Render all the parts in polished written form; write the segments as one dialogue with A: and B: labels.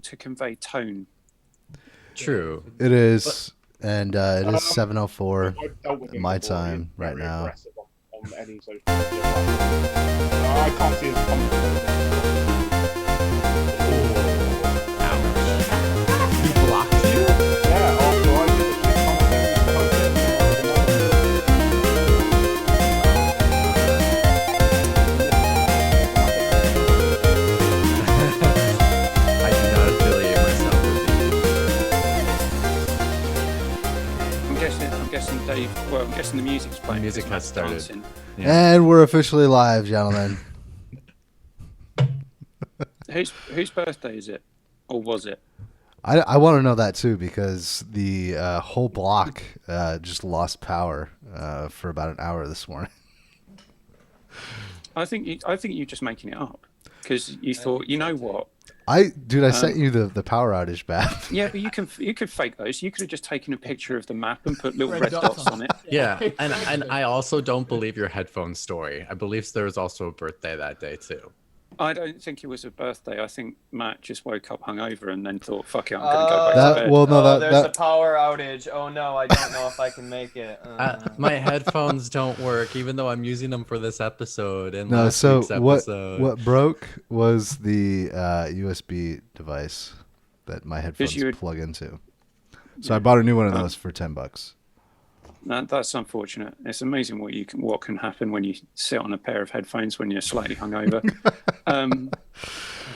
A: to convey tone.
B: True.
C: It is, and it is
D: I've
C: 7:04
D: dealt with him
C: my
D: before. He is
C: time right
D: very
C: now.
D: aggressive on any social media platform. I can't see his comments.
B: He blocked you?
D: Yeah, after I did the shit
B: I do not affiliate myself with
A: I'm guessing Dave. Well, I'm guessing the music's playing.
B: music
A: because
B: has
A: Matt's
B: started.
A: dancing.
B: Yeah.
C: And we're officially live, gentlemen.
A: Whose birthday is it, or was it?
C: I want to know that too because the whole block just lost power for about an hour this morning.
A: I think you're just making it up because you thought, you know what?
C: I sent you the power outage map.
A: Yeah, but you could fake those. You could have just taken a picture of the map and put little red dots on it.
B: Yeah, and I also don't believe your headphone story. I believe there was also a birthday that day too.
A: I don't think it was a birthday. I think Matt just woke up hungover and then thought, "Fuck it, I'm gonna go back to bed."
C: Well, no,
E: there's a power outage. Oh no, I don't know if I can make it.
B: My headphones don't work, even though I'm using them for this episode and
C: no.
B: last
C: So
B: week's episode.
C: what broke was the USB device that my headphones plug into. So I bought a new one of those for $10.
A: That's unfortunate. It's amazing what can happen when you sit on a pair of headphones when you're slightly hungover.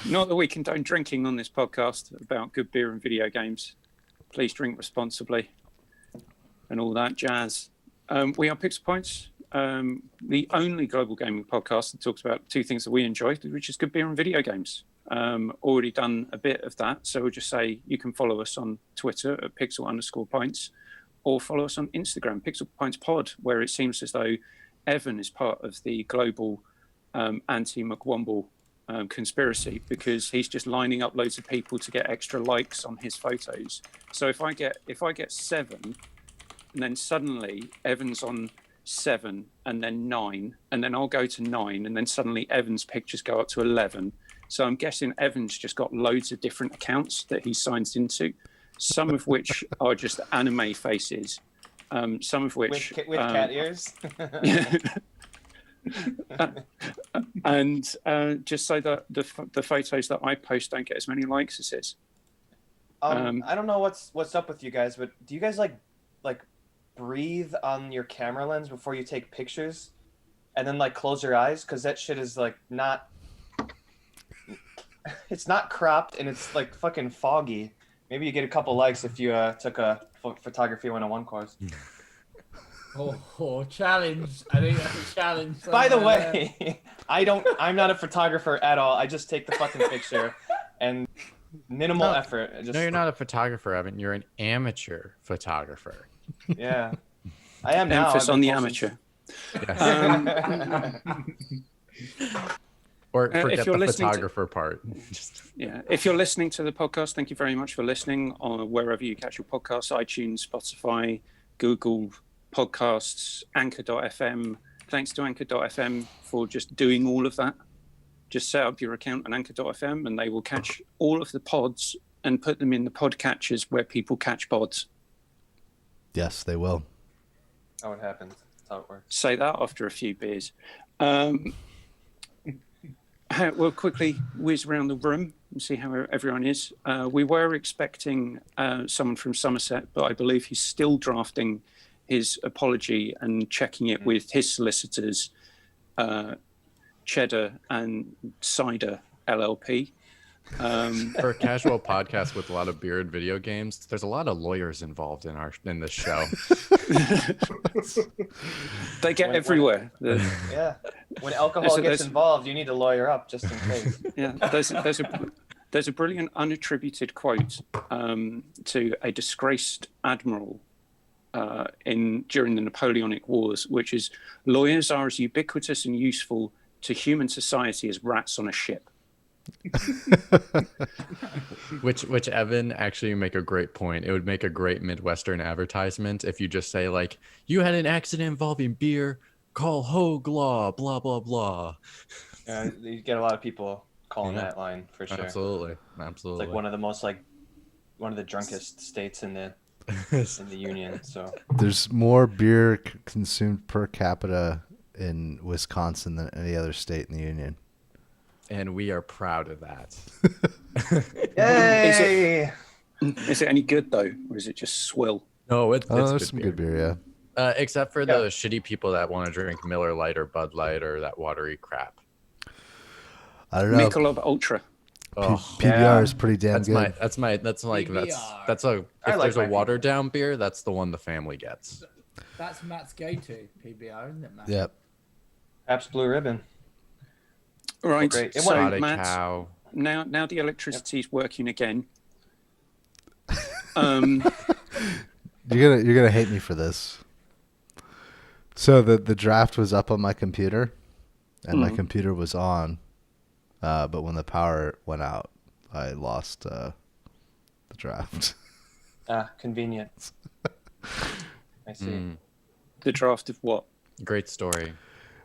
A: Not that we condone drinking on this podcast about good beer and video games. Please drink responsibly and all that jazz. We are Pixel Points, the only global gaming podcast that talks about two things that we enjoy, which is good beer and video games. Already done a bit of that, so we'll just say you can follow us on Twitter at pixel_points. Or follow us on Instagram, Pixel Points Pod, where it seems as though Evan is part of the global anti-McWomble conspiracy because he's just lining up loads of people to get extra likes on his photos. So if I get 7, and then suddenly Evan's on 7, and then 9, and then I'll go to 9, and then suddenly Evan's pictures go up to 11. So I'm guessing Evan's just got loads of different accounts that he signs into. Some of which are just anime faces, some of which
E: with cat ears,
A: and just so that the photos that I post don't get as many likes as his.
E: I don't know what's up with you guys, but do you guys like breathe on your camera lens before you take pictures, and then like close your eyes because that shit is like not. It's not cropped and it's like fucking foggy. Maybe you get a couple likes if you took a photography 101 course.
F: Oh, challenge. I think that's a challenge.
E: By the way, I'm not a photographer at all. I just take the fucking picture and minimal effort.
B: No, you're not a photographer, Evan. You're an amateur photographer.
E: Yeah. I am now.
A: Emphasis on the amateur.
B: Yes. Or forget the photographer part.
A: Yeah. If you're listening to the podcast, thank you very much for listening on wherever you catch your podcasts, iTunes, Spotify, Google Podcasts, Anchor.fm. Thanks to Anchor.fm for just doing all of that. Just set up your account on Anchor.fm and they will catch all of the pods and put them in the podcatchers where people catch pods.
C: Yes, they will.
E: How it happens. That's how it works.
A: Say that after a few beers. We'll quickly whiz around the room and see how everyone is. We were expecting someone from Somerset, but I believe he's still drafting his apology and checking it with his solicitors, Cheddar and Cider LLP.
B: For a casual podcast with a lot of beer and video games, there's a lot of lawyers involved in this show.
A: They get everywhere.
E: Yeah. When alcohol gets involved, you need to lawyer up just in case.
A: Yeah, there's a brilliant unattributed quote to a disgraced admiral during the Napoleonic Wars, which is, "Lawyers are as ubiquitous and useful to human society as rats on a ship."
B: which Evan, actually, you make a great point. It would make a great Midwestern advertisement if you just say like, "You had an accident involving beer, call Hogue Law, blah blah blah."
E: You get a lot of people calling that line for sure.
B: Absolutely.
E: It's like one of the drunkest states in the union. So
C: there's more beer consumed per capita in Wisconsin than any other state in the union.
B: And we are proud of that.
E: Yay!
A: Is it any good though, or is it just swill?
B: No, it's
C: there's some good beer, yeah.
B: Except for the shitty people that want to drink Miller Lite or Bud Light or that watery crap.
C: I don't know.
A: Michelob Ultra.
C: PBR is pretty damn good.
B: That's if there's a watered down beer, that's the one the family gets.
F: That's Matt's go-to PBR, isn't it, Matt?
C: Yep.
E: Pabst Blue Ribbon.
A: Right.
E: Great.
A: So Matt, now the electricity's working again.
C: You're gonna hate me for this. So the draft was up on my computer, and my computer was on, but when the power went out, I lost the draft.
E: Convenient. I see.
A: The draft of what?
B: Great story.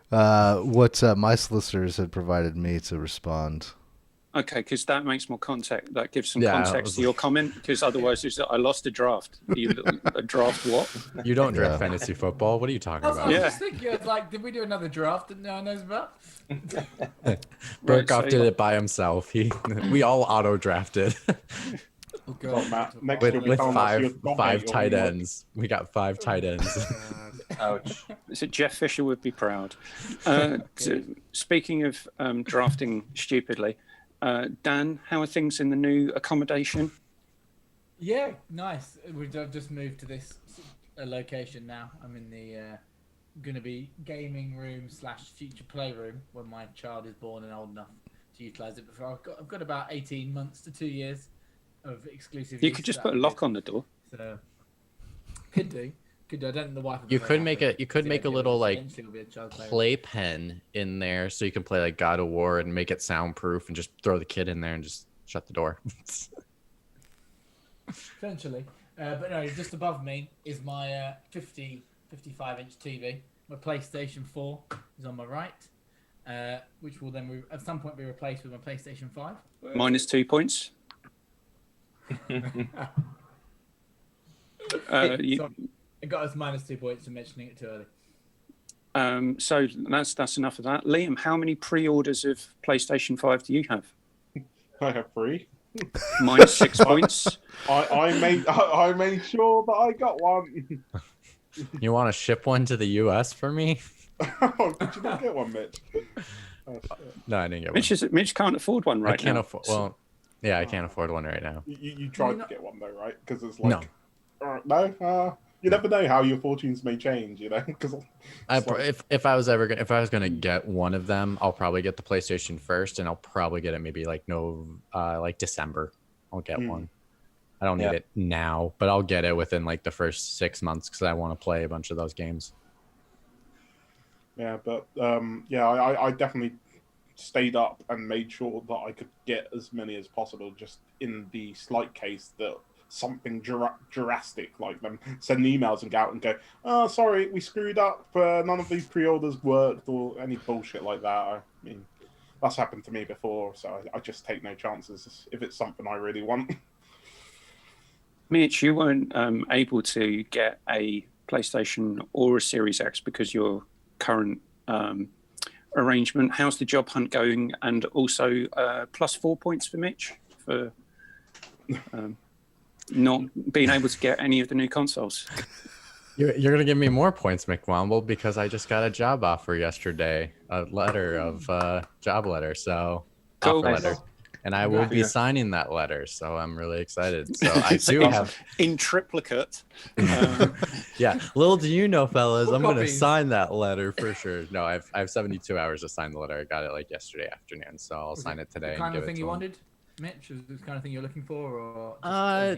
C: What my solicitors had provided me to respond.
A: Okay, because that makes more context. That gives some context to your comment. Because otherwise, it's I lost a draft. A draft what?
B: You don't draft fantasy football. What are you talking about?
F: I was just thinking, like, did we do another draft that no one knows about?
B: Burkhoff did it by himself. We all auto drafted. With five tight ends. We got 5 tight ends.
E: Ouch.
A: So Jeff Fisher would be proud. Speaking of drafting stupidly, Dan, how are things in the new accommodation?
F: Yeah, nice. I've just moved to this location now. I'm in the going to be gaming room / future playroom when my child is born and old enough to utilize it. Before I've got about 18 months to 2 years of exclusive.
A: You could just put a lock on the door.
F: So could do. I don't think the wife.
B: You could make a little like playpen in there, so you can play like God of War and make it soundproof, and just throw the kid in there and just shut the door.
F: Essentially, but no, just above me is my 55-inch TV. My PlayStation 4 is on my right, which will then at some point be replaced with my PlayStation 5.
A: Minus 2 points.
F: I got us minus 2 points for mentioning it too early.
A: So that's enough of that. Liam, how many pre-orders of PlayStation 5 do you have?
D: I have 3.
A: Minus 6 points.
D: I made sure that I got one.
B: You want to ship one to the US for me?
D: Oh, did you not get one, Mitch? Oh,
B: no, I didn't get one.
A: Mitch can't afford one right now.
B: I can't afford. Well, yeah, I can't afford one right now.
D: You tried to get one though, right? Because it's like no. You never know how your fortunes may change, you know. Because
B: if I was gonna get one of them, I'll probably get the PlayStation first, and I'll probably get it maybe like December. I'll get one. I don't need it now, but I'll get it within like the first 6 months because I want to play a bunch of those games.
D: Yeah, but I definitely stayed up and made sure that I could get as many as possible, just in the slight case that something drastic like them send emails and go out and go, oh, sorry, we screwed up, none of these pre-orders worked, or any bullshit like that. I mean, that's happened to me before, so I just take no chances if it's something I really want.
A: Mitch, you weren't able to get a PlayStation or a Series X because your current arrangement. How's the job hunt going? And also plus 4 points for Mitch for not being able to get any of the new consoles.
B: You're going to give me more points, McWomble, because I just got a job offer yesterday, a letter of job letter, so
A: cool.
B: Offer letter. And I will be signing that letter, so I'm really excited. So I do have
A: in triplicate.
B: Yeah, little do you know, fellas, I'm going to sign that letter for sure. No, I have 72 hours to sign the letter. I got it like yesterday afternoon, so I'll sign it today.
F: The kind of thing you wanted, Mitch? Is this the kind of thing you're looking for, or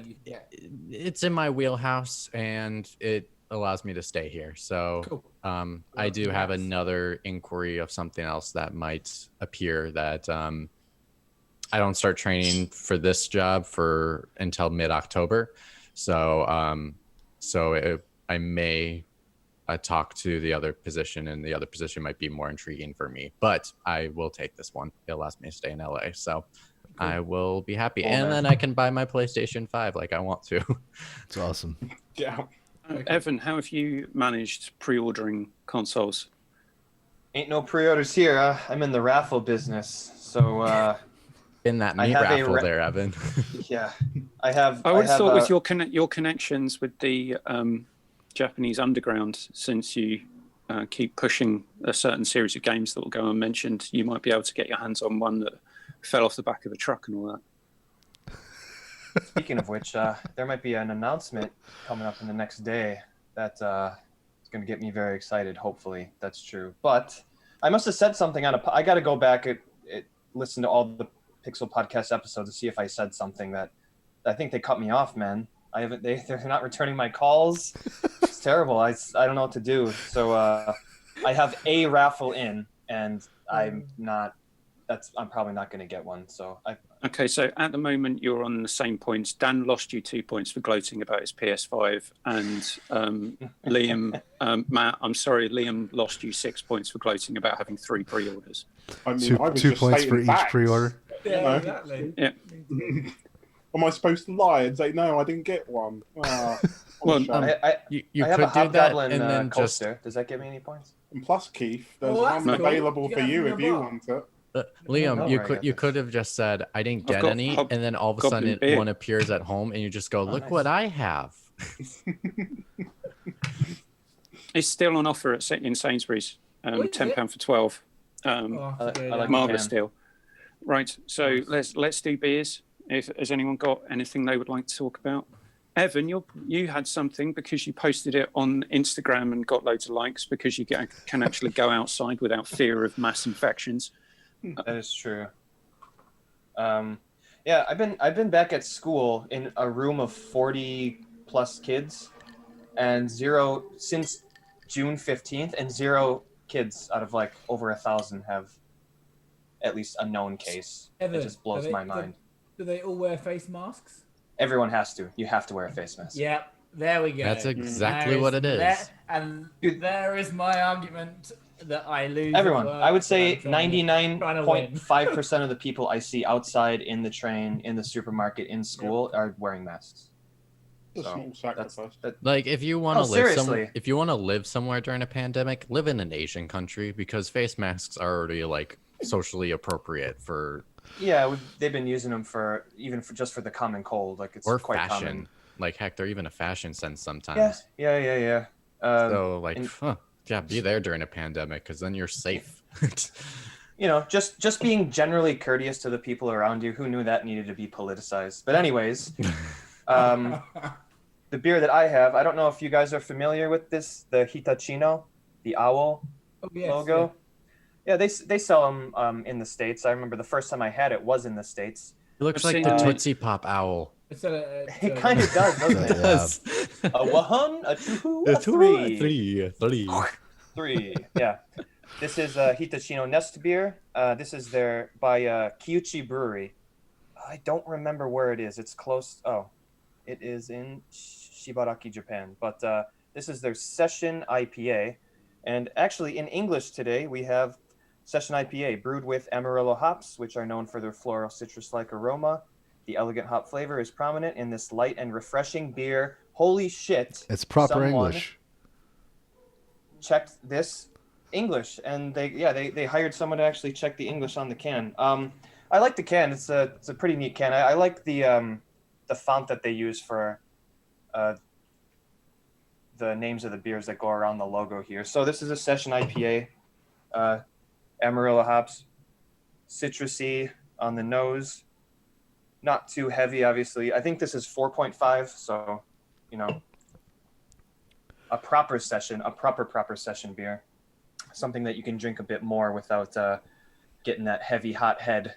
B: it's in my wheelhouse, and it allows me to stay here. So cool. I do have another inquiry of something else that might appear that I don't start training for this job until mid-October. So I may talk to the other position, and the other position might be more intriguing for me. But I will take this one. It allows me to stay in LA, so I will be happy.
E: Cool,
B: and
E: man.
B: then I can buy my PlayStation 5 like I want to.
C: It's awesome.
D: Yeah.
A: Evan, how have you managed pre-ordering consoles?
E: Ain't no pre-orders here. I'm in the raffle business, so
B: In that
E: I
B: meat
E: have a
B: raffle there, Evan.
E: yeah, I have.
A: I would have
E: have,
A: thought with your connections with the Japanese underground, since you keep pushing a certain series of games that will go unmentioned, you might be able to get your hands on one that fell off the back of a truck and all that.
E: Speaking of which, there might be an announcement coming up in the next day that is going to get me very excited. Hopefully, that's true. But I must have said something on I got to go back and listen to all the Pixel Podcast episodes to see if I said something that I think they cut me off, man. I haven't. They're not returning my calls. It's terrible. I don't know what to do. So I have a raffle in, and I'm not. I'm probably not going to get one. So
A: Okay, so at the moment you're on the same points. Dan lost you 2 points for gloating about his PS5, and Liam, Matt, I'm sorry, Liam lost you 6 points for gloating about having 3 pre-orders.
D: I mean, I was
C: Two
D: just
C: points for
D: stating
C: each
D: facts,
C: pre-order.
D: you
F: Yeah,
D: know.
F: exactly.
A: Yeah.
D: Am I supposed to lie and say no? I didn't get one. Well,
B: You
E: I have
B: could
E: a
B: do that
E: Hobgoblin
B: and then just
E: coaster. Does that give me any points?
D: and plus, Keith, there's
F: Well, that's
D: one
F: cool.
D: available
F: You
D: for
F: can
D: you
F: have
D: if
F: it
D: you
F: in a
D: want it.
B: Liam,
E: know
B: you
E: where I
B: could
E: got
B: you
E: this.
B: could have just said I didn't
A: I've
B: get
A: got
B: any, and then all of a
A: Goblin
B: sudden
A: beer.
B: one appears at home, and you just go, "Look
F: nice.
B: what I have."
A: It's still on offer in Sainsbury's,
F: Oh, is
A: £10
F: it?
A: for 12.
F: Oh,
E: I
F: good.
E: like
A: Marvellous
E: can.
A: deal. Right, so
F: Nice.
A: let's do beers. Has anyone got anything they would like to talk about? Evan, you had something because you posted it on Instagram and got loads of likes because you can actually go outside without fear of mass infections.
E: That is true. Yeah, I've been back at school in a room of 40 plus kids, and zero since June 15th, and 0 kids out of like over 1,000 have at least a known case.
F: Evan,
E: It just blows
F: do they-
E: my mind.
F: Do they all wear face masks?
E: Everyone has to. You have to wear a face mask.
F: Yeah, there we go.
B: That's exactly
F: There
B: what it is.
F: And
E: Dude.
F: there is my argument that I lose.
E: Everyone.
F: at work,
E: I would
F: but
E: say
F: I'm trying to win.
E: 99.5% of the people I see outside in the train, in the supermarket, in school are wearing masks.
D: A small sacrifice.
B: Like if you want to
E: Oh,
B: live
E: seriously.
B: if you want to live somewhere during a pandemic, live in an Asian country because face masks are already like socially appropriate for
E: Yeah, they've been using them just for the common cold. Like it's
B: or
E: quite
B: fashion.
E: common.
B: Like heck, they're even a fashion sense sometimes.
E: Yeah.
B: So like,
E: and-
B: yeah, be there during a pandemic because then you're safe.
E: You know, just being generally courteous to the people around you. Who knew that needed to be politicized? But anyways, the beer that I have, I don't know if you guys are familiar with this, the Hitachino, the owl
F: Oh, yes,
E: logo. Yeah, they sell them in the States. I remember the first time I had it was in the States.
B: It looks
A: I've
B: like
A: seen
B: the
A: it.
B: Tootsie Pop owl.
F: It's a,
E: It kind of does, doesn't it?
B: Yes.
E: A one, a two, a three. Three. Yeah. This is Hitachino Nest beer. This is by Kyuchi Brewery. I don't remember where it is. It's close. Oh, it is in Shibaraki, Japan. But this is their Session IPA. And actually, in English today, we have Session IPA brewed with Amarillo hops, which are known for their floral citrus-like aroma. The elegant hop flavor is prominent in this light and refreshing beer. Holy shit.
C: It's proper
E: Someone
C: English.
E: checked this English, and they hired someone to actually check the English on the can. I like the can. It's a pretty neat can. I like the font that they use for the names of the beers that go around the logo here. So this is a Session IPA, Amarillo hops, citrusy on the nose, not too heavy, obviously. I think this is 4.5, so a proper session beer, something that you can drink a bit more without getting that heavy hot head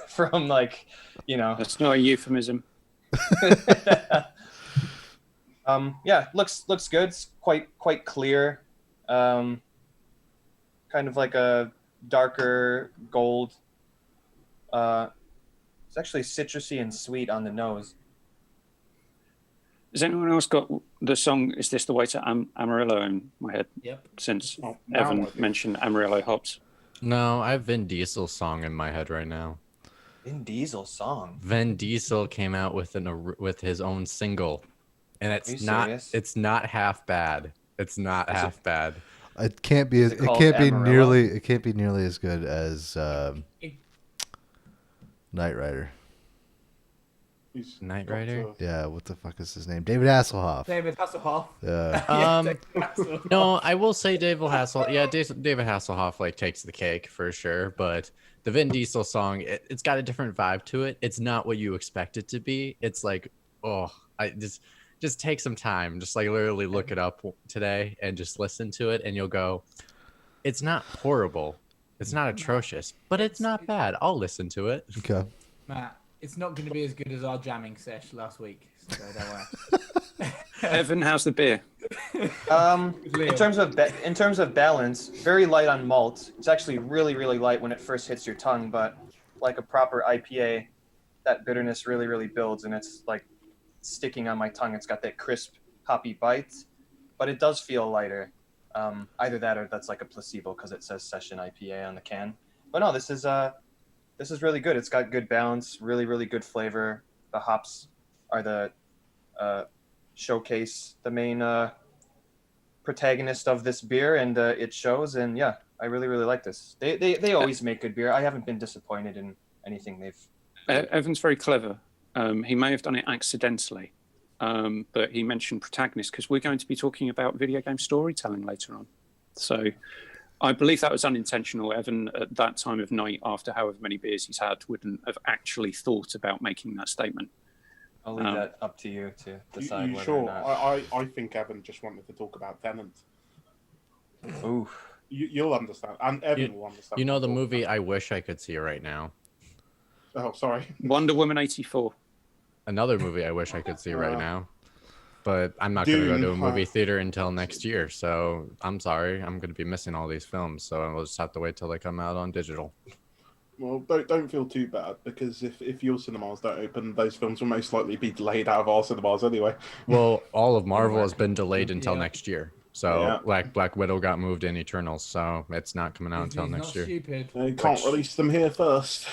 E: from
A: That's not a euphemism.
E: Yeah, looks good. It's quite clear, kind of like a darker gold. It's actually citrusy and sweet on the nose.
A: Has anyone else got the song "Is This the Way to Amarillo" in my head?
F: Yep.
A: Since
D: Oh, now I
A: Evan
D: do.
A: mentioned Amarillo hops.
B: No, I have Vin Diesel's song in my head right now.
E: Vin Diesel song.
B: Vin Diesel came out with his own single, and
E: Are
B: it's
E: you
B: not
E: serious?
B: it's not half bad. It's not
E: Is it-
B: half bad.
C: It can't be.
E: Is
C: It
E: it called
C: can't be
E: Amarillo?
C: nearly. It can't be nearly as good as
F: It-
C: Knight Rider.
D: He's
B: Knight
D: got
B: Rider?
D: to-
C: Yeah, what the fuck is his name? David Hasselhoff.
F: David Hasselhoff.
C: Yeah.
F: Yeah,
B: Um,
F: David Hasselhoff.
B: No, I will say David Hasselhoff like takes the cake for sure, but the Vin Diesel song, it's got a different vibe to it. It's not what you expect it to be. It's like, oh, I just take some time, just like literally look it up today and just listen to it, and you'll go, it's not horrible, it's not atrocious, but it's not bad. I'll listen to it.
C: Okay.
F: Matt, it's not going to be as good as our jamming sesh last week. So don't worry.
A: Evan, how's the beer?
E: In
F: Liam.
E: terms of balance, very light on malt. It's actually really, really light when it first hits your tongue, but like a proper IPA, that bitterness really, really builds, and it's like sticking on my tongue. It's got that crisp, hoppy bite, but it does feel lighter. Either that or that's like a placebo because it says Session IPA on the can. But no, this is really good. It's got good balance, really, really good flavor. The hops are the showcase, the main protagonist of this beer, and it shows. And yeah, I really, really like this. They always make good beer. I haven't been disappointed in anything they've.
A: Evan's very clever. He may have done it accidentally, but he mentioned protagonist because we're going to be talking about video game storytelling later on. So I believe that was unintentional. Evan, at that time of night, after however many beers he's had, wouldn't have actually thought about making that statement.
E: I'll leave that up to you to decide
D: You
E: whether
D: sure?
E: or not.
D: I think Evan just wanted to talk about Tenant.
E: Ooh.
D: You'll understand, and Evan will understand.
B: You know the
D: what I'm
B: movie
D: talking
B: I wish I could see right now.
D: about. Oh, sorry.
A: Wonder Woman 84.
B: Another movie I wish I could see right now. But I'm not going to go to a movie theater until next year, so I'm sorry. I'm going to be missing all these films, so I'll just have to wait till they come out on digital.
D: Well, don't feel too bad, because if your cinemas don't open, those films will most likely be delayed out of our cinemas anyway.
B: Well, all of Marvel has been delayed until next year. So
D: Yeah.
B: like Black Widow got moved in Eternals, so it's not coming out until
F: Disney's
B: next
F: not
B: year.
F: stupid.
D: They can't release them here first.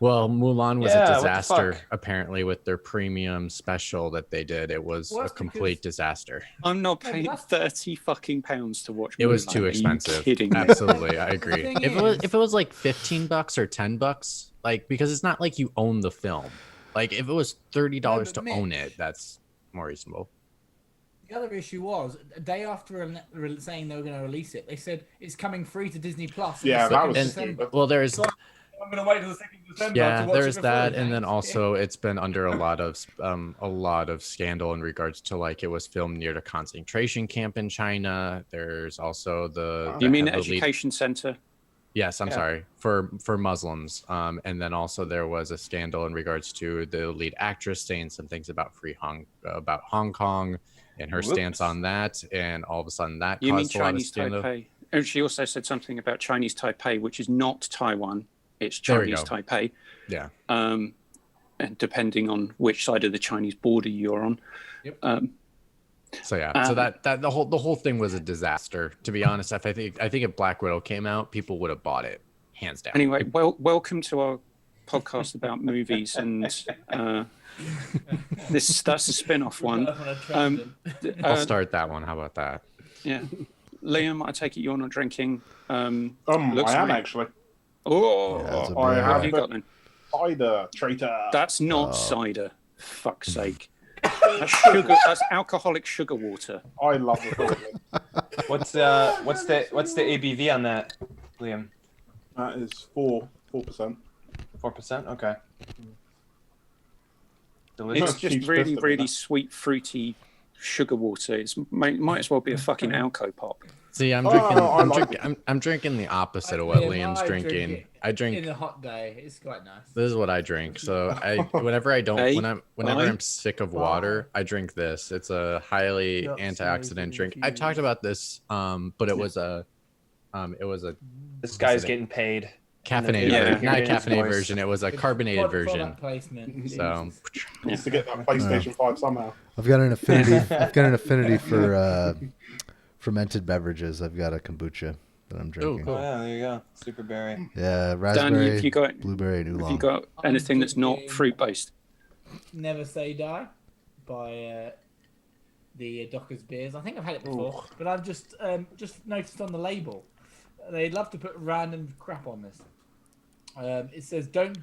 B: Well, Mulan was
E: Yeah,
B: a
E: what the
B: disaster,
E: fuck?
B: apparently, with their premium special that they did. It was
F: Well,
B: a
F: that's
B: complete
F: because-
B: disaster.
A: I'm not
F: No, but
A: paying
F: that's-
A: £30 to watch.
B: It was
A: Mulan.
B: too
A: Are you
B: expensive.
A: kidding me?
B: Absolutely, I agree.
F: thing
B: If it was like $15 or $10, like, because it's not like you own the film. Like if it was $30
F: No, but
B: to own
F: Mitch-
B: it, that's more reasonable.
F: The other issue was a day after saying they were going to release it, they said it's coming free to Disney Plus. on
D: Yeah,
F: the
D: that
F: 2nd
D: was
F: of
B: And-
F: December.
D: stupid.
B: Well, there's
F: I'm going to wait till the 2nd of December.
B: yeah,
F: to watch
B: there's
F: it
B: that,
F: before
B: and then
F: then.
B: also it's been under a lot of scandal in regards to like it was filmed near the concentration camp in China. There's also
A: You mean the
B: lead-
A: education centre?
B: Yes, I'm
A: Yeah.
B: sorry, for Muslims. And then also there was a scandal in regards to the lead actress saying some things about about Hong Kong and her stance
E: Whoops.
B: on that, and all of a sudden that
A: You mean
B: caused a lot of
A: Chinese
B: scandal.
A: Taipei? Oh, she also said something about Chinese Taipei, which is not Taiwan. It's
B: There we
A: Chinese
B: go.
A: Taipei.
B: Yeah.
A: And depending on which side of the Chinese border you're on.
F: Yep.
B: So yeah, so that the whole thing was a disaster. To be honest, I think if Black Widow came out, people would have bought it, hands down.
A: Anyway, welcome to our podcast about movies, and that's a spin-off one.
B: I'll start that one. How about that?
A: Yeah, Liam, I take it you're not drinking.
D: I am
A: like-
D: actually.
A: Oh,
C: Yeah, it's a
A: what
C: beer.
A: have you got then?
D: Cider, traitor.
A: That's not cider. Fuck's sake. That's sugar. That's alcoholic sugar water.
D: I love it.
E: What's the ABV on that, Liam?
D: That is 4%.
E: 4%. Okay.
A: It's
E: Delicious.
A: just
D: Keeps
A: really,
D: testing
A: really
D: that.
A: sweet, fruity sugar water. It might as well be a fucking Alco Pop.
B: See, I'm
D: Oh,
B: drinking.
D: I
B: I'm,
D: like
B: drinking I'm drinking the opposite of what Liam's drinking. I
F: In
B: drink.
F: a hot day, it's quite nice.
B: This is what I drink. So whenever I'm sick of water, I drink this. It's a highly
F: Yep,
B: antioxidant
F: so
B: drink.
F: if
B: I
F: you-
B: talked about this, but it was a
E: This guy's getting paid.
B: caffeinated,
A: Yeah.
B: not a
E: His
B: caffeinated
E: voice.
B: version. It was a carbonated version.
F: Product placement.
B: So
D: Needs to get that PlayStation 5 somehow.
C: I've got an affinity. I've got an affinity for fermented beverages. I've got a kombucha that I'm drinking.
B: cool.
E: Oh yeah, there you go. Super berry.
C: Yeah,
A: Dan,
C: raspberry,
A: have you got
C: blueberry, and
A: have you
C: oolong.
A: got anything that's not
F: drinking-
A: fruit based?
F: Never Say Die by the Dockers beers. I think I've had it before, but I've just noticed on the label they love to put random crap on this. It says don't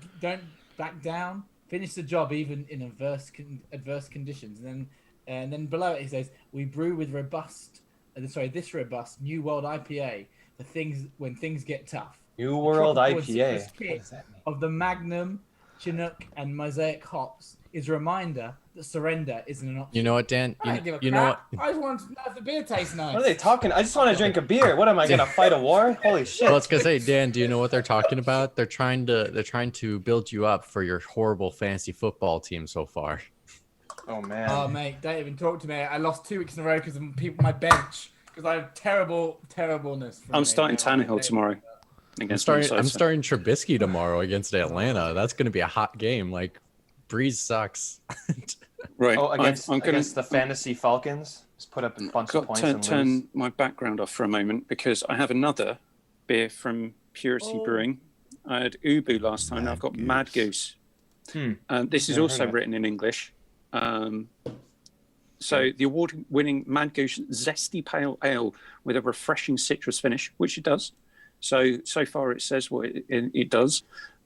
F: back down, finish the job even in adverse conditions, and then below it says we brew with this robust New World IPA for things when things get tough.
E: New World
F: tropical and
E: IPA.
F: citrus
E: What
F: kick
E: does that mean?
F: of the Magnum, Chinook, and Mosaic hops is a reminder that surrender isn't an option.
B: You know what, Dan?
F: I don't give a
B: You know what?
F: crap. I just want to know if the beer tastes nice.
E: What are they talking? I just want to drink a beer. What am I gonna fight a war? Holy shit!
B: Well, I was gonna say, Dan, do you know what they're talking about? They're trying to build you up for your horrible fantasy football team so far.
E: Oh man.
F: Oh mate, don't even talk to me. I lost 2 weeks in a row because of my bench because I have terribleness. From
A: I'm
F: me.
A: starting Tannehill tomorrow
B: I'm
A: against
B: starting
A: Minnesota.
B: Trubisky tomorrow against Atlanta. That's gonna be a hot game. Like, Breeze sucks.
A: Right.
E: Oh, against
A: I'm gonna
E: the fantasy Falcons, just put up a bunch of
A: got
E: points
A: to
E: and lose.
A: turn my background off for a moment because I have another beer from Purity Brewing. I had Ubu last time. Now I've got Mad Goose. This is
E: Never
A: also
E: heard of it.
A: written in English. So the award-winning Mad Goose Zesty Pale Ale with a refreshing citrus finish, which it does. So far it says what it does.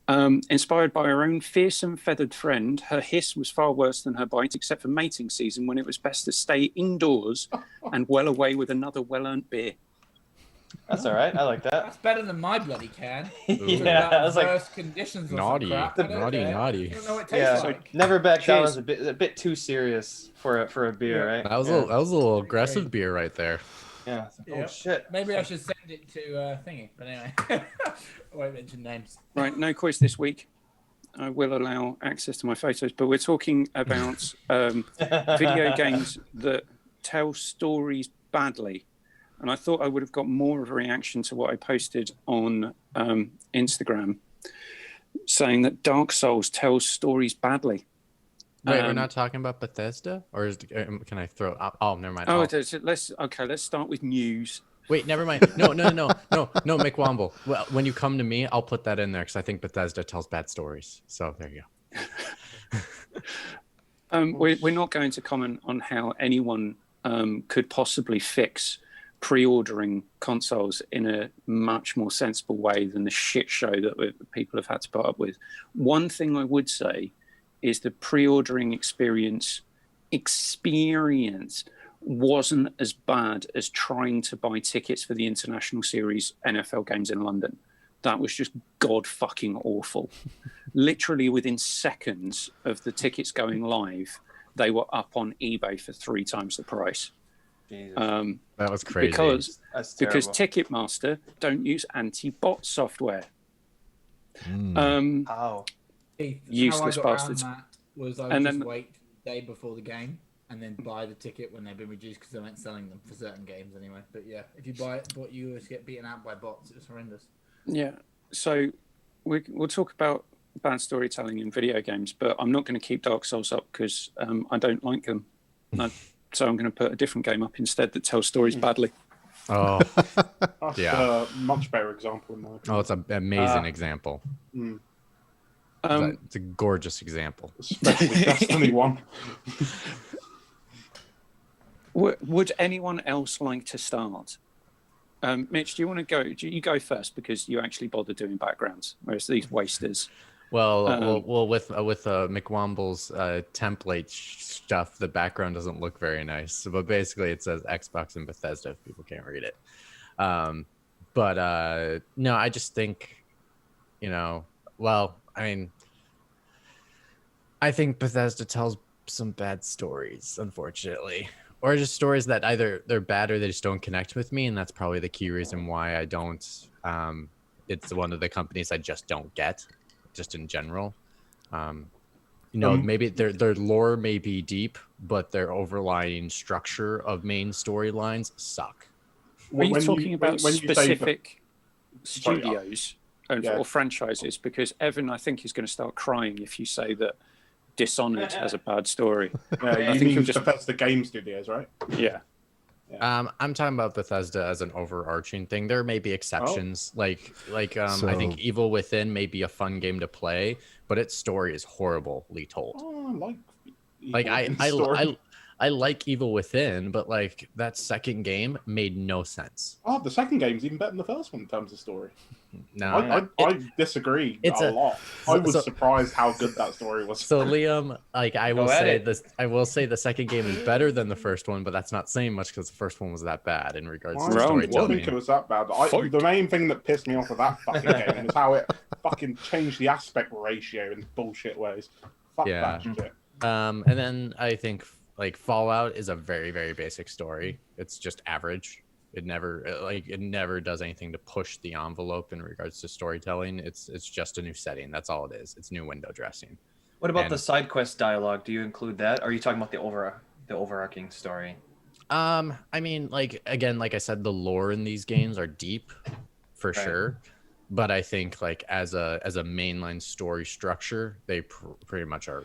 A: Inspired by her own fearsome feathered friend, her hiss was far worse than her bite, except for mating season when it was best to stay indoors and well away with another well-earned beer.
E: That's all right. I like that.
F: That's better than my bloody can.
E: Yeah, I was like,
F: Adverse conditions or
B: Naughty.
F: some crap. I don't
B: Naughty,
F: care.
B: naughty.
F: I don't know what it
E: yeah,
F: tastes like.
E: never back down
A: Cheers.
E: is a bit too serious for a beer, right?
B: That was
E: yeah.
B: a little aggressive beer right there.
E: Yeah. Oh
F: Yep.
E: shit.
F: Maybe I should send it to Thingy, but anyway, I won't mention names.
A: Right, no quiz this week. I will allow access to my photos, but we're talking about video games that tell stories badly. And I thought I would have got more of a reaction to what I posted on Instagram, saying that Dark Souls tells stories badly.
B: Wait, we're not talking about Bethesda, or can I throw? Oh, never mind.
A: Oh, let's start with news.
B: Wait, never mind. No, McWomble. Well, when you come to me, I'll put that in there because I think Bethesda tells bad stories. So there you go.
A: We're not going to comment on how anyone could possibly fix pre-ordering consoles in a much more sensible way than the shit show that people have had to put up with. One thing I would say is the pre-ordering experience wasn't as bad as trying to buy tickets for the International Series NFL games in London. That was just god fucking awful. Literally within seconds of the tickets going live, they were up on eBay for 3 times the price.
E: Jesus.
B: That was crazy.
A: Because
E: That's terrible.
A: Ticketmaster don't use anti-bot software.
E: How?
A: Useless
F: how I got around
A: bastards.
F: that was I
A: And
F: would just
A: then-
F: wait the day before the game and then buy the ticket when they've been reduced because they weren't selling them for certain games anyway. But yeah, if you buy it, but you always get beaten out by bots. It's horrendous.
A: Yeah. So we'll talk about bad storytelling in video games, but I'm not going to keep Dark Souls up because I don't like them. So I'm going to put a different game up instead that tells stories badly.
B: Oh,
D: That's
B: Yeah.
D: a much better example in my opinion.
B: oh, it's an amazing example. It's a gorgeous example.
D: Especially Destiny 1.
A: Would anyone else like to start? Mitch, do you want to go? You go first because you actually bother doing backgrounds, whereas these wasters.
B: Well, with McWomble's template stuff, the background doesn't look very nice. But basically, it says Xbox and Bethesda if people can't read it. No, I just think, I think Bethesda tells some bad stories, unfortunately, or just stories that either they're bad or they just don't connect with me, and that's probably the key reason why I don't. It's one of the companies I just don't get. Just in general, maybe their lore may be deep, but their overlying structure of main storylines suck.
A: Are you talking about
D: when you say
A: specific
D: Sorry,
A: studios or franchises, because Evan, I think, is going to start crying if you say that Dishonored has a bad story.
D: Yeah, you mean Bethesda Game Studios, right?
A: Yeah.
B: I'm talking about Bethesda as an overarching thing. There may be exceptions, I think Evil Within may be a fun game to play, but its story is horribly told.
D: Oh,
B: I like Evil Within, but like that second game made no sense.
D: Oh, the second game's even better than the first one in terms of story.
B: No,
D: I disagree a lot. I was surprised how good that story was.
B: So Liam, I will say the second game is better than the first one, but that's not saying much because the first one was that bad in regards to storytelling.
D: I don't think it was that bad. The main thing that pissed me off of that fucking game was how it fucking changed the aspect ratio in bullshit ways. Fuck that shit.
B: And then I think like Fallout is a very, very basic story. It's just average. It never does anything to push the envelope in regards to storytelling. It's just a new setting. That's all it is. It's new window dressing.
E: What about the side quest dialogue? Do you include that? Or are you talking about the overarching story?
B: I mean, like I said, the lore in these games are deep for sure. But I think like as a mainline story structure, they pretty much are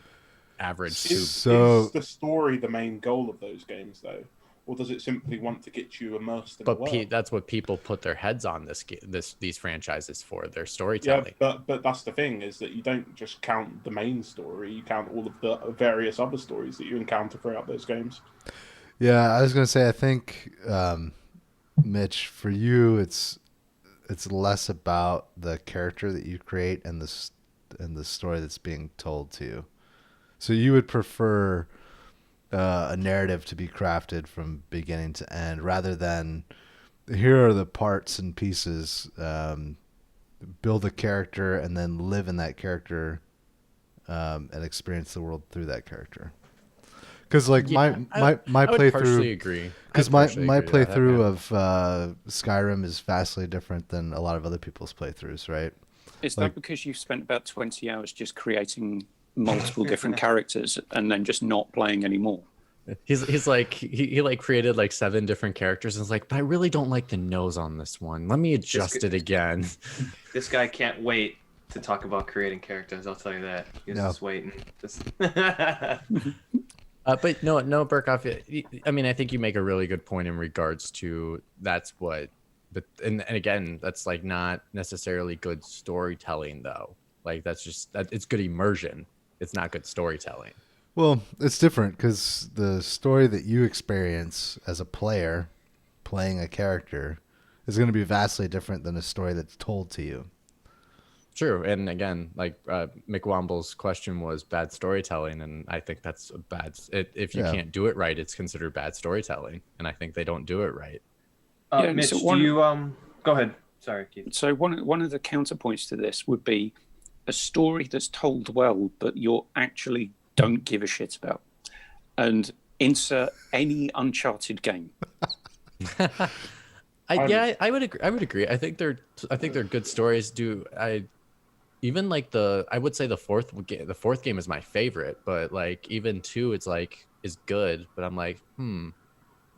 B: average.
D: Is the story the main goal of those games though? Or does it simply want to get you immersed in the world?
B: That's what people put their heads on these franchises for, their storytelling.
D: Yeah, but that's the thing, is that you don't just count the main story, you count all of the various other stories that you encounter throughout those games.
C: Yeah, I was going to say, I think, Mitch, for you, it's less about the character that you create and the story that's being told to you. So you would prefer a narrative to be crafted from beginning to end, rather than here are the parts and pieces, build a character and then live in that character, and experience the world through that character. Because like my playthrough,
B: agree.
C: Because my playthrough of Skyrim is vastly different than a lot of other people's playthroughs, right?
A: Is that because you've spent about 20 hours just creating multiple different characters and then just not playing anymore?
B: He's like he like created like 7 different characters and is like, but I really don't like the nose on this one. Let me adjust it again.
E: This guy can't wait to talk about creating characters. I'll tell you that. He's just waiting.
B: But no, Burkhoff. I mean, I think you make a really good point in regards to that's what. But and again, that's like not necessarily good storytelling though. Like it's good immersion. It's not good storytelling.
C: Well, it's different because the story that you experience as a player playing a character is going to be vastly different than a story that's told to you.
B: True. And again, like McWomble's question was bad storytelling. And I think that's if you can't do it right, it's considered bad storytelling. And I think they don't do it right.
E: Mitch, do you go ahead. Sorry, Keith.
A: So one of the counterpoints to this would be a story that's told well, but you're actually don't give a shit about, and insert any Uncharted game.
B: I would agree. I think they're good stories. I would say the fourth game is my favorite, but like even 2 is good, but I'm like, I'm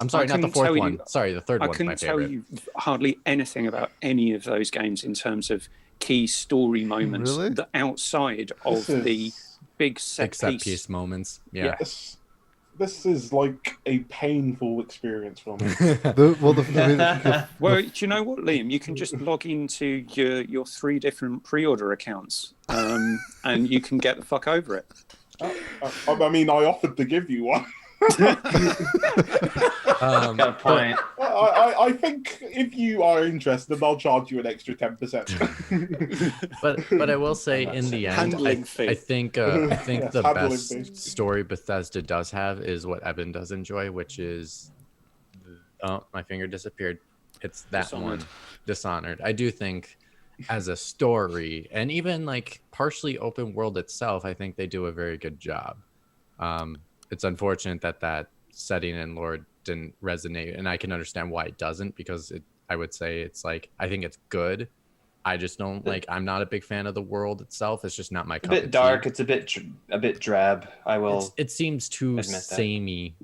B: sorry, not the fourth one. Sorry, the third one's my favorite. I couldn't tell you
A: hardly anything about any of those games in terms of key story moments that outside of the big set piece
B: moments.
A: Yeah.
D: This is like a painful experience for me.
A: Well, do you know what, Liam? You can just log into your 3 different pre-order accounts, and you can get the fuck over it.
D: I mean, I offered to give you one.
E: Got a point.
D: I think if you are interested, I'll charge you an extra 10%.
B: but I will say, in the end, I think the best story Bethesda does have is what Evan does enjoy, which is my finger disappeared. It's that one, Dishonored. I do think as a story and even like partially open world itself, I think they do a very good job. It's unfortunate that setting and lore didn't resonate, and I can understand why it doesn't, because I would say it's like, I think it's good. I just don't like. I'm not a big fan of the world itself. It's just not my cup of tea.
E: A bit dark. It's a bit drab. I will.
B: It seems too samey.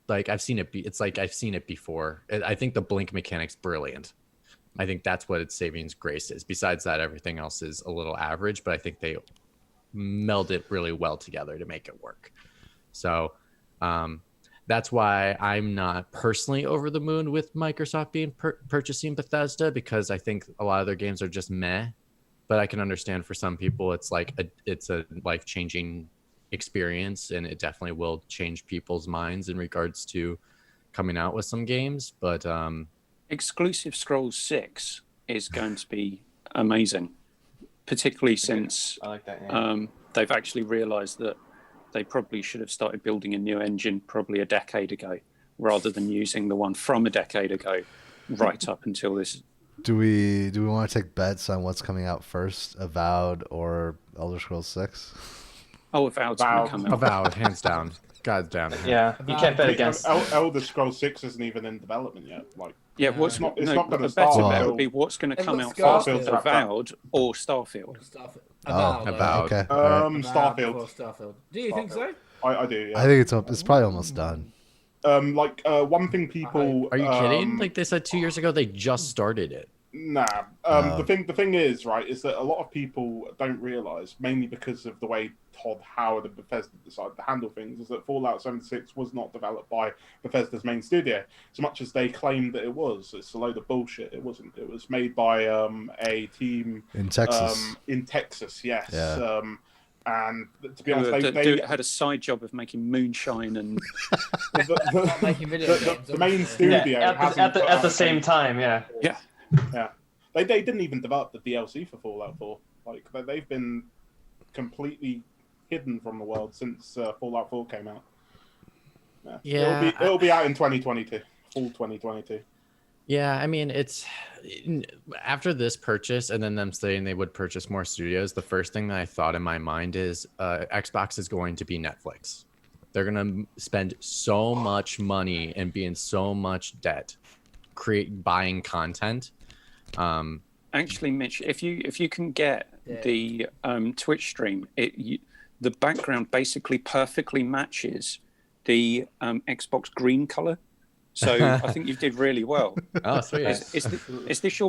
B: Like I've seen it. It's like I've seen it before. I think the blink mechanic's brilliant, I think that's what its savings grace is. Besides that, everything else is a little average, but I think they meld it really well together to make it work. So that's why I'm not personally over the moon with Microsoft being purchasing Bethesda, because I think a lot of their games are just meh. But I can understand for some people it's like it's a life-changing experience, and it definitely will change people's minds in regards to coming out with some games. But
A: Exclusive Scrolls 6 is going to be amazing, particularly since
E: I like that name.
A: they've actually realized that they probably should have started building a new engine probably a decade ago, rather than using the one from a decade ago right up until this.
C: Do we want to take bets on what's coming out first, Avowed or Elder Scrolls 6?
A: Oh, Avowed's going to come out.
B: Avowed, hands down. God's down.
E: Yeah, you can't bet against.
D: Elder Scrolls 6 isn't even in development yet. Like,
A: Yeah, what's
D: it's not
A: no,
D: going to
A: a
D: start.
A: better bet
D: until-
A: would be what's going to
F: It
A: come
F: looks
A: out
F: good.
A: first,
D: Starfield's
A: Avowed or Starfield.
B: Avowed.
C: Okay. All right.
F: Avowed
D: Starfield.
F: before Starfield. Do you think so?
D: I do. Yeah.
C: I think it's probably almost done.
D: One thing people
B: Are you kidding? Like they said 2 years ago, they just started it.
D: Nah. The thing is, right, is that a lot of people don't realize, mainly because of the way Todd Howard and Bethesda decided to handle things, is that Fallout 76 was not developed by Bethesda's main studio, as much as they claimed that it was. It's a load of bullshit. It wasn't. It was made by a team
C: In Texas.
D: In Texas, yes.
C: Yeah.
D: And to be honest,
A: They had a side job of making moonshine and
F: Making video games,
D: the main
F: obviously.
D: studio
E: Yeah,
D: hasn't put
E: at
D: out
E: the same time, yeah.
A: yeah.
D: Yeah, they didn't even develop the DLC for Fallout 4. Like they've been completely hidden from the world since Fallout 4 came out.
B: Yeah,
D: it'll be out in 2022, full 2022.
B: Yeah, I mean, it's after this purchase and then them saying they would purchase more studios, the first thing that I thought in my mind is Xbox is going to be Netflix. They're going to spend so much money and be in so much debt buying content.
A: Actually, Mitch, if you can get the Twitch stream, the background basically perfectly matches the Xbox green color. So I think you did really well.
B: Oh, sweet.
A: Is this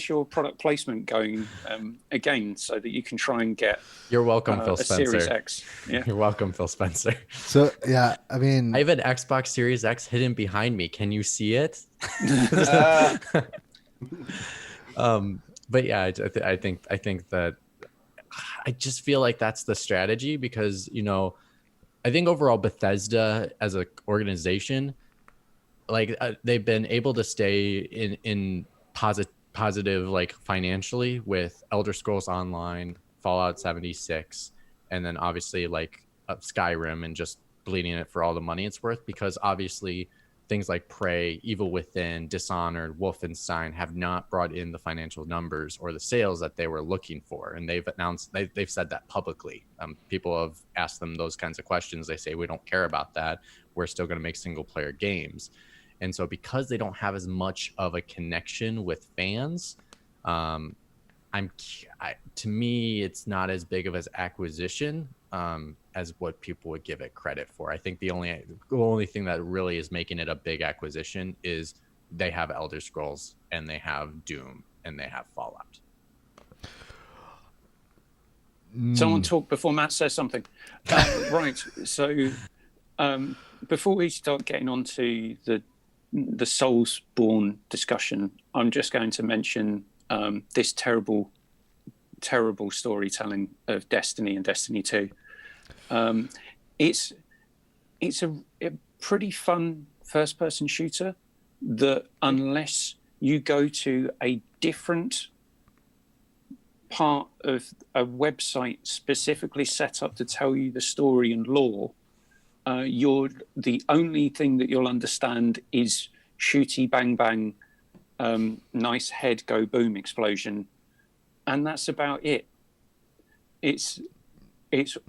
A: your product placement going again, so that you can try and get
B: You're welcome, Phil
A: a
B: Spencer.
A: Series X? Yeah.
B: You're welcome, Phil Spencer.
C: So yeah, I mean,
B: I have an Xbox Series X hidden behind me. Can you see it? But yeah, I think that I just feel like that's the strategy, because I think overall Bethesda as an organization, like they've been able to stay in positive like financially with Elder Scrolls Online, Fallout 76, and then obviously like Skyrim, and just bleeding it for all the money it's worth, because obviously things like Prey, Evil Within, Dishonored, Wolfenstein have not brought in the financial numbers or the sales that they were looking for. And they've announced, they've said that publicly. People have asked them those kinds of questions. They say, we don't care about that. We're still going to make single player games. And so because they don't have as much of a connection with fans, to me, it's not as big of an acquisition as what people would give it credit for. I think the only thing that really is making it a big acquisition is they have Elder Scrolls, and they have Doom, and they have Fallout.
A: Someone talk before Matt says something. Right. So before we start getting on to the Soulsborne discussion, I'm just going to mention this terrible storytelling of Destiny and Destiny 2. It's a pretty fun first-person shooter that, unless you go to a different part of a website specifically set up to tell you the story and lore, the only thing that you'll understand is shooty bang bang, nice head go boom explosion, and that's about it. It's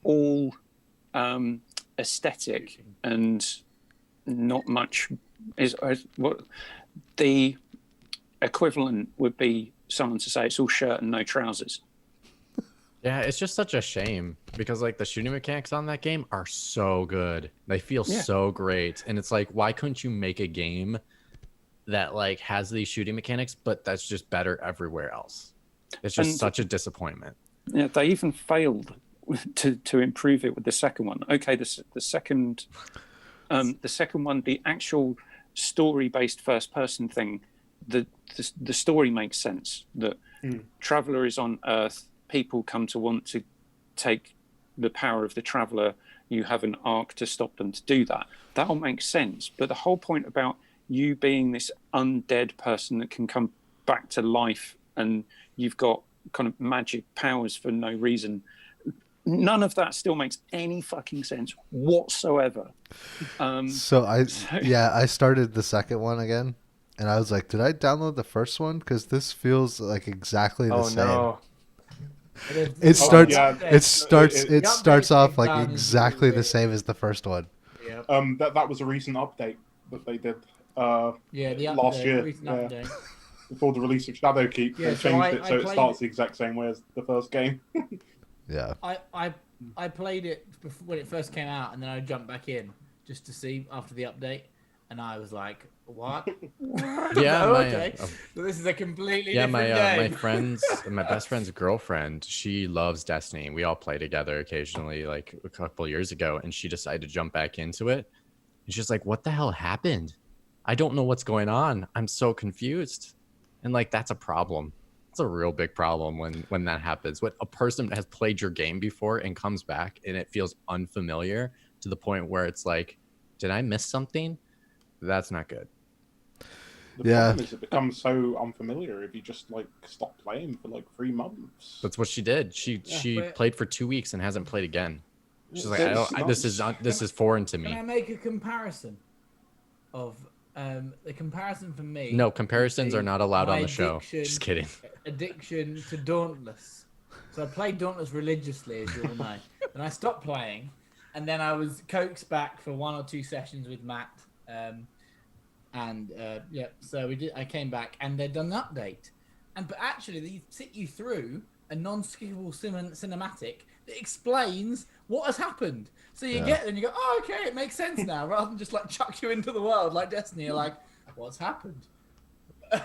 A: all aesthetic, and not much is what the equivalent would be. Someone to say it's all shirt and no trousers.
B: Yeah, it's just such a shame, because like the shooting mechanics on that game are so good. They feel so great. And it's like, why couldn't you make a game that like has these shooting mechanics, but that's just better everywhere else. It's just such a disappointment.
A: Yeah, they even failed to improve it with the second one. Okay, the second one, the actual story-based first-person thing, the story makes sense. That Traveller is on Earth, people come to want to take the power of the Traveller. You have an arc to stop them to do that. That all makes sense. But the whole point about you being this undead person that can come back to life and you've got kind of magic powers for no reason, none of that still makes any fucking sense whatsoever.
C: I started the second one again, and I was like, did I download the first one? Because this feels like exactly the same.
E: No.
C: It starts off like exactly the same as the first one.
F: Yep.
D: That was a recent update that they did.
F: The
D: last year,
F: recent update.
D: Before the release of Shadowkeep, they changed it so it starts the exact same way as the first game.
C: Yeah.
F: I played it when it first came out, and then I jumped back in just to see after the update, and I was like, "What?
B: Yeah,
F: okay. So this is a completely different game."
B: my best friend's girlfriend, she loves Destiny. We all play together occasionally, like a couple of years ago, and she decided to jump back into it. And she's like, "What the hell happened? I don't know what's going on. I'm so confused." And like, that's a problem. It's a real big problem when that happens. When a person has played your game before and comes back and it feels unfamiliar to the point where it's like, did I miss something? That's not good.
D: The problem is it becomes so unfamiliar if you just like stop playing for like 3 months.
B: That's what she did. She played for 2 weeks and hasn't played again. She's like, this is foreign to me.
F: Can I make a comparison of the comparison for me?
B: No, comparisons are not allowed on the show. Just kidding.
F: Addiction to Dauntless. So I played Dauntless religiously, as you all know. And I stopped playing, and then I was coaxed back for 1 or 2 sessions with Matt. So we did. I came back, and they'd done an update. But actually, they sit you through a non-skippable cinematic that explains what has happened. So you get there and you go, "Oh, okay, it makes sense now," rather than just like chuck you into the world like Destiny. You're like, "What's happened?"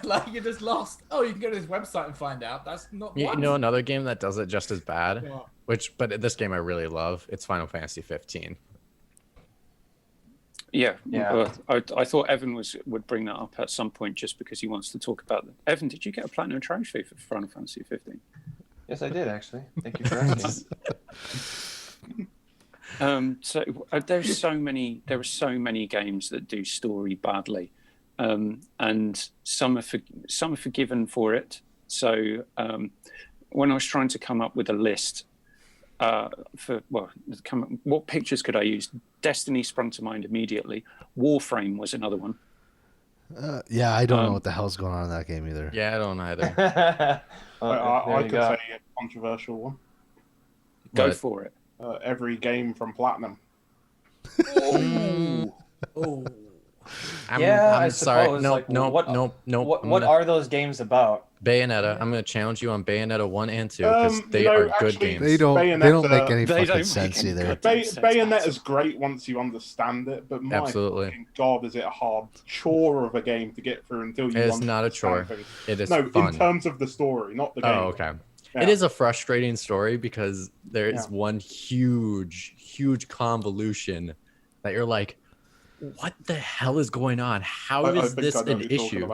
F: Like you're just lost. Oh, you can go to this website and find out. That's not.
B: You know another game that does it just as bad,
F: What?
B: but this game I really love. It's Final Fantasy 15.
A: Yeah. I thought Evan would bring that up at some point just because he wants to talk about it. Evan, did you get a platinum trophy for Final Fantasy 15?
E: Yes, I did actually. Thank you for asking.
A: There are so many games that do story badly, and some are forgiven for it. So when I was trying to come up with a list what pictures could I use? Destiny sprung to mind immediately. Warframe was another one.
C: I don't know what the hell's going on in that game either.
B: Yeah, I don't either.
D: I could say a controversial one.
A: Go for it.
D: Every game from Platinum.
F: Oh.
B: I'm sorry.
E: Suppose,
B: No.
E: What are those games about?
B: Bayonetta. I'm going to challenge you on Bayonetta 1 and 2 because they are good games.
C: They don't make any fucking sense
A: any
C: either.
D: Bayonetta's great once you understand it, but my
C: Absolutely.
D: fucking God, is it a hard chore of a game to get through until you
B: It's not a chore.
D: things.
B: It is
D: No,
B: fun.
D: in terms of the story, not the game.
B: Oh, okay.
D: Yeah.
B: It is a frustrating story because there is one huge convolution that you're like, what the hell is going on? How is this an issue?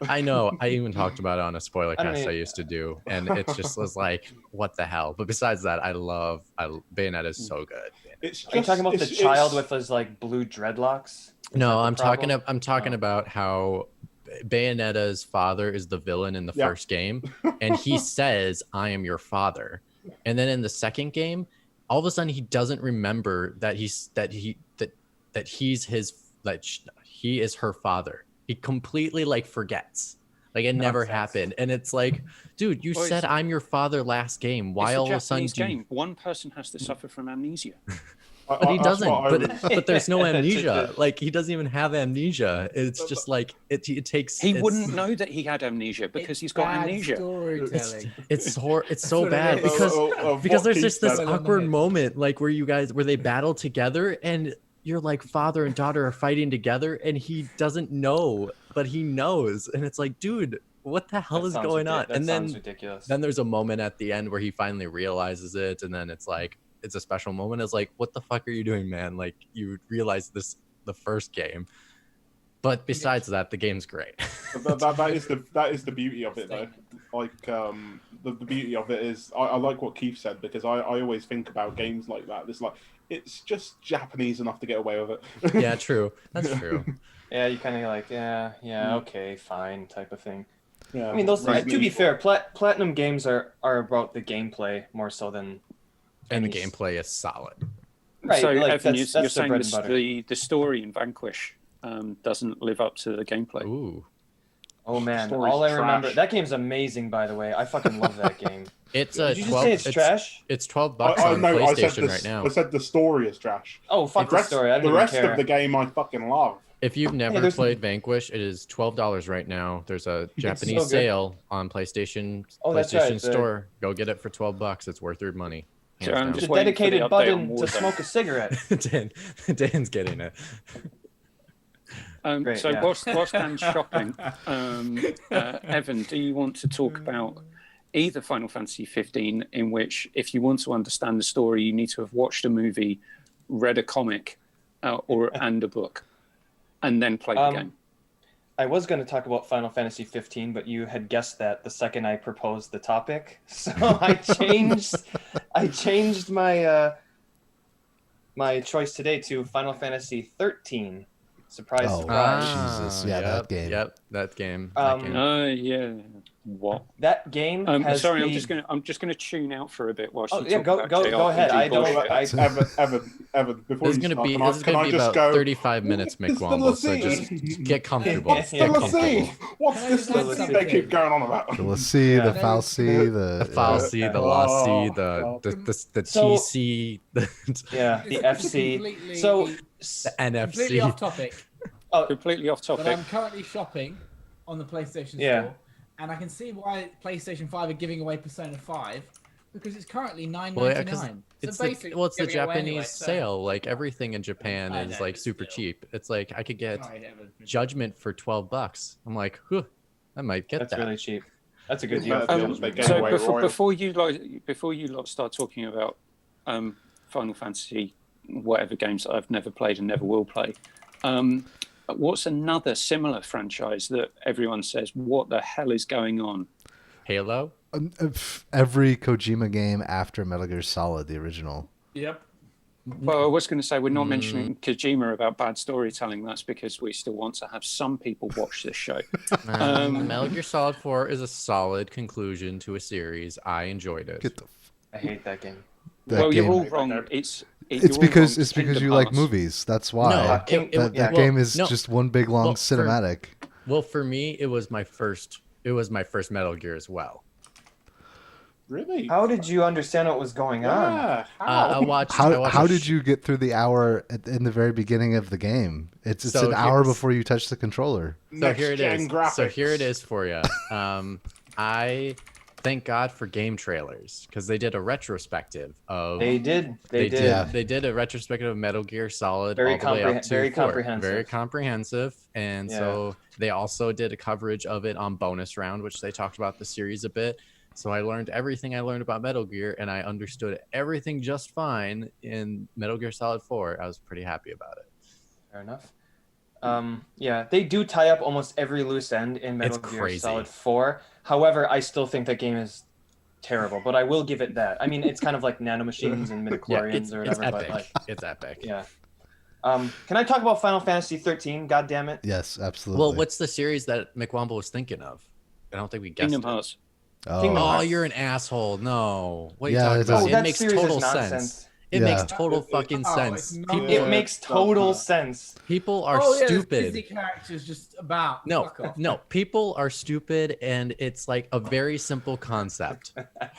B: I know. I even talked about it on a spoiler cast I used to do, and it just was like, what the hell? But besides that, Bayonetta is so good.
E: Are you talking about the child with those like blue dreadlocks?
B: No, I'm talking about how Bayonetta's father is the villain in the first game, and he says, "I am your father," and then in the second game, all of a sudden he doesn't remember that he is her father. He completely like forgets, like it never happened, and it's like, dude, you said I'm your father last game. Why all of a sudden?
A: Game. One person has to suffer from amnesia.
B: But he doesn't. But there's no amnesia. Like he doesn't even have amnesia. It's just like it takes.
A: He wouldn't know that he had amnesia because he's got amnesia.
F: It's
B: so bad because there's just this awkward moment like where they battle together and your like father and daughter are fighting together, and he doesn't know, but he knows, and it's like, dude, what the hell is going on?
E: That
B: And
E: sounds
B: then
E: ridiculous.
B: then there's a moment at the end where he finally realizes it, and then it's like it's a special moment. It's like, what the fuck are you doing, man? Like, you realize this the first game, but besides that, the game's great.
D: that is the beauty of it, though. Like, the beauty of it is, I like what Keith said, because I always think about games like that. It's like, it's just Japanese enough to get away with it.
B: Yeah, true. That's true.
E: Yeah, you kind of like, yeah, okay, fine, type of thing.
D: Yeah,
E: I mean, those.
D: right.
E: To be fair, platinum games are about the gameplay more so than.
B: And the
E: any-
B: gameplay is solid.
E: Right,
A: So,
E: like,
A: Evan,
E: that's
A: you're
E: the
A: saying
E: bread and butter.
A: the story in Vanquish doesn't live up to the gameplay.
B: Ooh.
E: Oh man,
D: Story's
E: all I remember.
D: trash.
E: That game's amazing, by the way. I fucking love that game.
B: It's
E: Did you just say it's trash?
B: It's $12 on
D: no,
B: PlayStation right now.
D: I said the story is trash.
E: Oh, fuck
D: the
E: the
D: rest,
E: story. I don't
D: the
E: even
D: rest
E: care.
D: of the game I fucking love.
B: If you've never
E: there's-
B: played Vanquish, it is $12 right now. There's a Japanese
E: so good.
B: sale on PlayStation
E: Oh, that's
B: PlayStation
E: right, the-
B: Store. Go get it for $12. It's worth your money.
A: So,
B: Hands
A: I'm
B: down.
A: just
E: The
A: waiting for the
E: dedicated
A: update
E: button
A: on
E: to
A: Warzone.
E: smoke a cigarette.
B: Dan's getting it.
E: Great,
A: So
E: yeah.
A: whilst Dan's shopping, Evan, do you want to talk about either Final Fantasy 15, in which, if you want to understand the story, you need to have watched a movie, read a comic, and a book, and then played the game?
E: I was going to talk about Final Fantasy 15, but you had guessed that the second I proposed the topic, so I changed my my choice today to Final Fantasy 13. Surprise,
C: Oh,
E: surprise.
C: Jesus. Yeah, that game.
B: Yep, that game.
A: Yeah. What?
E: That game has
A: sorry,
E: the...
A: I'm just gonna tune out for a bit whilst
E: Oh,
A: you
E: yeah,
A: talk
E: go
A: about
E: ahead. I don't.
A: bullshit.
D: Evan, before
B: This is
D: you
B: gonna
D: start,
B: be
D: can I
B: about
D: just go?
B: 35 minutes,
D: What is the
B: McWomble. So
D: lassie?
B: just get comfortable.
E: What's
B: Get
E: the
B: comfortable.
D: What's
F: Can I
D: this
F: just add
D: lassie they
F: something?
D: keep going on about?
C: The Lassie,
E: Yeah.
C: the Falsey,
B: The Falsey, the
D: Oh,
B: Lassie,
D: oh.
B: the
E: So-
B: TC, the
E: Yeah, the FC.
F: Completely-
E: So,
F: completely off
B: NFC.
F: topic.
A: Completely off
F: But
A: topic.
F: I'm currently shopping on the PlayStation
E: Yeah.
F: Store, and I can see why PlayStation 5 are giving away Persona 5 because it's currently $9.99.
B: Well, yeah, 'cause it's the
F: basically
B: Japanese
F: giving away anyway, so-
B: sale. Like everything in Japan
F: I
B: is
F: know,
B: like
F: but
B: super
F: still.
B: cheap. It's like I could get
F: Sorry, Evan.
B: Judgment for $12. I'm like, whew, I might get
E: that's
B: that.
E: really cheap. That's a good deal.
D: They gave
A: So
D: away Royal.
A: before you lot start talking about Final Fantasy, whatever games that I've never played and never will play, what's another similar franchise that everyone says, what the hell is going on?
B: Halo.
C: Every Kojima game after Metal Gear Solid, the original.
F: Yep.
A: Well, I was going to say, we're not mentioning Kojima about bad storytelling. That's because we still want to have some people watch this show.
B: Metal Gear Solid 4 is a solid conclusion to a series. I enjoyed it.
C: Get the
E: I hate that game.
C: that
A: Well,
C: game.
A: you're all wrong. It's
C: It's
A: you're all
C: because
A: wrong.
C: it's because
A: Kingdom
C: you like
A: Hearts.
C: movies. That's why.
B: No,
C: that
E: yeah.
C: game is
B: no.
C: just one big long
B: Well, for-
C: cinematic.
B: Well, for me, it was my first Metal Gear as well.
D: Really?
E: How did you understand what was going on?
D: Yeah.
B: I watched.
C: How did you get through the hour in the very beginning of the game? It's
B: So
C: an hour
B: here's-
C: before you touch the controller.
B: So here it is.
D: Next-gen
B: So here it
D: graphics.
B: is for you. I thank God for game trailers because they did a retrospective of.
E: They did. They did.
C: Yeah.
B: They did a retrospective of Metal Gear Solid
E: Very
B: all the way up to
E: very
B: 4.
E: comprehensive.
B: Very comprehensive. And so they also did a coverage of it on Bonus Round, which they talked about the series a bit. So I learned everything I learned about Metal Gear, and I understood everything just fine in Metal Gear Solid 4. I was pretty happy about it.
E: Fair enough. Yeah, they do tie up almost every loose end in Metal
B: It's
E: Gear
B: crazy.
E: Solid 4. However, I still think that game is terrible, but I will give it that. I mean, it's kind of like nanomachines and
B: Yeah,
E: midichlorians or
B: it's
E: whatever,
B: epic.
E: but like,
B: It's epic.
E: yeah. Can I talk about Final Fantasy 13? God damn it.
C: Yes, absolutely.
B: Well, what's the series that McWomble was thinking of? I don't think we guessed
A: Kingdom
B: it.
A: Hearts.
E: Kingdom
B: Oh,
E: Hearts.
B: you're an asshole. No. What are you
C: Yeah,
B: talking
C: it
B: about?
C: doesn't-
B: It
E: that
B: makes
E: series
B: total
E: is
B: sense.
E: nonsense.
B: It
C: Yeah.
B: makes total fucking
F: Oh,
B: sense.
F: it's
B: People,
F: not-
E: It makes total sense.
B: people are
F: Oh, yeah, there's
B: stupid.
F: Disney characters just about.
B: No,
F: Fuck off.
B: no, people are stupid, and it's like a very simple concept.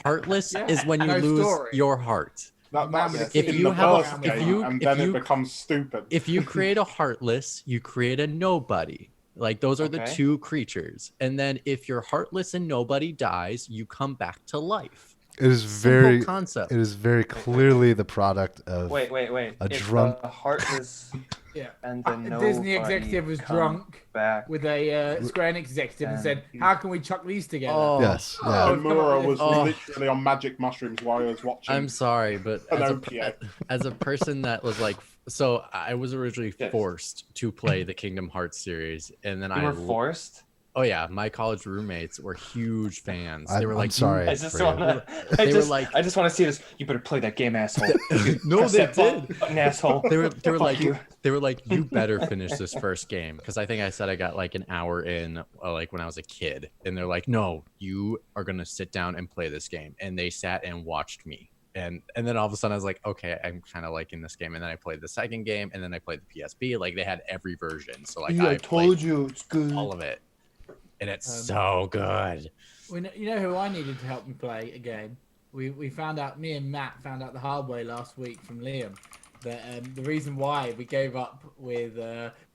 B: Heartless
F: Yeah,
B: is when you
F: no
B: lose
F: story.
B: your heart.
D: That's
F: If
D: in
B: you
D: the
B: have a-
D: first
F: if
D: game,
B: you-
D: and
B: if
D: then
B: you-
D: it becomes stupid.
B: If you create a heartless, you create a nobody. Like those are the
E: Okay.
B: two creatures. And then if your heartless and nobody dies, you come back to life.
C: It is
B: Simple
C: very
B: concept.
C: It is very clearly the product of
E: Wait.
C: a
E: If
C: drunk.
E: the heart was
F: Yeah.
E: and
F: A
E: then
F: Disney
E: nobody
F: executive was
E: come
F: drunk
E: back.
F: with a Square Enix executive and said, "How can we chuck these together?"
B: Oh,
C: Yes,
F: Oh,
C: yeah.
F: come on.
D: Nomura was
B: Oh.
D: literally on magic mushrooms while I was watching.
B: I'm sorry, but
D: Pinocchio.
B: as a person that was like, so I was originally
E: Yes.
B: forced to play the Kingdom Hearts series, and then
E: You were forced.
B: Oh yeah, my college roommates were huge fans. They were
C: I'm
B: like,
C: sorry.
E: I just
C: for you.
E: wanna.
B: They were like-
E: I just want to see this. You better play that game, asshole.
B: No,
E: Press
B: they
E: that
B: did.
E: button, asshole.
B: They were
E: Fuck
B: like,
E: you.
B: you better finish this first game, because I think I said I got like an hour in, like when I was a kid, and they're like, no, you are gonna sit down and play this game, and they sat and watched me, and then all of a sudden I was like, okay, I'm kind of liking this game, and then I played the second game, and then I played the PSP. Like they had every version, so like I played
E: you, it's good.
B: all of it, and it's so good.
F: You know who I needed to help me play a game? We found out, me and Matt found out the hard way last week from Liam, that the reason why we gave up with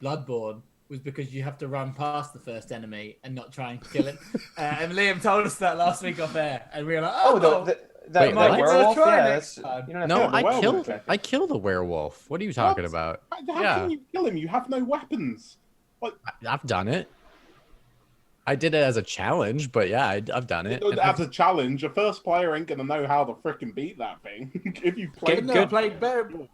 F: Bloodborne was because you have to run past the first enemy and not try and kill him. And Liam told us that last week off air, and we were like,
E: That
B: Wait, what?
E: werewolf.
F: Try
E: Yeah,
F: next
E: that's.
F: time.
E: You don't have
B: No,
E: to
D: Yeah, the
B: I
D: werewolf.
B: killed a werewolf. What are you talking
D: What?
B: about?
D: How
B: Yeah.
D: can you kill him? You have no weapons.
B: I've done it. I did it as a challenge, but yeah, I've done it.
D: As a challenge, a first player ain't gonna know how to fricking beat that thing. If you play,
F: I'd never played.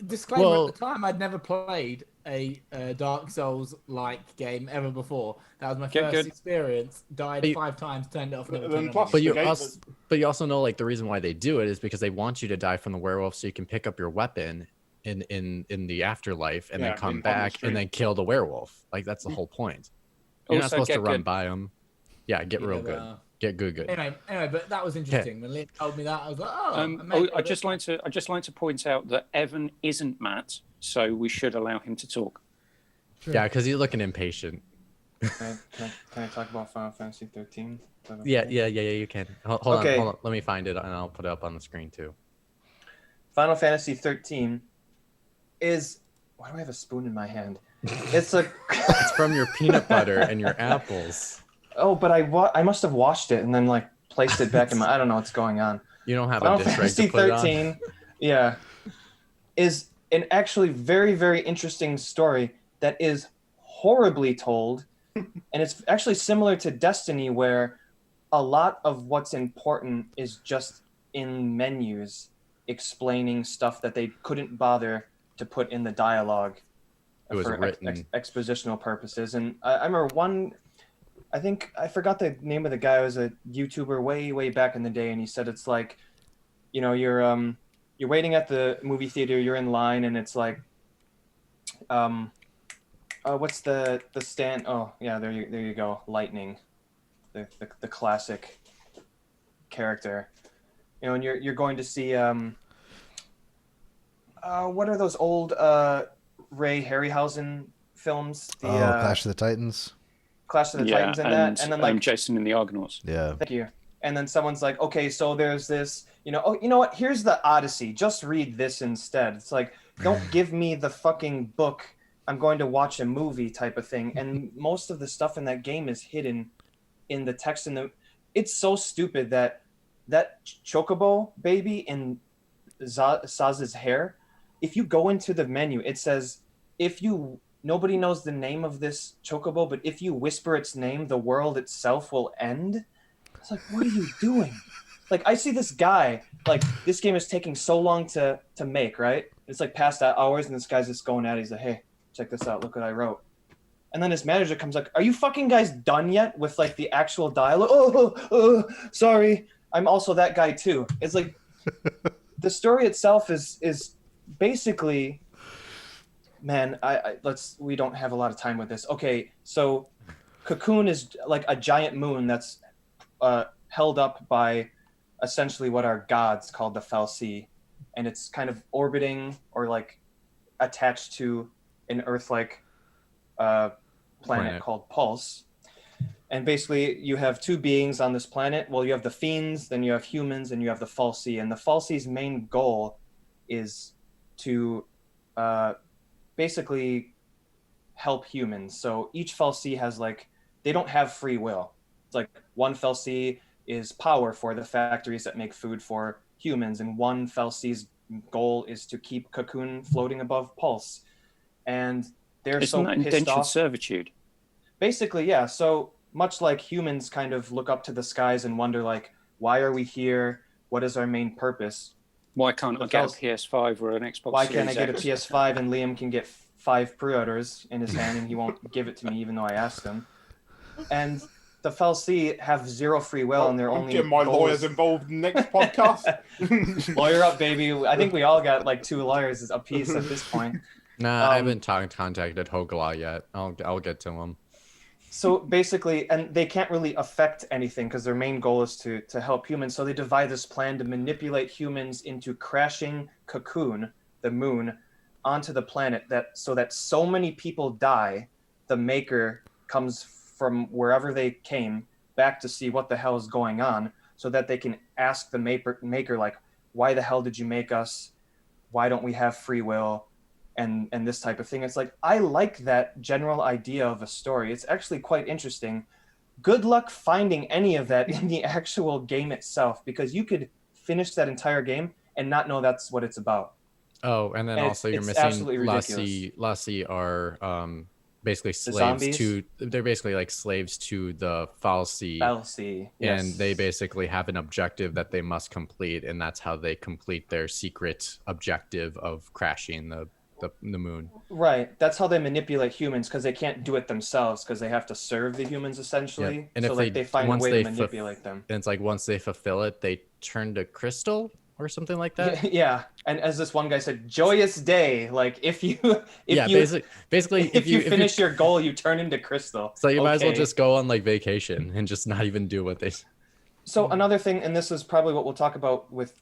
F: Disclaimer:
B: Well-
F: at the time, I'd never played a Dark Souls-like game ever before. That was my first experience. Died 5 times, turned it off. Never
D: Then
F: turned it
D: plus-
F: on.
B: But you
D: the game
B: also, but you also know like the reason why they do it is because they want you to die from the werewolf so you can pick up your weapon in the afterlife and
D: Yeah,
B: then come
D: on the
B: back
D: street.
B: and then kill the werewolf. Like that's the whole point. You're not
A: Also
B: supposed to
A: get
B: run
A: good.
B: by them. Yeah, get real good. Get good.
F: Anyway, but that was interesting. When Liam told me that, I was like,
A: I'd just like to point out that Evan isn't Matt, so we should allow him to talk.
B: Yeah, because he's looking impatient.
E: Can I talk about Final Fantasy 13?
B: Yeah, you can. Hold
E: Okay.
B: on. Let me find it and I'll put it up on the screen too.
E: Final Fantasy 13 is. Why do I have a spoon in my hand? It's a.
B: It's from your peanut butter and your apples.
E: Oh, but I must have washed it and then like placed it back in my. I don't know what's going on.
B: You don't have
E: Final
B: a dish rag
E: Fantasy
B: to put it on.
E: 13, yeah, is an actually very, very interesting story that is horribly told, and it's actually similar to Destiny, where a lot of what's important is just in menus explaining stuff that they couldn't bother to put in the dialogue
B: It was
E: for
B: written.
E: expositional purposes. And I remember one. I think I forgot the name of the guy. It was a YouTuber way back in the day, and he said it's like, you know, you're waiting at the movie theater, you're in line, and it's like, what's the stand? Oh yeah, there you go, Lightning, the classic character, you know, and you're going to see what are those old Ray Harryhausen films?
C: Clash of the Titans.
E: Clash of the Titans and then like
A: Jason and the Argonauts.
C: Yeah.
E: Thank you. And then someone's like, okay, so there's this, you know, oh, you know what? Here's the Odyssey. Just read this instead. It's like, don't give me the fucking book. I'm going to watch a movie type of thing. And most of the stuff in that game is hidden in the text. It's so stupid that Chocobo baby in Saz's hair, if you go into the menu, it says, nobody knows the name of this Chocobo, but if you whisper its name, the world itself will end. It's like, what are you doing? Like, I see this guy, like, this game is taking so long to make, right? It's like past hours, and this guy's just going at it. He's like, hey, check this out. Look what I wrote. And then his manager comes like, are you fucking guys done yet with, like, the actual dialogue? Oh, sorry. I'm also that guy, too. It's like, the story itself is basically, man, we don't have a lot of time with this. Okay, so Cocoon is like a giant moon that's held up by essentially what are gods called the Fal'Cie, and it's kind of orbiting or like attached to an Earth-like planet called Pulse. And basically, you have two beings on this planet. Well, you have the Fiends, then you have humans, and you have the Fal'Cie. And the Fal'Cie's main goal is to basically help humans. So each Fal'Cie has like, they don't have free will. It's like one Fal'Cie is power for the factories that make food for humans, and one Fal'Cie's goal is to keep Cocoon floating above Pulse. And they're
A: Isn't that
E: so pissed
A: indentured
E: off.
A: servitude?
E: Basically, yeah. So much like humans kind of look up to the skies and wonder, like, why are we here? What is our main purpose?
A: Why can't I get a PS5 or an Xbox
E: Why
A: Series
E: can't I get a
A: X?
E: PS5 and Liam can get 5 pre-orders in his hand and he won't give it to me even though I asked him? And the Fal'Cie have zero free will and they're
D: I'm
E: only
D: getting my
E: goal
D: lawyers
E: is-
D: involved in the next podcast.
E: Lawyer up, baby. I think we all got like 2 lawyers a piece at this point.
B: Nah, I haven't contacted Hogla yet. I'll get to him.
E: So basically, and they can't really affect anything because their main goal is to help humans. So they devise this plan to manipulate humans into crashing Cocoon, the moon, onto the planet so that so many people die, the Maker comes from wherever they came back to see what the hell is going on so that they can ask the Maker, like, why the hell did you make us? Why don't we have free will? And this type of thing. It's like, I like that general idea of a story. It's actually quite interesting. Good luck finding any of that in the actual game itself, because you could finish that entire game and not know that's what it's about.
B: Oh, and then
E: And
B: also you're
E: it's
B: missing
E: absolutely ridiculous.
B: Lassie are basically slaves
E: zombies?
B: to. They're basically like slaves to the Fal'Cie.
E: Fal'Cie, yes.
B: And they basically have an objective that they must complete, and that's how they complete their secret objective of crashing the moon.
E: Right. That's how they manipulate humans, because they can't do it themselves because they have to serve the humans essentially.
B: Yeah. And
E: so
B: if
E: like they find a
B: once
E: way
B: they
E: to manipulate them.
B: And it's like once they fulfill it, they turn to crystal or something like that.
E: Yeah. And as this one guy said, joyous day. Like if you
B: basically
E: if you finish your goal, you turn into crystal.
B: So you might as well
E: Okay.
B: just go on like vacation and just not even do what they.
E: So another thing, and this is probably what we'll talk about with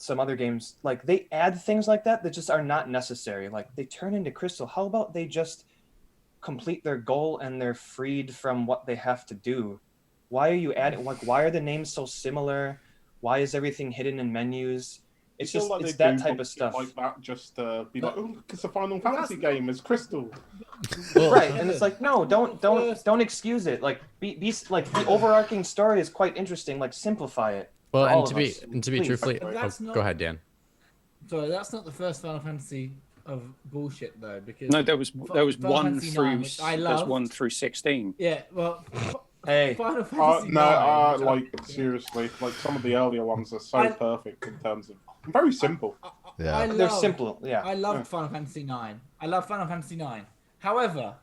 E: some other games, like they add things like that just are not necessary. Like they turn into crystal. How about they just complete their goal and they're freed from what they have to do? Why are you adding, like, why are the names so similar? Why is everything hidden in menus? It's
D: I feel
E: just,
D: like
E: it's
D: they
E: that
D: do
E: type of stuff.
D: like that just to be like, oh, look, it's a Final Fantasy game. It's Crystal.
E: Right, and it's like, no, don't excuse it. Like, be like, the overarching story is quite interesting. Like, simplify it.
B: Well,
E: for all
B: and
E: of
B: to be
E: us.
B: truthfully,
F: But that's not-
B: go ahead, Dan.
F: Sorry, that's not the first Final Fantasy of bullshit though, because
A: No, there was
F: Final
A: one
F: Fantasy
A: through
F: 9, which I
A: there's
F: loved.
A: 1 through 16.
F: Yeah, well,
E: Hey.
F: Final Fantasy
D: No,
F: 9,
D: like seriously, like some of the earlier ones are so perfect in terms of very simple.
C: Yeah.
E: They're simple, yeah.
F: I loved Final Fantasy 9. I love Final Fantasy 9. However,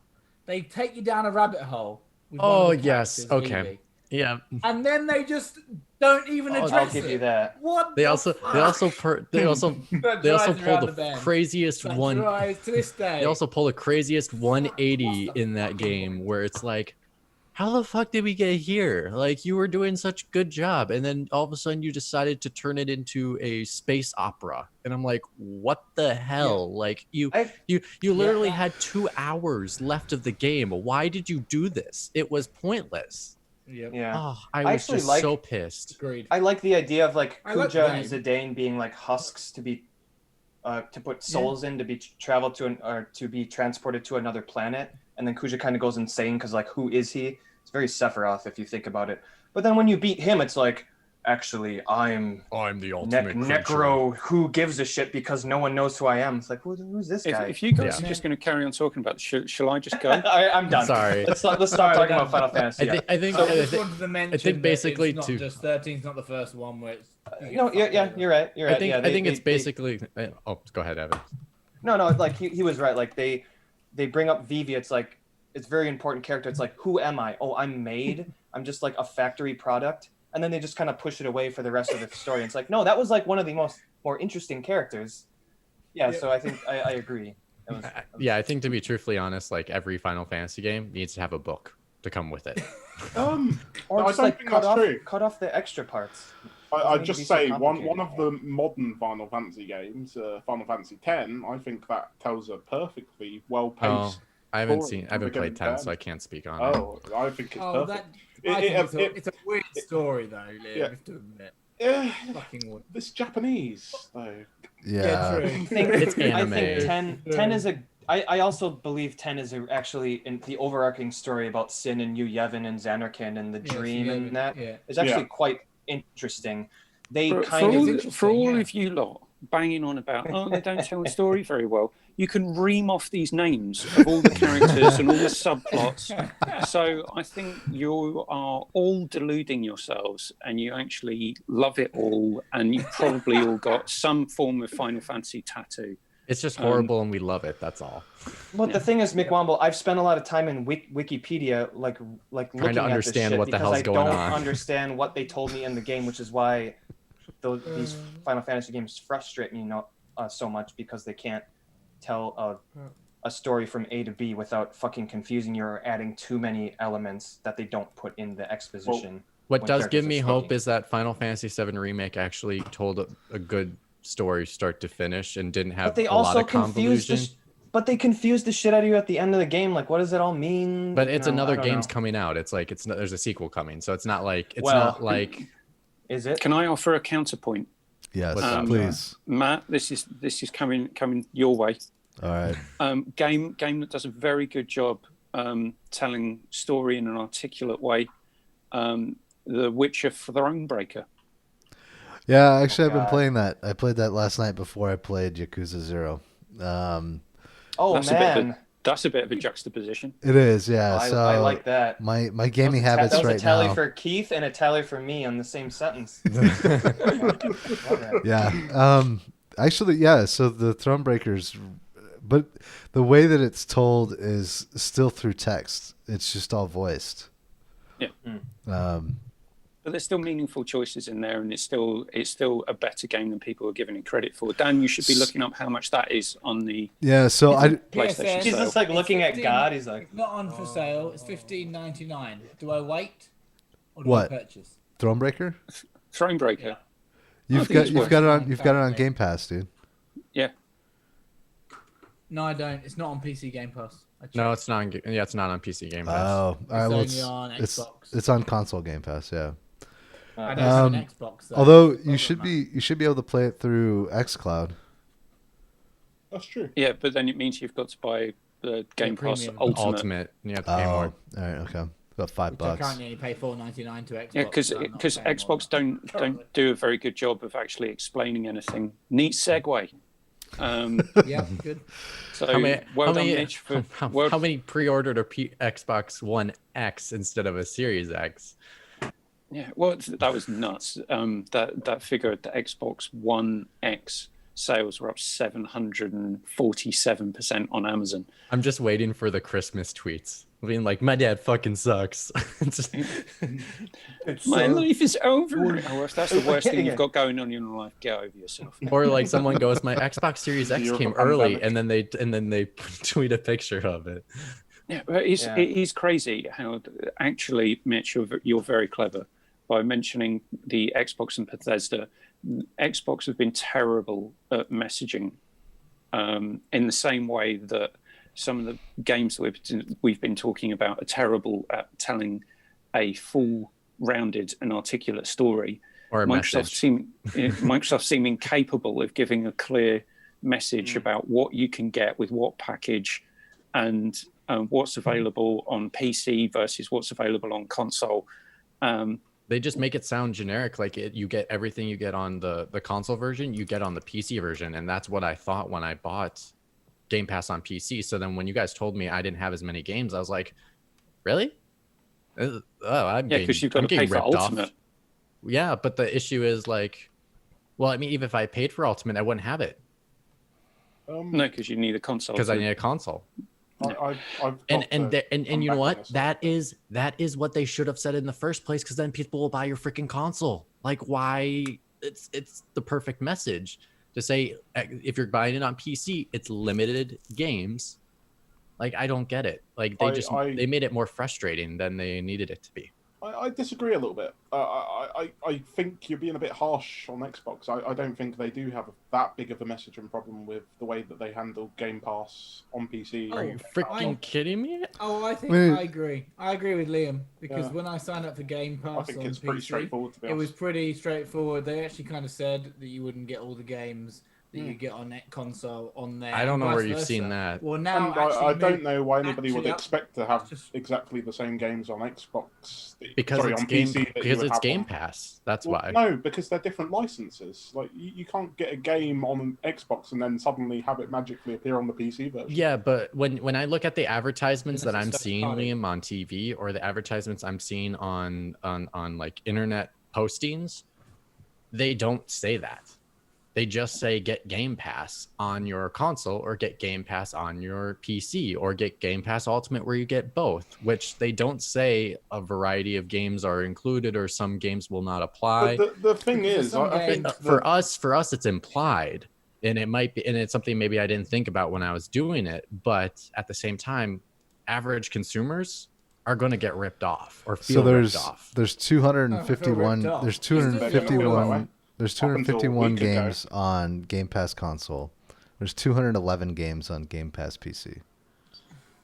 F: they take you down a rabbit hole. With one
B: Oh
F: of the
B: yes,
F: characters,
B: okay,
F: Lily.
B: yeah.
F: And then they just don't even address
E: I'll give
F: it.
E: you that.
F: What?
B: They
F: the
B: also
F: fuck?
B: they also
F: That
B: they also
F: drives me around
B: pull
F: the
B: the
F: bend.
B: craziest
F: That
B: one.
F: drives to this day.
B: They also pull the craziest 180 in that game where it's like, how the fuck did we get here? Like, you were doing such good job, and then all of a sudden you decided to turn it into a space opera, and I'm like, what the hell? Like, you literally had 2 hours left of the game. Why did you do this? It was pointless.
F: Yep.
E: Yeah.
B: Oh, I was
E: actually
B: just
E: like-
B: so pissed.
F: Agreed.
E: I like the idea of like
F: I like
E: Kuja
F: the
E: and Zidane being like husks to be to put souls in to be traveled to or to be transported to another planet, and then Kuja kind of goes insane because like, who is he? It's very Sephiroth if you think about it. But then when you beat him, it's like, actually, I'm
B: the ultimate
E: Necro. Who gives a shit? Because no one knows who I am. It's like, who's this guy?
A: If you guys are just going to carry on talking about this, shall I just go?
E: I'm done.
B: Sorry.
E: Let's stop talking about Final Fantasy.
B: I think
F: I just wanted to mention
B: I think basically
F: that it's not just 13's not the first one where it's
E: No, yeah, you're right. You're right.
B: I think it's basically. Oh, go ahead, Evan.
E: No, like he was right. Like they bring up Vivi. It's like, it's a very important character. It's like, who am I? Oh, I'm made. I'm just like a factory product. And then they just kind of push it away for the rest of the story. It's like, no, that was like one of the more interesting characters. Yeah. So I think I agree.
B: Yeah, I think to be truthfully honest, like every Final Fantasy game needs to have a book to come with it.
E: Or
D: No, I
E: just
D: don't
E: like
D: think that's true.
E: cut off the extra parts.
D: I'd
E: need to
D: just
E: be so
D: say one
E: complicated.
D: of the modern Final Fantasy games, Final Fantasy X, I think that tells a perfectly well-paced.
B: Oh, I haven't
D: story
B: seen. I haven't
D: from
B: played
D: beginning
B: 10,
D: to
B: so I
D: end.
B: can't speak on it.
D: Oh, I think it's
F: Oh,
D: perfect.
F: I think it's a weird story though, Liam,
D: Yeah.
F: I have to admit.
D: Yeah,
F: Fucking weird.
D: It's Japanese though.
C: Yeah.
F: true.
E: I think
B: It's
E: I
B: anime.
E: think 10 is I also believe 10 is actually in the overarching story about Sin and Yu Yevon and Xanarkand and the dream
F: Yevon,
E: and that
F: yeah.
E: is actually quite interesting. They
A: For
F: interesting,
A: all
F: yeah.
A: of you lot banging on about, oh, they don't tell a story very well, you can ream off these names of all the characters and all the subplots. So I think you are all deluding yourselves, and you actually love it all, and you've probably all got some form of Final Fantasy tattoo.
B: It's just horrible, and we love it. That's all.
E: But the thing is, Mick Womble, I've spent a lot of time in Wikipedia, like looking
B: Trying to
E: at this
B: understand
E: shit
B: what the
E: because
B: hell's
E: I
B: going
E: don't
B: on.
E: understand what they told me in the game, which is why these Final Fantasy games frustrate me so much, because they can't tell a story from A to B without fucking confusing you or adding too many elements that they don't put in the exposition.
B: What does give
E: characters are
B: me hope
E: speaking.
B: is that Final Fantasy VII Remake actually told a good story start to finish and didn't have
E: But they
B: a lot
E: also
B: of convolution.
E: but they confused the shit out of you at the end of the game. Like, what does it all mean?
B: But it's another
E: I don't
B: game's
E: know.
B: coming out. It's like there's a sequel coming, so it's not like
E: Well, is it?
A: Can I offer a counterpoint?
C: Yes,
B: What's up?
C: please.
A: Matt, this is coming your way.
C: All right.
A: Game that does a very good job telling story in an articulate way. The Witcher Thronebreaker.
C: Yeah, actually, I've been
E: God.
C: playing that. I played that last night before I played Yakuza 0.
E: Oh man,
A: That's a bit of a juxtaposition.
C: It is, yeah.
E: I
C: So
E: like that.
C: my gaming habits
E: That was
C: right
E: a tally
C: now.
E: for Keith and a tally for me on the same sentence.
C: Yeah. Actually, yeah. So the Thronebreakers, but the way that it's told is still through text. It's just all voiced.
A: Yeah.
C: Um,
A: But there's still meaningful choices in there, and it's still a better game than people are giving it credit for. Dan, you should be looking up how much that is on the
C: yeah. So
A: PlayStation
E: He's
A: sale.
E: just like looking at
F: 15
E: God. He's like,
F: it's not on for sale. It's $15.99. Do I wait or do
C: What?
F: I purchase?
C: Thronebreaker.
A: Thronebreaker.
F: Yeah.
C: You've
A: think it's
C: got
A: worth
C: you've got it on Game Pass, dude.
A: Yeah.
F: No, I don't. It's not on PC Game Pass. I
B: No,
F: checked.
B: it's not. It's not on PC Game Pass.
C: Oh, all right. Well,
F: only on Xbox.
C: it's on console Game Pass. Yeah.
F: I don't have an Xbox. Though.
C: Although
F: That's the
C: you
F: problem,
C: should be able to play it through XCloud.
D: That's true.
A: Yeah, but then it means you've got to buy the Game Pass
F: premium.
A: Ultimate.
B: You have to pay
C: Oh,
B: more.
C: all right. Okay. About $5.
F: Which I currently only pay $4.99 to Xbox.
A: Yeah, because
F: so I'm not paying more
A: Xbox
F: than that.
A: don't do a very good job of actually explaining anything. Neat segue.
F: Yeah, good.
A: So
B: How many?
A: well
B: how
A: done,
B: many?
A: Mitch. For
B: How many pre-ordered a Xbox One X instead of a Series X?
A: Yeah, well, that was nuts. That figure, the Xbox One X sales were up 747% on Amazon.
B: I'm just waiting for the Christmas tweets, being like, "My dad fucking sucks."
A: My life is over. Oh, if that's the worst thing you've got going on in your life, get over yourself.
B: Or like someone goes, "My Xbox Series X
D: Year of
B: came
D: the
B: early,"
D: pandemic.
B: and then they tweet a picture of it.
A: Yeah, but it is crazy how actually, Mitch, you're very clever by mentioning the Xbox and Bethesda. Xbox have been terrible at messaging in the same way that some of the games that we've been talking about are terrible at telling a full, rounded and articulate story.
B: Or a message.
A: Microsoft seem incapable of giving a clear message about what you can get with what package and what's available on PC versus what's available on console.
B: They just make it sound generic, like you get everything you get on the console version, you get on the PC version, and that's what I thought when I bought Game Pass on PC. So then when you guys told me I didn't have as many games, I was like, really? Oh,
A: Because you've got to pay for Ultimate.
B: Yeah, but the issue is like, well, I mean, even if I paid for Ultimate, I wouldn't have it
A: No, because you need a console.
B: because I need a console.
D: I've
B: And
D: got
B: and
D: come
B: you know
D: back
B: what?
D: to this.
B: That is what they should have said in the first place, because then people will buy your freaking console. Like, why? It's the perfect message to say if you're buying it on PC, it's limited games. Like, I don't get it. Like, they made it more frustrating than they needed it to be.
D: I disagree a little bit. I think you're being a bit harsh on Xbox. I don't think they do have that big of a messaging problem with the way that they handle Game Pass on PC.
B: Are you freaking kidding me?
F: Oh, I think
C: Wait.
F: I agree. I agree with Liam because
D: Yeah.
F: when I signed up for Game Pass
D: I think
F: on
D: it's pretty
F: PC,
D: straightforward, to be
F: it was
D: honest.
F: pretty straightforward. They actually kind of said that you wouldn't get all the games that you get on that console on there.
B: I don't know
F: vice
B: where you've
F: versa.
B: seen that.
F: Well, now
D: And I
F: actually
D: don't know why anybody would
F: actually,
D: expect to have
F: just-
D: exactly the same games on Xbox.
B: Because
D: sorry,
B: it's
D: on
B: game
D: PC that you
B: because
D: would
B: it's
D: have
B: Game
D: on-
B: Pass. That's
D: Well,
B: why.
D: No, because they're different licenses. Like you can't get a game on Xbox and then suddenly have it magically appear on the PC version.
B: Yeah, but when I look at the advertisements that
F: Unless
B: I'm
F: it's
B: seeing,
F: third-party.
B: Liam, on TV, or the advertisements I'm seeing on like internet postings, they don't say that. They just say get Game Pass on your console, or get Game Pass on your PC, or get Game Pass Ultimate where you get both, which they don't say a variety of games are included or some games will not apply.
D: But the thing
F: Because
D: is,
F: some
D: I think
F: games-
B: For us it's implied, and it might be, and it's something maybe I didn't think about when I was doing it, but at the same time, average consumers are going to get ripped off or feel
C: So
B: ripped off.
C: there's 251
F: Oh, I feel ripped
C: there's
F: off. They're gonna feel that
C: 251
D: way.
C: there's
D: Up until a
C: 251
D: week ago.
C: games on Game Pass console. There's 211 games on Game Pass PC.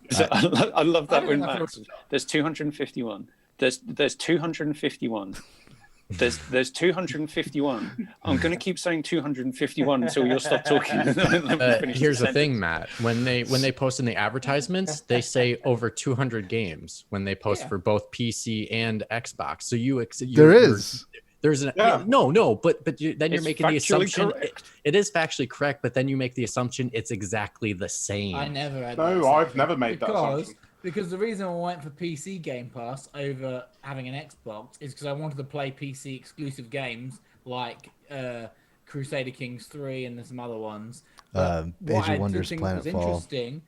A: So, I love
F: I
A: that
F: don't
A: when
F: think I feel
A: Max. There's 251. There's 251. There's 251. I'm going to keep saying 251 until you'll stop talking. And then we'll finish
B: Here's the
A: sentence.
B: thing, Matt. When they post in the advertisements, they say over 200 games when they post
F: Yeah.
B: for both PC and Xbox. So
C: There is.
B: There's an
D: Yeah.
B: no, but then you're
A: It's
B: making the
A: factually
B: assumption
A: correct.
B: it is factually correct, but then you make the assumption it's exactly the same.
F: I never had
D: No,
F: that
D: I've
F: assumption.
D: never made that assumption.
F: Because the reason I went for PC Game Pass over having an Xbox is because I wanted to play PC exclusive games like Crusader Kings 3 and there's some other ones. But
C: Age
F: what
C: of
F: I did
C: Wonders,
F: think
C: Planet
F: was
C: Fall.
F: interesting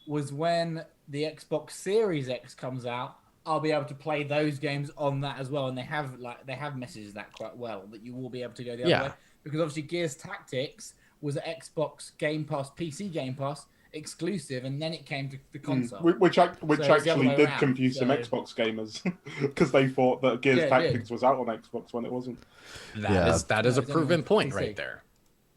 F: was when the Xbox Series X comes out, I'll be able to play those games on that as well, and they have messages that quite well that you will be able to go the other
B: Yeah.
F: way, because obviously Gears Tactics was an Xbox Game Pass, PC Game Pass exclusive, and then it came to the console.
D: Which
F: So it's the other
D: actually
F: way
D: did
F: around,
D: confuse some
F: so-
D: Xbox gamers because they thought that Gears
F: Yeah, it
D: Tactics
F: did.
D: was out on Xbox when it wasn't.
B: That
C: Yeah.
B: is
F: No,
B: a
F: it's only
B: proven
F: on
B: point
F: PC.
B: right there.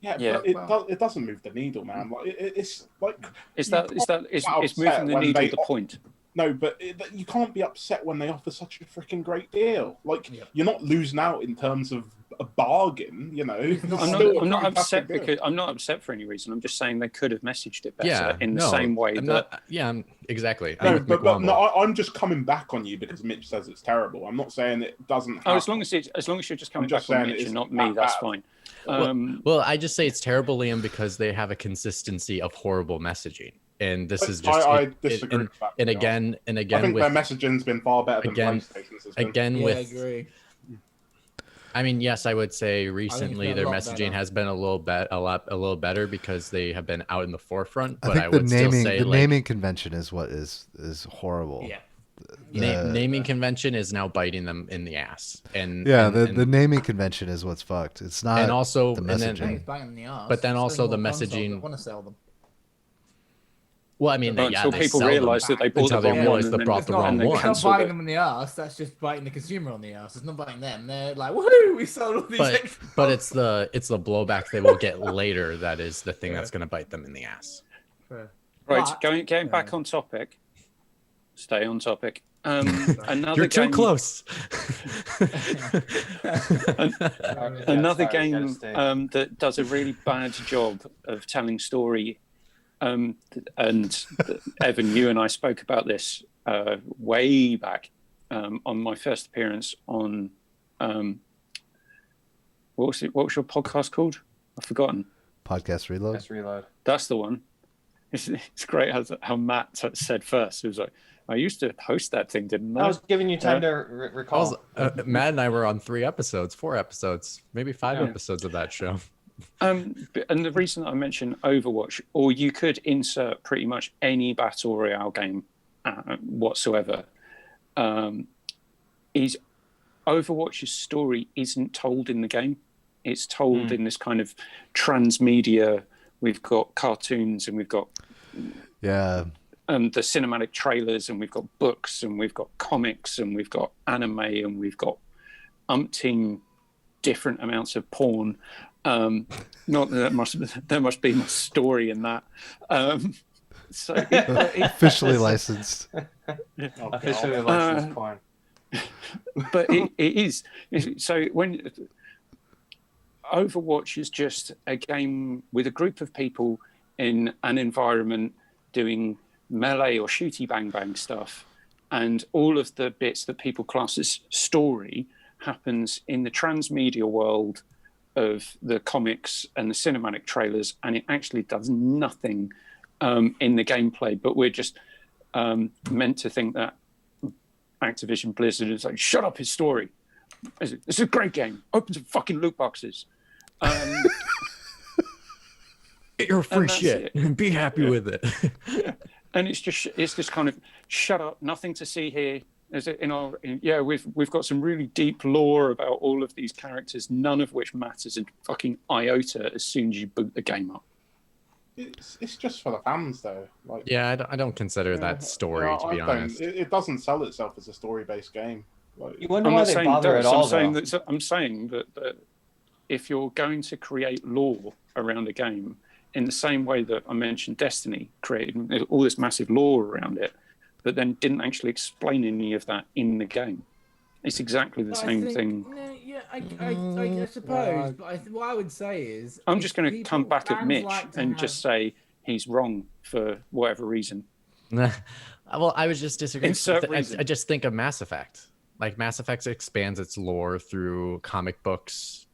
D: Yeah,
A: Yeah.
D: but it doesn't move the needle, man. Like it's like
A: Is
D: you
A: that
D: can't
A: is
D: get
A: moving
D: upset
A: the
D: when
A: needle
D: they-
A: the point?
D: No, but you can't be upset when they offer such a freaking great deal. Like
F: Yeah.
D: you're not losing out in terms of a bargain, you know. It's
F: I'm
D: still a
A: I'm not
D: fantastic
A: upset
D: deal.
A: because I'm not upset for any reason. I'm just saying they could have messaged it better
B: Yeah,
A: in the
B: no,
A: same way
B: I'm
A: that.
B: not, yeah, exactly.
D: No,
B: I'm with
D: but
B: McWomble.
D: no, I'm just coming back on you because Mitch says it's terrible. I'm not saying it doesn't.
A: Oh,
D: Have,
A: as long as you're just coming
D: just
A: back on
D: saying
A: Mitch
D: it's
A: and not
D: that
A: me, that's
D: bad.
A: fine.
B: Well, I just say it's terrible, Liam, because they have a consistency of horrible messaging, and this is just
D: I
B: it-
D: disagree
B: and,
D: with that,
B: and
D: to be
B: again and
D: I
B: again
D: think
B: with
D: their messaging's been far better than
B: again-
D: PlayStation's has been.
B: again
F: Yeah, I
B: with
F: agree.
B: I mean, yes, I would say
F: it's
B: recently
F: been a
B: their
F: lot
B: messaging
F: better.
B: has been a little better because they have been out in the forefront.
C: I
B: But
C: think
B: I
C: the
B: would still
C: naming
B: say
C: the
B: like
C: naming convention is what is horrible.
F: Yeah.
B: naming convention is now biting them in the ass. And
C: Yeah,
B: and,
C: the naming convention is what's fucked. It's not
B: and also
C: the
B: and then,
C: messaging.
F: It's banging the arse.
B: But then
F: There's
B: also
F: still
B: the
F: more consoles that
B: messaging-
F: want to sell them.
B: well, I mean,
A: But
B: yeah,
A: until
B: they
A: people
B: sell them
A: realise that they bought
B: until
A: the
B: they
A: wrong
B: realize
A: one
B: they
A: and
B: brought
A: then-
B: the wrong
A: and then
B: one.
F: It's not
A: cancelled
F: biting
A: it.
F: them in the arse. That's just biting the consumer on the arse. It's not biting them. They're like, woohoo, we sold all these.
B: But it's the blowback they will get later that is the thing that's going to bite them in the ass.
A: Right,
F: But-
A: getting back on topic. Stay on topic. Another
B: You're too
A: game,
B: close.
A: Another
E: Sorry,
A: game
E: gotta stay.
A: that does a really bad job of telling story. And Evan, you and I spoke about this way back on my first appearance on what was your podcast called? I've forgotten.
C: Podcast reload.
E: Let's reload.
A: That's the one. It's great how Matt said first. It was like, I used to host that thing, didn't I?
E: I was giving you time
A: Yeah.
E: to recall.
B: Matt and I were on 4 episodes, maybe 5
A: Yeah.
B: episodes of that show.
A: And the reason I mentioned Overwatch, or you could insert pretty much any battle royale game whatsoever, is Overwatch's story isn't told in the game. It's told in this kind of transmedia. We've got cartoons and we've got
C: Yeah.
A: the cinematic trailers, and we've got books, and we've got comics, and we've got anime, and we've got umpteen different amounts of porn. Not that there must be more story in that. So
C: Officially licensed.
D: Oh,
E: Officially
D: God.
E: licensed porn.
A: but it is. So when Overwatch is just a game with a group of people in an environment doing melee or shooty bang bang stuff, and all of the bits that people class as story happens in the transmedia world of the comics and the cinematic trailers, and it actually does nothing in the gameplay. But we're just meant to think that Activision Blizzard is like, shut up, his story. It's a great game. Open some fucking loot boxes.
B: Get your free shit and be happy with it.
A: Yeah. And it's just kind of shut up, nothing to see here. We've got some really deep lore about all of these characters, none of which matters in fucking iota as soon as you boot the game up.
D: It's just for the fans, though. Like,
B: yeah, I don't consider that story, to be honest.
D: It doesn't sell itself as a story-based game. Like,
E: You wonder why they bother at all,
A: I'm saying that if you're going to create lore around a game, in the same way that I mentioned Destiny created all this massive lore around it, but then didn't actually explain any of that in the game. It's exactly the same thing.
F: No, yeah, I suppose. But what I would say is...
A: I'm just going to come back at Mitch and just say he's wrong for whatever reason.
B: Well, I was just disagreeing.
A: I
B: just think of Mass Effect. Like, Mass Effect expands its lore through comic books.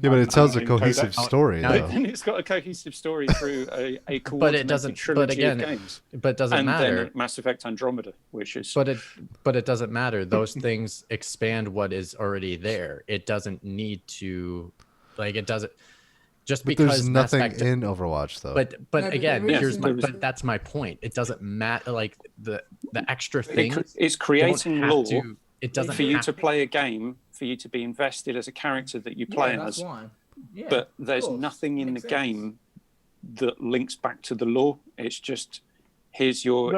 C: Yeah, but it tells a cohesive story, though.
A: And it's got a cohesive story through a coordinated trilogy of games.
B: But it doesn't matter.
A: Then Mass Effect Andromeda, which is...
B: But it doesn't matter. Those things expand what is already there. It doesn't need to... Like, it doesn't... Just because
C: there's nothing in Overwatch, though.
B: But that's my point. It doesn't matter. Like, the extra things...
A: It's creating lore
B: it doesn't
A: for you to play a game, for you to be invested as a character that you play as.
F: Yeah,
A: but there's nothing in the game that links back to the lore. It's just here's your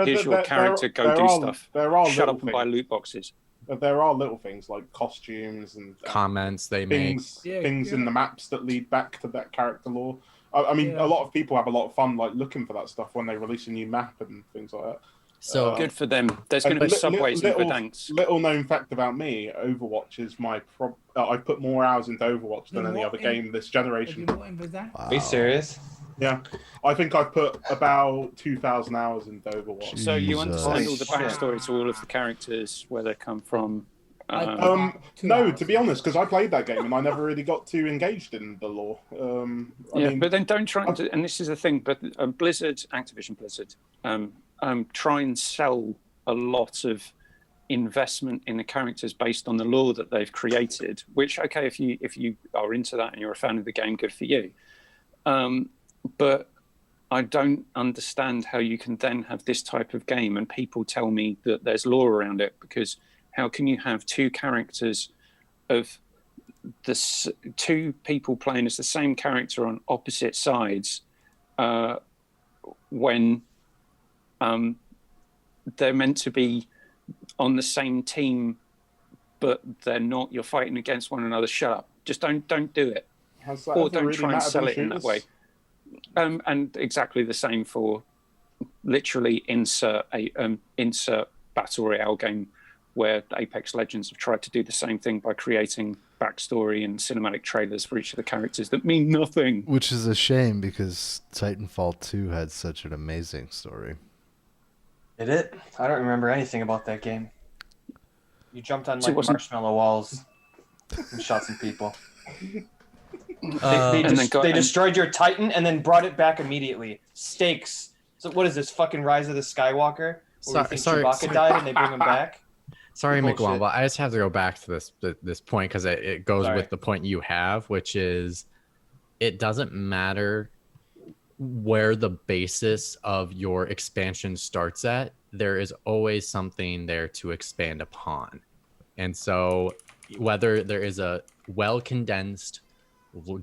A: character, go do stuff. Shut up and buy loot boxes.
D: But there are little things like costumes and
B: comments they make,
D: things in the maps that lead back to that character lore. I mean, a lot of people have a lot of fun like looking for that stuff when they release a new map and things like that.
A: So good for them. There's going to be subways in Verdansk.
D: Little known fact about me: Overwatch is my. I put more hours into Overwatch than any other game this generation.
E: Wow. Are you serious?
D: Yeah, I think I've put about 2,000 hours into Overwatch.
A: So you understand all the backstory to all of the characters, where they come from.
D: No, to be honest, because I played that game and I never really got too engaged in the lore.
A: But then don't try and and this is the thing. But Activision Blizzard. Try and sell a lot of investment in the characters based on the lore that they've created, which, okay, if you are into that and you're a fan of the game, good for you. But I don't understand how you can then have this type of game and people tell me that there's lore around it, because how can you have two characters of two people playing as the same character on opposite sides when they're meant to be on the same team, but they're not? You're fighting against one another. Shut up. Just don't do it. Or don't try and sell it in that way. And exactly the same for literally insert battle royale game, where Apex Legends have tried to do the same thing by creating backstory and cinematic trailers for each of the characters that mean nothing.
C: Which is a shame, because Titanfall 2 had such an amazing story.
E: Did it? I don't remember anything about that game. You jumped on marshmallow walls and shot some people. They destroyed your Titan and then brought it back immediately. Stakes. So what is this, fucking Rise of the Skywalker? Chewbacca died and they bring him back?
B: Sorry, McWomble. I just have to go back to this point because it goes with the point you have, which is it doesn't matter where the basis of your expansion starts at. There is always something there to expand upon. And so whether there is a well-condensed,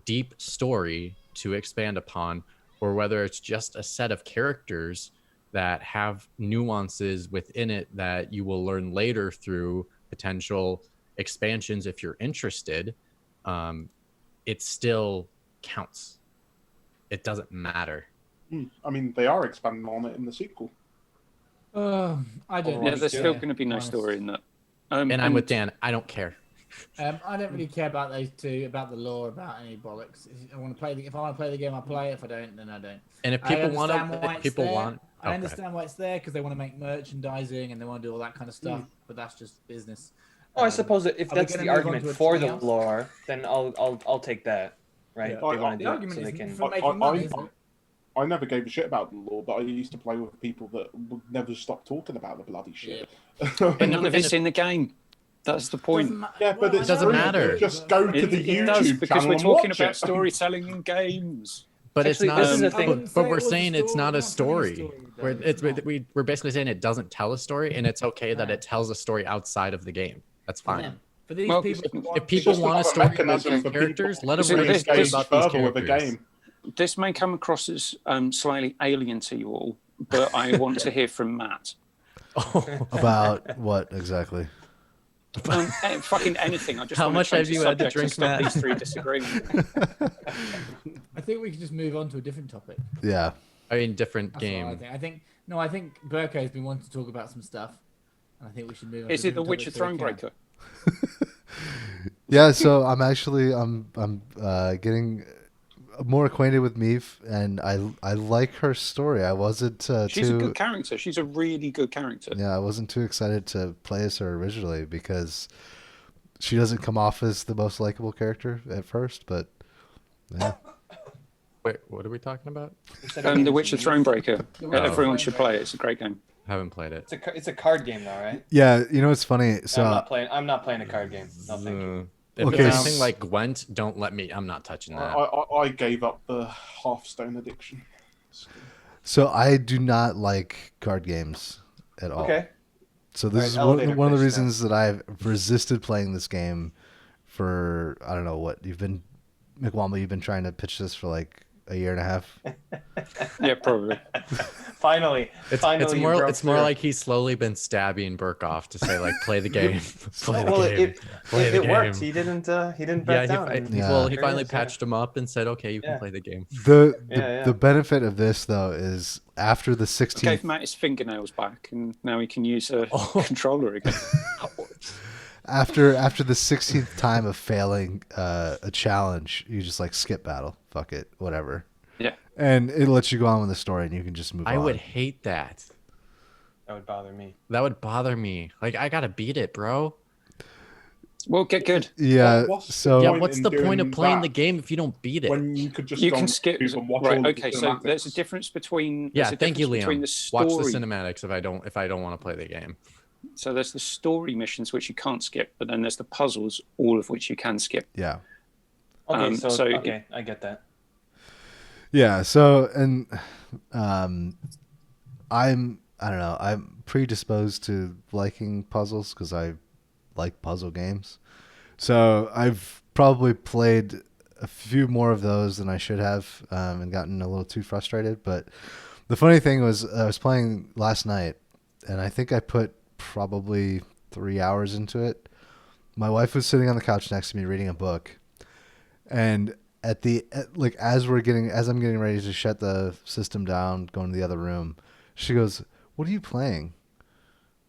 B: deep story to expand upon, or whether it's just a set of characters that have nuances within it that you will learn later through potential expansions if you're interested, it still counts. It doesn't matter.
D: I mean, they are expanding on it in the sequel.
F: I don't know.
A: Yeah, there's still going to be no story in that.
B: And I'm with Dan. I don't care.
F: I don't really care about those two, about the lore, about any bollocks. If I want to play the game, I play it. If I don't, then I don't.
B: And if
F: I
B: people want
F: understand why
B: to,
F: it's
B: people
F: there.
B: want.
F: I
B: Okay.
F: understand why it's there because they want to make merchandising and they want to do all that kind of stuff. But that's just business.
E: Oh, I suppose that if
F: are we
E: that's
F: gonna
E: the
F: move on
E: argument
F: to
E: for the
F: anything else?
E: lore, then I'll take that. Right?
F: Yeah.
E: They want
F: The
E: to do it
F: argument
E: so
F: is
E: they can.
F: for making money, isn't it?
D: I never gave a shit about the law, but I used to play with people that would never stop talking about the bloody shit.
A: And none of it's in the game. That's the point.
D: Yeah, but
B: it doesn't matter.
D: Just go to the
A: It does,
D: YouTube
A: because
D: channel
A: we're
D: and
A: talking
D: watch
A: about
D: it.
A: storytelling in games.
B: But
E: Actually,
B: it's not.
E: this is the thing.
B: But we're saying it's not a story.
F: though.
B: We're basically saying it doesn't tell a story, and it's okay that it tells a story outside of the game. That's fine.
F: For these
A: Well,
F: people,
B: If people
D: just
B: want a
D: another
B: story about
D: mechanism
B: these
D: for
B: characters,
D: people
B: let them
A: to
B: write a story
A: engage
B: about these
D: further with the
B: characters.
D: game.
A: This may come across as slightly alien to you all, but I want to hear from Matt.
C: About what exactly?
A: Fucking anything. I just
B: How
A: want
B: much
A: to change
B: have you
A: the
B: had to
A: subject and
B: drink,
A: stop
B: Matt?
A: these three disagreeing.
F: I think we could just move on to a different topic.
C: Yeah.
B: I mean, different
F: That's what
B: game.
F: I think. I think Burko has been wanting to talk about some stuff, and I think we should move on.
A: Is
F: to
A: it The
F: different
A: Witcher
F: topics so we can.
A: Thronebreaker?
C: Yeah, so I'm getting more acquainted with Meave, and I like her story. I wasn't
A: She's
C: too
A: a good character. She's a really good character.
C: I wasn't too excited to play as her originally because she doesn't come off as the most likable character at first, but yeah.
B: Wait, what are we talking about?
A: The Witcher Thronebreaker.
F: Witcher
A: Everyone should
F: Thronebreaker.
A: play it. It's a great game.
B: Haven't played it.
E: It's a card game, though, right?
C: Yeah, you know what's funny? So
E: I'm not playing a card game. No, thank you.
B: If
C: Okay,
B: it's
C: s-
B: anything like Gwent, don't let me. I'm not touching that.
D: I gave up the Hearthstone addiction.
C: So I do not like card games at all.
E: Okay.
C: So this is
E: elevator
C: one of the
E: pitch then.
C: reasons that I've resisted playing this game for I don't know what you've been McWomble, you've been trying to pitch this for like a year and a half.
A: Yeah, probably.
E: Finally,
B: It's
E: you
B: more
E: broke
B: more
E: through.
B: like he's slowly been stabbing Burke off to say like play the game, play the
E: Well,
B: game, play the
E: it
B: game.
E: worked. He didn't back
B: Yeah,
E: down.
C: Yeah.
B: he
E: There
B: finally
E: is, yeah.
B: patched him up and said, "Okay, you
E: Yeah.
B: can play the game."
C: The benefit of this though is after the 16th
A: Gave Matt his fingernails back, and now he can use a controller again.
C: after the 16th time of failing a challenge, you just like skip battle. Fuck it, whatever.
A: Yeah.
C: And it lets you go on with the story, and you can just move on.
B: I would hate that.
E: That would bother me.
B: That would bother me. Like I gotta beat it, bro.
A: Well, get good.
C: Yeah.
D: What's
C: So
B: Yeah,
D: point
B: what's
D: in
B: the point
D: doing
B: of playing
D: that
B: the game if you don't beat it?
D: when you could just
A: You
D: go
A: can
D: on
A: skip.
D: YouTube and watch
A: Right.
D: all
A: Okay.
D: the
A: So there's a
D: cinematics?
A: difference between.
B: Yeah,
A: there's a
B: thank you,
A: difference between
B: Liam.
A: the story.
B: Watch the cinematics if I don't want to play the game.
A: So there's the story missions which you can't skip, but then there's the puzzles, all of which you can skip.
C: yeah.
E: Okay,
A: So
E: okay, I get that.
C: Yeah, so and I don't know, I'm predisposed to liking puzzles because I like puzzle games. So I've probably played a few more of those than I should have and gotten a little too frustrated. But the funny thing was I was playing last night and I think I put probably 3 hours into it. My wife was sitting on the couch next to me reading a book, and as I'm getting ready to shut the system down, go into the other room, she goes, "What are you playing?"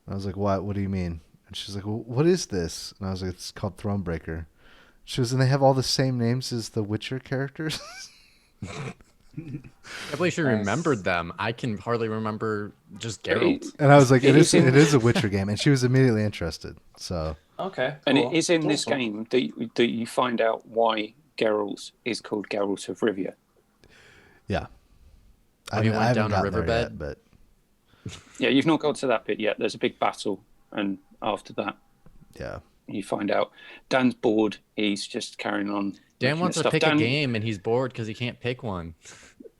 C: And I was like, "What? What do you mean?" And she's like, "Well, what is this?" And I was like, "It's called Thronebreaker." She goes, "And they have all the same names as the Witcher characters?"
B: I believe she remembered them. I can hardly remember just Geralt.
C: And I was like,
A: It is in-
C: it is a Witcher game," and she was immediately interested. So
E: Okay.
A: And
E: cool.
A: it is in this
E: Cool.
A: game that you find out why Geralt is called Geralt of Rivia.
C: yeah,
B: When he went
C: haven't
B: down a
C: gotten there
B: riverbed?
C: yet, but
A: Yeah, you've not got to that bit yet. There's a big battle, and after that,
C: yeah.
A: you find out Dan's bored. He's just carrying on.
B: Dan
A: looking
B: wants
A: at
B: to
A: stuff.
B: pick
A: Dan,
B: a game and he's bored because he can't pick one.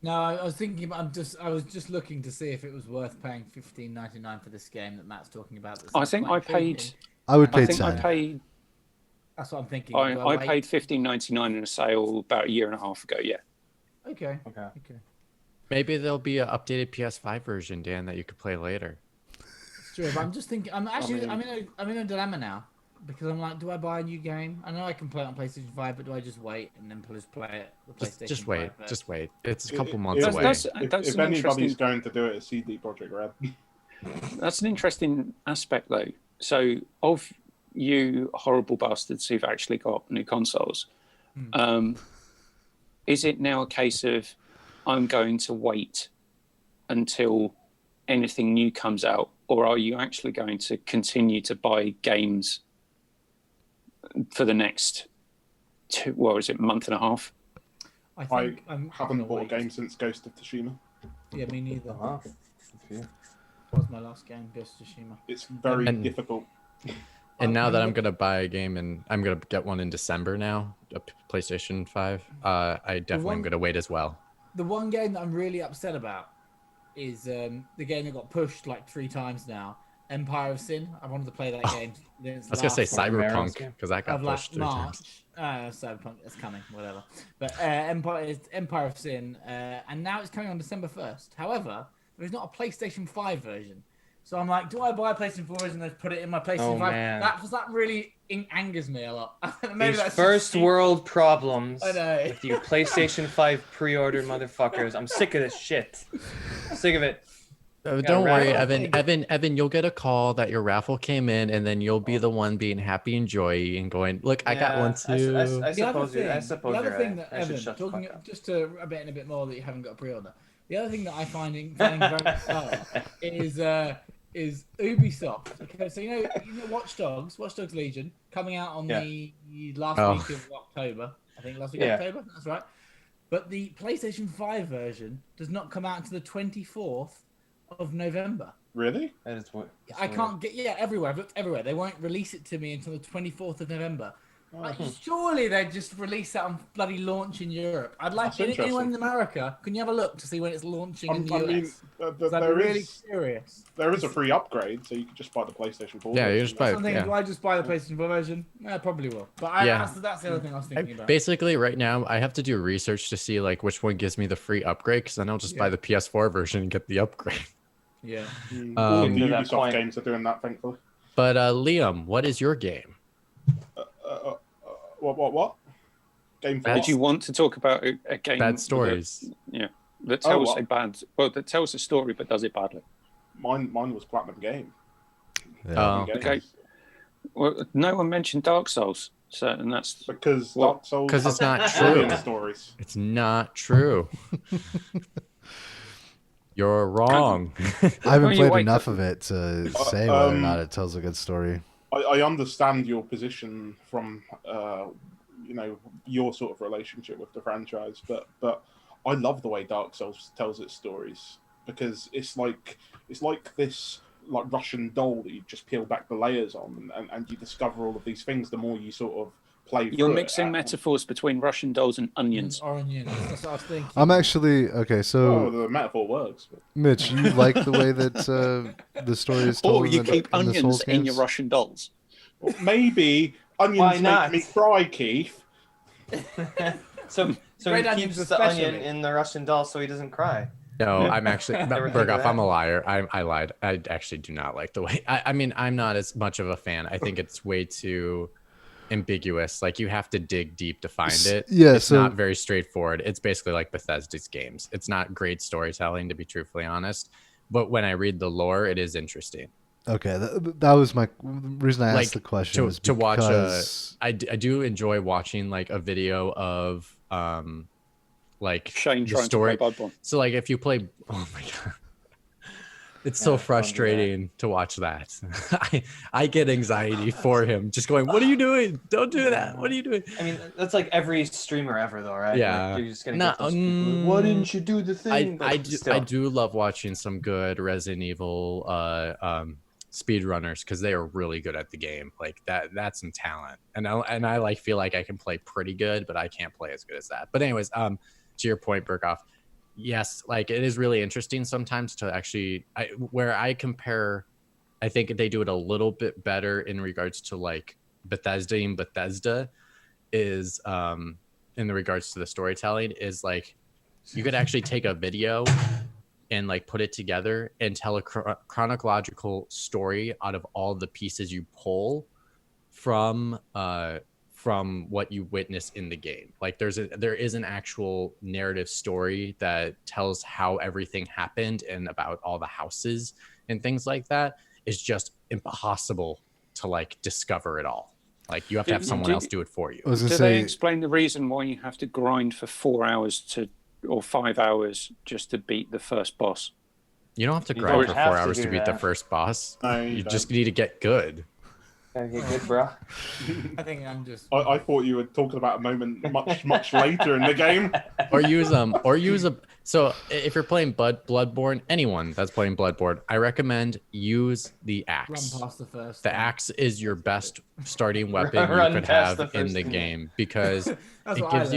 F: No, I was thinking. I was just looking to see if it was worth paying $15.99 for this game that Matt's talking about. That
A: I
F: sounds
A: think
F: quite
A: I paid.
F: intriguing.
C: I would
F: I
C: pay
A: I think I
C: 10.
A: paid.
F: That's what I'm thinking.
A: I
F: Do
A: I
F: wait?
A: paid $15.99 in a sale about a year and a half ago. Yeah.
F: Okay.
E: Okay.
F: Okay.
B: Maybe there'll be an updated PS5 version, Dan, that you could play later.
F: It's true. But I'm just thinking. I'm in a dilemma now because I'm like, do I buy a new game? I know I can play it on PlayStation 5, but do I just wait and then just play it? The PlayStation
B: Just wait.
F: 5 version?
B: Just wait. It's a couple months
D: If-
B: away.
A: That's
D: If
A: an
D: anybody's
A: interesting.
D: going to do it, it's CD Projekt Red.
A: That's an interesting aspect, though. So, of you horrible bastards who've actually got new consoles, is it now a case of I'm going to wait until anything new comes out, or are you actually going to continue to buy games for the next month and a half?
F: I
D: I
F: think I'm
D: haven't
F: gonna
D: bought
F: wait.
D: a game since Ghost of Tsushima.
F: Yeah, me neither.
E: Uh-huh.
F: What was my last game? Ghost of Tsushima.
D: It's very
B: And-
D: difficult.
B: And now that I'm
F: look-
B: gonna buy a game and I'm gonna get one in December now, a PlayStation 5, I definitely am
F: one-
B: gonna wait as well.
F: The one game that I'm really upset about is the game that got pushed like 3 times now, Empire of Sin. I wanted to play that game.
B: I was gonna say
E: Romero's
B: Cyberpunk
E: game?
B: because that got
F: of like
B: pushed 3 times.
F: March. Cyberpunk, it's coming, whatever. But Empire of Sin, and now it's coming on December 1st. However, there's not a PlayStation 5 version. So I'm like, do I buy a PlayStation 4 version and put it in my PlayStation 5?
E: Man.
F: That really angers me a lot. Maybe
E: These
F: that's
E: first
F: just-
E: world problems
F: I know.
E: with you PlayStation 5 pre-order motherfuckers. I'm sick of this shit. Sick of it.
B: Don't worry,
E: raffle.
B: Evan, you'll get a call that your raffle came in, and then you'll be the one being happy and joy and going, "Look, I got one too."
E: I
F: The other
E: suppose. I
F: thing,
E: suppose
F: the other
E: you're
F: thing
E: right.
F: that
E: I should
F: Evan,
E: shut the
F: talking
E: fuck up.
F: just to a bit more that you haven't got a pre-order. The other thing that I finding very is Ubisoft. Okay, so you know Watch Dogs Legion coming out on the last week of October. I think last week of October. That's right. But the PlayStation 5 version does not come out until the 24th of November.
D: Really?
E: That is what.
F: I can't get everywhere. I've looked everywhere. They won't release it to me until the 24th of November. Like, surely they'd just release that on bloody launch in Europe. I'd like
D: That's
F: anyone in
D: interesting.
F: America. Can you have a look to see when it's launching in the
D: I mean,
F: US? 'Cause I'd be really curious.
D: there is a free upgrade, so you could just buy the PlayStation 4.
B: Yeah, you
D: version.
B: just buy-
F: Something,
B: yeah.
F: do I just buy the PlayStation 4 version? I probably will. But that's the other thing I was thinking about.
B: Basically, right now, I have to do research to see like which one gives me the free upgrade, because then I'll just buy the PS4 version and get the upgrade.
F: Yeah.
D: All of the
E: To that
D: Ubisoft
E: point.
D: games are doing that, thankfully.
B: But Liam, what is your game?
D: What? Game for
A: Did
D: what?
A: you want to talk about a game?
B: Bad stories.
A: That tells
D: what?
A: that tells a story but does it badly.
D: Mine was Platinum Game.
B: Oh,
D: Game.
A: okay. Well, no one mentioned Dark Souls, so and that's
D: Because
A: Well,
D: Dark Souls
B: 'cause it's not
D: has
B: true.
D: brilliant stories.
B: It's not true. You're wrong.
C: I haven't
A: Well, you
C: played
A: wait
C: enough
A: till-
C: of it to say whether or not it tells a good story.
D: I understand your position from your sort of relationship with the franchise, but I love the way Dark Souls tells its stories, because it's like this like Russian doll that you just peel back the layers on, and you discover all of these things the more you sort of play through
A: you're
D: it.
A: mixing metaphors between Russian dolls and onions.
F: Onions. That's what I was thinking.
C: I'm actually okay.
D: Oh,
C: So,
D: the metaphor works. But...
C: Mitch, you like the way that the story is told?
A: Or you
C: in the-
A: keep
C: in the
A: onions
C: Souls
A: in your
C: games?
A: Russian dolls.
D: Well, maybe
E: Why
D: onions
E: not?
D: make me cry, Keith.
E: So
F: Red
E: he
F: onions
E: keeps the onion
F: especially.
E: in the Russian doll so he doesn't cry.
B: No, I'm actually
E: Never think of
B: Berghoff.
E: that.
B: I'm a liar. I lied. I actually do not like the way. I mean, I'm not as much of a fan. I think it's way too ambiguous. Like you have to dig deep to find it.
C: Yeah,
B: it's
C: so-
B: not very straightforward. It's basically like Bethesda's games. It's not great storytelling, to be truthfully honest. But when I read the lore, it is interesting.
C: Okay, that was my reason I asked
B: Like,
C: the question. was
B: to watch
C: because-
B: I do enjoy watching like a video of like
A: Shane
B: the
A: trying
B: story.
A: to play Bloodborne.
B: So like if you play, oh my god, it's so
E: don't do that.
B: frustrating to watch that. I get anxiety for him, just going, "What are you doing? Don't do that. What are you doing?"
E: I mean, that's like every streamer ever, though, right?
B: Yeah.
E: Like, you're just gonna
B: No,
E: get those people who, why didn't you do the thing? But
B: I
E: still.
B: do love watching some good Resident Evil speedrunners, because they are really good at the game. Like that's some talent, and I like feel like I can play pretty good, but I can't play as good as that. But anyways, to your point, Berghoff, yes, like it is really interesting sometimes to actually where I compare. I think they do it a little bit better in regards to like Bethesda is in the regards to the storytelling is like you could actually take a video and like put it together and tell a chronological story out of all the pieces you pull from what you witness in the game. Like there is an actual narrative story that tells how everything happened and about all the houses and things like that. Is just impossible to like discover it all. Like you have to have someone else do it for you.
C: I was gonna
A: Do
C: say,
A: they explain the reason why you have to grind for 4 hours or 5 hours just to beat the first boss?
B: You don't have to
E: You
B: grind
E: don't
B: for
E: have
B: 4
E: to
B: hours
E: do
B: to beat the
E: that.
B: first boss.
D: No,
B: You
D: you
B: just
D: don't.
B: need to get good.
E: Gotta get good, bro.
F: I think I'm just.
D: I thought you were talking about a moment much later in the game.
B: Or use a. So if you're playing Bloodborne, anyone that's playing Bloodborne, I recommend use the
F: Run
B: axe.
F: past the first.
B: The
F: one.
B: axe is your best starting weapon
E: Run
B: you could
E: past
B: have
E: the
B: in
E: first
B: the
E: one.
B: game because
F: That's
B: it
F: what I
B: gives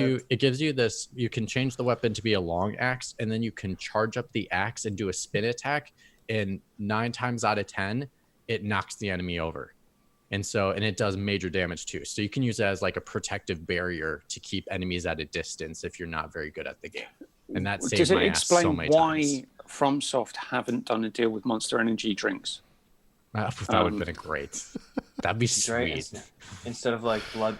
B: you
F: learned.
B: this. You can change the weapon to be a long axe, and then you can charge up the axe and do a spin attack. And 9 times out of 10, it knocks the enemy over. And it does major damage too. So you can use it as like a protective barrier to keep enemies at a distance if you're not very good at the game. And that saves
A: Does it
B: my ass so
A: explain
B: many
A: why
B: times.
A: FromSoft haven't done a deal with Monster Energy drinks?
B: That would have been great. That'd be
E: Right?
B: sweet.
E: Instead of like blood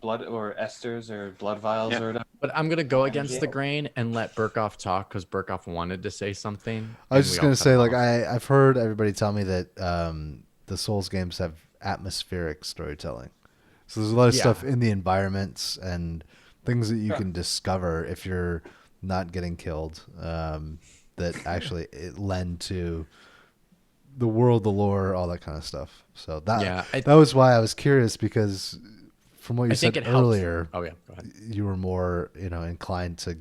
E: or esters or blood vials
A: Yeah.
E: or whatever.
B: But I'm gonna go
E: Energy.
B: against the grain and let Burkhoff talk because Burkhoff wanted to say something.
C: I was
B: and
C: just
B: we all
C: gonna
B: cut
C: say,
B: him
C: like,
B: off.
C: I've heard everybody tell me that the Souls games have atmospheric storytelling. So there's a lot of stuff in the environments and things that you can discover if you're not getting killed that actually lend to the world, the lore, all that kind of stuff. So that was why I was curious, because from what you said earlier,
B: oh yeah, go ahead.
C: you were more inclined to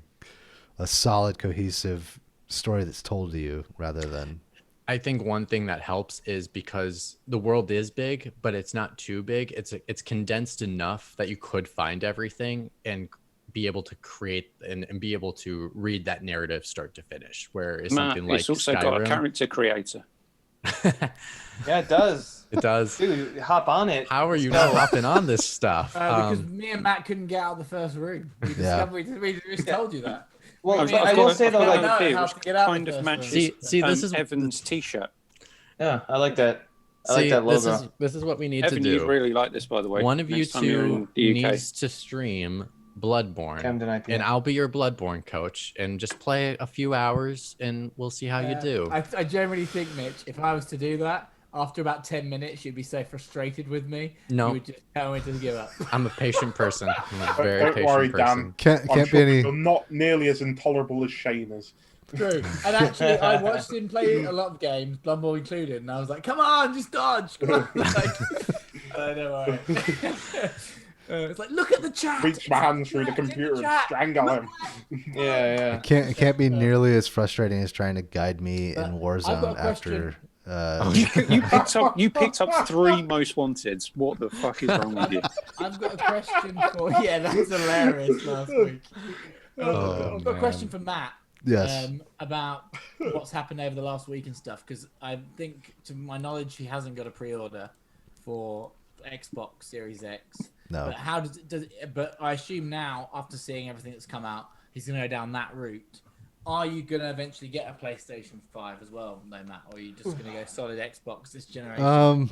C: a solid, cohesive story that's told to you rather than.
B: I think one thing that helps is because the world is big, but it's not too big. It's condensed enough that you could find everything and be able to create and be able to read that narrative start to finish. Whereas something like
A: it's also
B: Skyrim,
A: got a character creator.
E: Yeah, it does.
B: It does.
E: Dude, hop on it.
B: How are you not hopping on this stuff?
F: Because me and Matt couldn't get out of the first room. We just told you that.
E: Well,
A: I've
E: I will say though,
A: got
E: like,
A: an idea
F: how
A: which
F: to get out
A: kind
F: the
A: of
F: first
A: matches
F: one.
B: See, this is
A: Evan's t-shirt.
E: yeah, I like that. I like that logo.
B: This is what we need
A: Evan,
B: to
A: you
B: do.
A: really like this, by the way.
B: One of you
A: Next time you're
B: two
A: in the UK.
B: needs to stream Bloodborne,
E: Camden IPA.
B: and I'll be your Bloodborne coach, and just play a few hours, and we'll see how you do.
F: I generally think, Mitch, if I was to do that, after about 10 minutes, you'd be so frustrated with me.
B: No.
F: You would just tell me to give up.
B: I'm a patient person. I'm a very
D: Don't
B: patient
D: worry,
B: person.
D: Dan.
C: Can't
D: I'm
C: be
D: sure
C: any.
D: you're not nearly as intolerable as Shane is.
F: True. And actually, I watched him play a lot of games, Bloodborne included, and I was like, come on, just dodge. Come on. I don't worry. It's like, look at the chat.
D: Reach my hands through the computer and strangle him.
E: Yeah.
C: It can't be nearly as frustrating as trying to guide me in
F: I've got
C: Warzone
F: a
C: after.
A: You picked up 3 most wanteds. What the fuck is wrong with you?
F: I've got a question for. Yeah, that was hilarious last week. I've got a question for Matt.
C: Yes.
F: About what's happened over the last week and stuff, because I think, to my knowledge, he hasn't got a pre-order for Xbox Series X.
C: No.
F: But how does it? But I assume now, after seeing everything that's come out, he's going to go down that route. Are you going to eventually get a PlayStation 5 as well, though, Matt? Or are you just going to go solid Xbox this generation?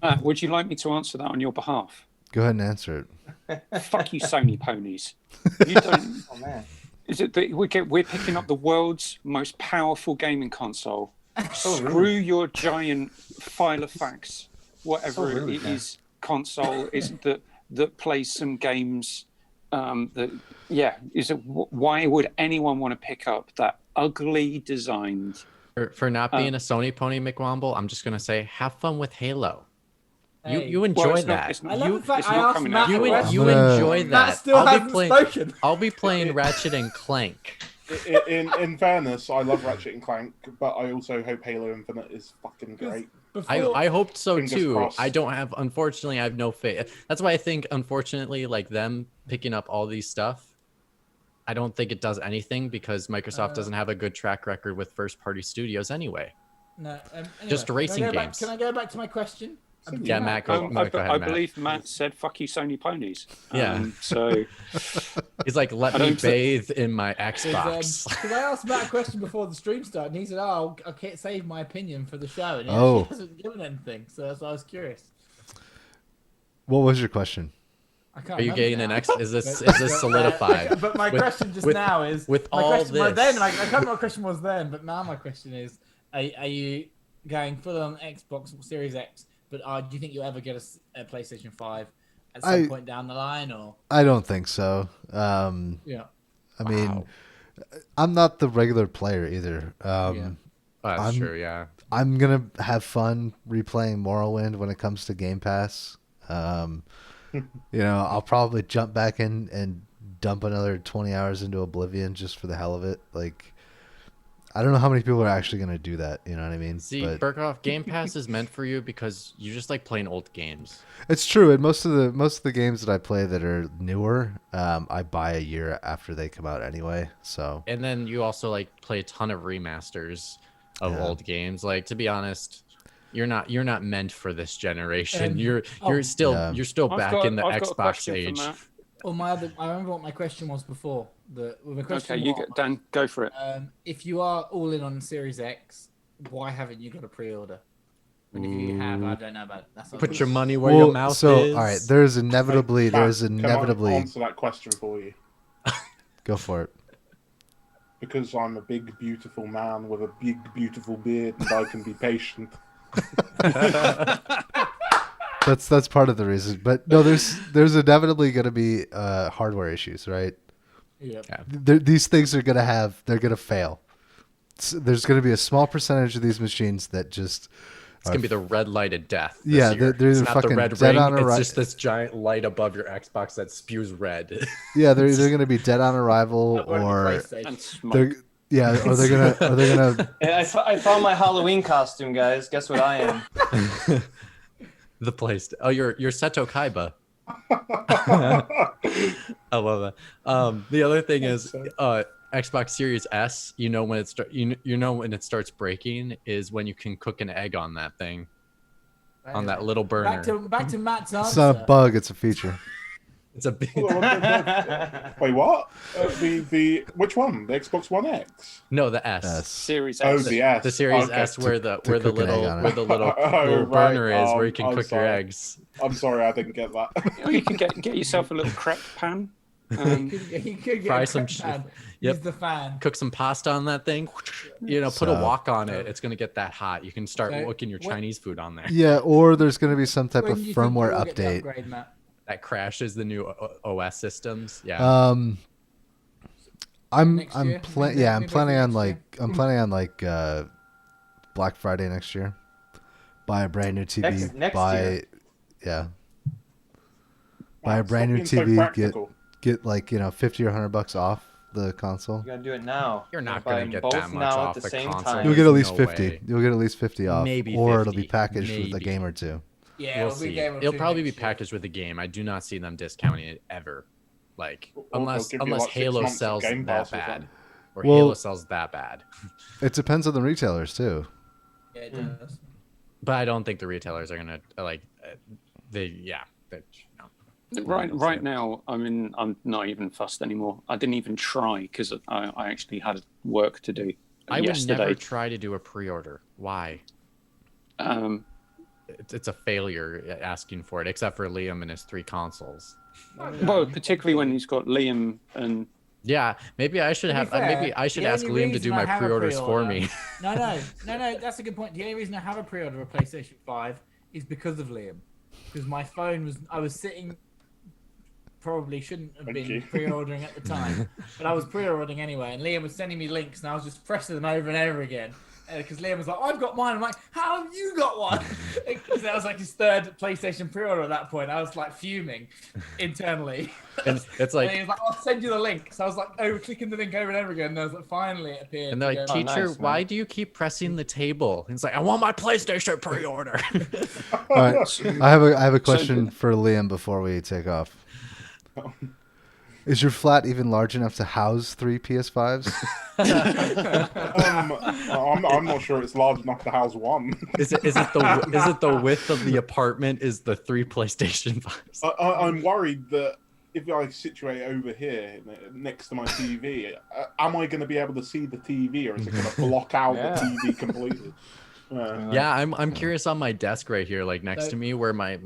A: Matt, would you like me to answer that on your behalf?
C: Go ahead and answer it.
A: Fuck you, Sony ponies. You don't.
E: Oh man.
A: Is it that we're picking up the world's most powerful gaming console?
E: So rude.
A: Screw your giant Filofax, whatever
E: So rude,
A: it
E: man.
A: is, console is that plays some games. Why would anyone want to pick up that ugly designed?
B: For not being a Sony pony, McWomble, I'm just gonna say, have fun with Halo.
F: Hey.
B: You enjoy
A: Well, it's not-
B: that.
A: it's
F: I
A: not-
F: love the fact
A: it's
F: I
A: not
F: asked
A: coming
F: Matt
A: out
B: You,
A: for a while.
B: you
C: I'm gonna-
B: enjoy
F: Matt
B: that.
F: still hasn't spoken.
B: I'll be playing Ratchet and Clank.
D: In fairness, I love Ratchet and Clank, but I also hope Halo Infinite is fucking great.
B: I hoped so
D: Fingers
B: too.
D: crossed.
B: Unfortunately, I have no faith. That's why I think, unfortunately, like them picking up all these stuff, I don't think it does anything because Microsoft doesn't have a good track record with first-party studios anyway.
F: No, anyway,
B: Just racing
F: can I go
B: games.
F: Can I go back to my question?
B: Yeah, Matt, go ahead,
A: I
B: Matt.
A: believe Matt said, "Fuck you, Sony ponies."
B: Yeah.
A: So
B: He's like, let
A: I
B: me
A: don't-
B: bathe in my Xbox.
F: Because I asked Matt a question before the stream started, and he said, "Oh, I can't save my opinion for the show," and he
C: Oh.
F: actually hasn't given anything. So that's why I was curious.
C: What was your question?
F: I can't
B: Are you
F: remember
B: getting
F: now.
B: an X? Is this solidified?
F: But my
B: With-
F: question just
B: with-
F: now is
B: with
F: my
B: all
F: question, well,
B: this.
F: then I can't remember what my question was then, but now my question is: Are you going full on Xbox Series X But do you think you'll ever get a PlayStation 5 at some point down the line, or?
C: I don't think so.
F: Yeah.
C: I mean, I'm not the regular player either.
B: That's true. Yeah.
C: I'm gonna have fun replaying Morrowind when it comes to Game Pass. I'll probably jump back in and dump another 20 hours into Oblivion just for the hell of it. Like, I don't know how many people are actually gonna do that. You know what I mean?
B: See, Burkhoff, Game Pass is meant for you because you just like playing old games.
C: It's true, and most of the games that I play that are newer, I buy a year after they come out anyway. So.
B: And then you also like play a ton of remasters of old games. Like, to be honest, you're not meant for this generation. You're still back in the Xbox age.
F: Well, I remember what my question was before.
A: Dan, go for it.
F: If you are all in on Series X, why haven't you got a pre-order? And if you have, I don't know about it. That's
B: Put your money where your mouth is.
C: All right, there's inevitably.
D: Can I answer that question for you?
C: Go for it.
D: Because I'm a big, beautiful man with a big, beautiful beard, and I can be patient.
C: That's part of the reason, but no, there's inevitably going to be hardware issues, right?
F: Yeah.
C: These things they're going to fail. There's going to be a small percentage of these machines that just.
B: It's going to be the red light of death.
C: Yeah,
B: they're
C: either
B: not
C: fucking
B: the red
C: dead
B: ring.
C: on arrival.
B: It's just this giant light above your Xbox that spews red.
C: Yeah, they're either going to be dead on arrival or they're gonna.
E: I found my Halloween costume, guys. Guess what I am?
B: The place. Oh, you're Seto Kaiba. I love that. The other thing is Xbox Series S. When it starts breaking is when you can cook an egg on that thing, on that little burner.
F: Back to Matt's answer.
C: It's not a bug; it's a feature.
B: It's a big.
D: Wait, what? Which one? The Xbox One X?
B: No, the S.
A: Series
D: S.
A: S.
D: Oh, the S.
B: The Series S, where the little burner is, where you can cook your eggs.
D: I'm sorry, I didn't get that.
A: You can get yourself a little crepe pan.
F: You could
B: Fry some.
F: Use the fan.
B: Cook some pasta on that thing. Put a wok on it. It's gonna get that hot. You can start cooking your Chinese food on there.
C: Yeah, or there's gonna be some type of firmware update.
B: That crashes the new OS systems. Yeah.
C: I'm planning on Black Friday next year. Buy a brand new TV. Buy a brand new TV. Get like 50 or $100 off the console.
E: You gotta do it now.
B: You're not gonna get that much off the console.
C: You'll get at least 50. You'll get at least 50 off.
B: Maybe
C: or
B: 50.
C: it'll be packaged with a game or two.
F: Yeah,
B: we'll see. It'll probably be packaged with a game. I do not see them discounting it ever. Like unless Halo sells that bad, or Halo sells that bad.
C: It depends on the retailers too.
F: Yeah, it does.
B: But I don't think the retailers are gonna
A: Right now, I'm not even fussed anymore. I didn't even try because I actually had work to do.
B: I would never try to do a pre-order. Why? It's a failure asking for it, except for Liam and his 3 consoles.
A: Well, particularly when he's got Liam and.
B: Yeah, maybe I should have. Maybe I should ask Liam to do my pre-orders for me.
F: No. That's a good point. The only reason I have a pre-order of a PlayStation 5 is because of Liam. Because my phone I was sitting. Probably shouldn't have been pre-ordering at the time, but I was pre-ordering anyway, and Liam was sending me links, and I was just pressing them over and over again. Because Liam was like, "I've got mine." I'm like, "How have you got one?" Because that was like his 3rd PlayStation pre-order at that point. I was like fuming internally.
B: And it's like,
F: and he was like, "I'll send you the link." So I was like, clicking the link over and over again. And I was like, finally it appeared.
B: And they're like, "Teacher, why do you keep pressing the table?" And it's like, "I want my PlayStation pre-order."
C: All right, I have a question for Liam before we take off. Is your flat even large enough to house 3 PS5s?
D: I'm not sure it's large enough to house one.
B: Is it the width of the apartment is the 3 PlayStation 5s?
D: I'm worried that if I situate over here next to my TV, am I going to be able to see the TV, or is it going to block out the TV completely?
B: Yeah, I'm curious on my desk right here, like next to me, where my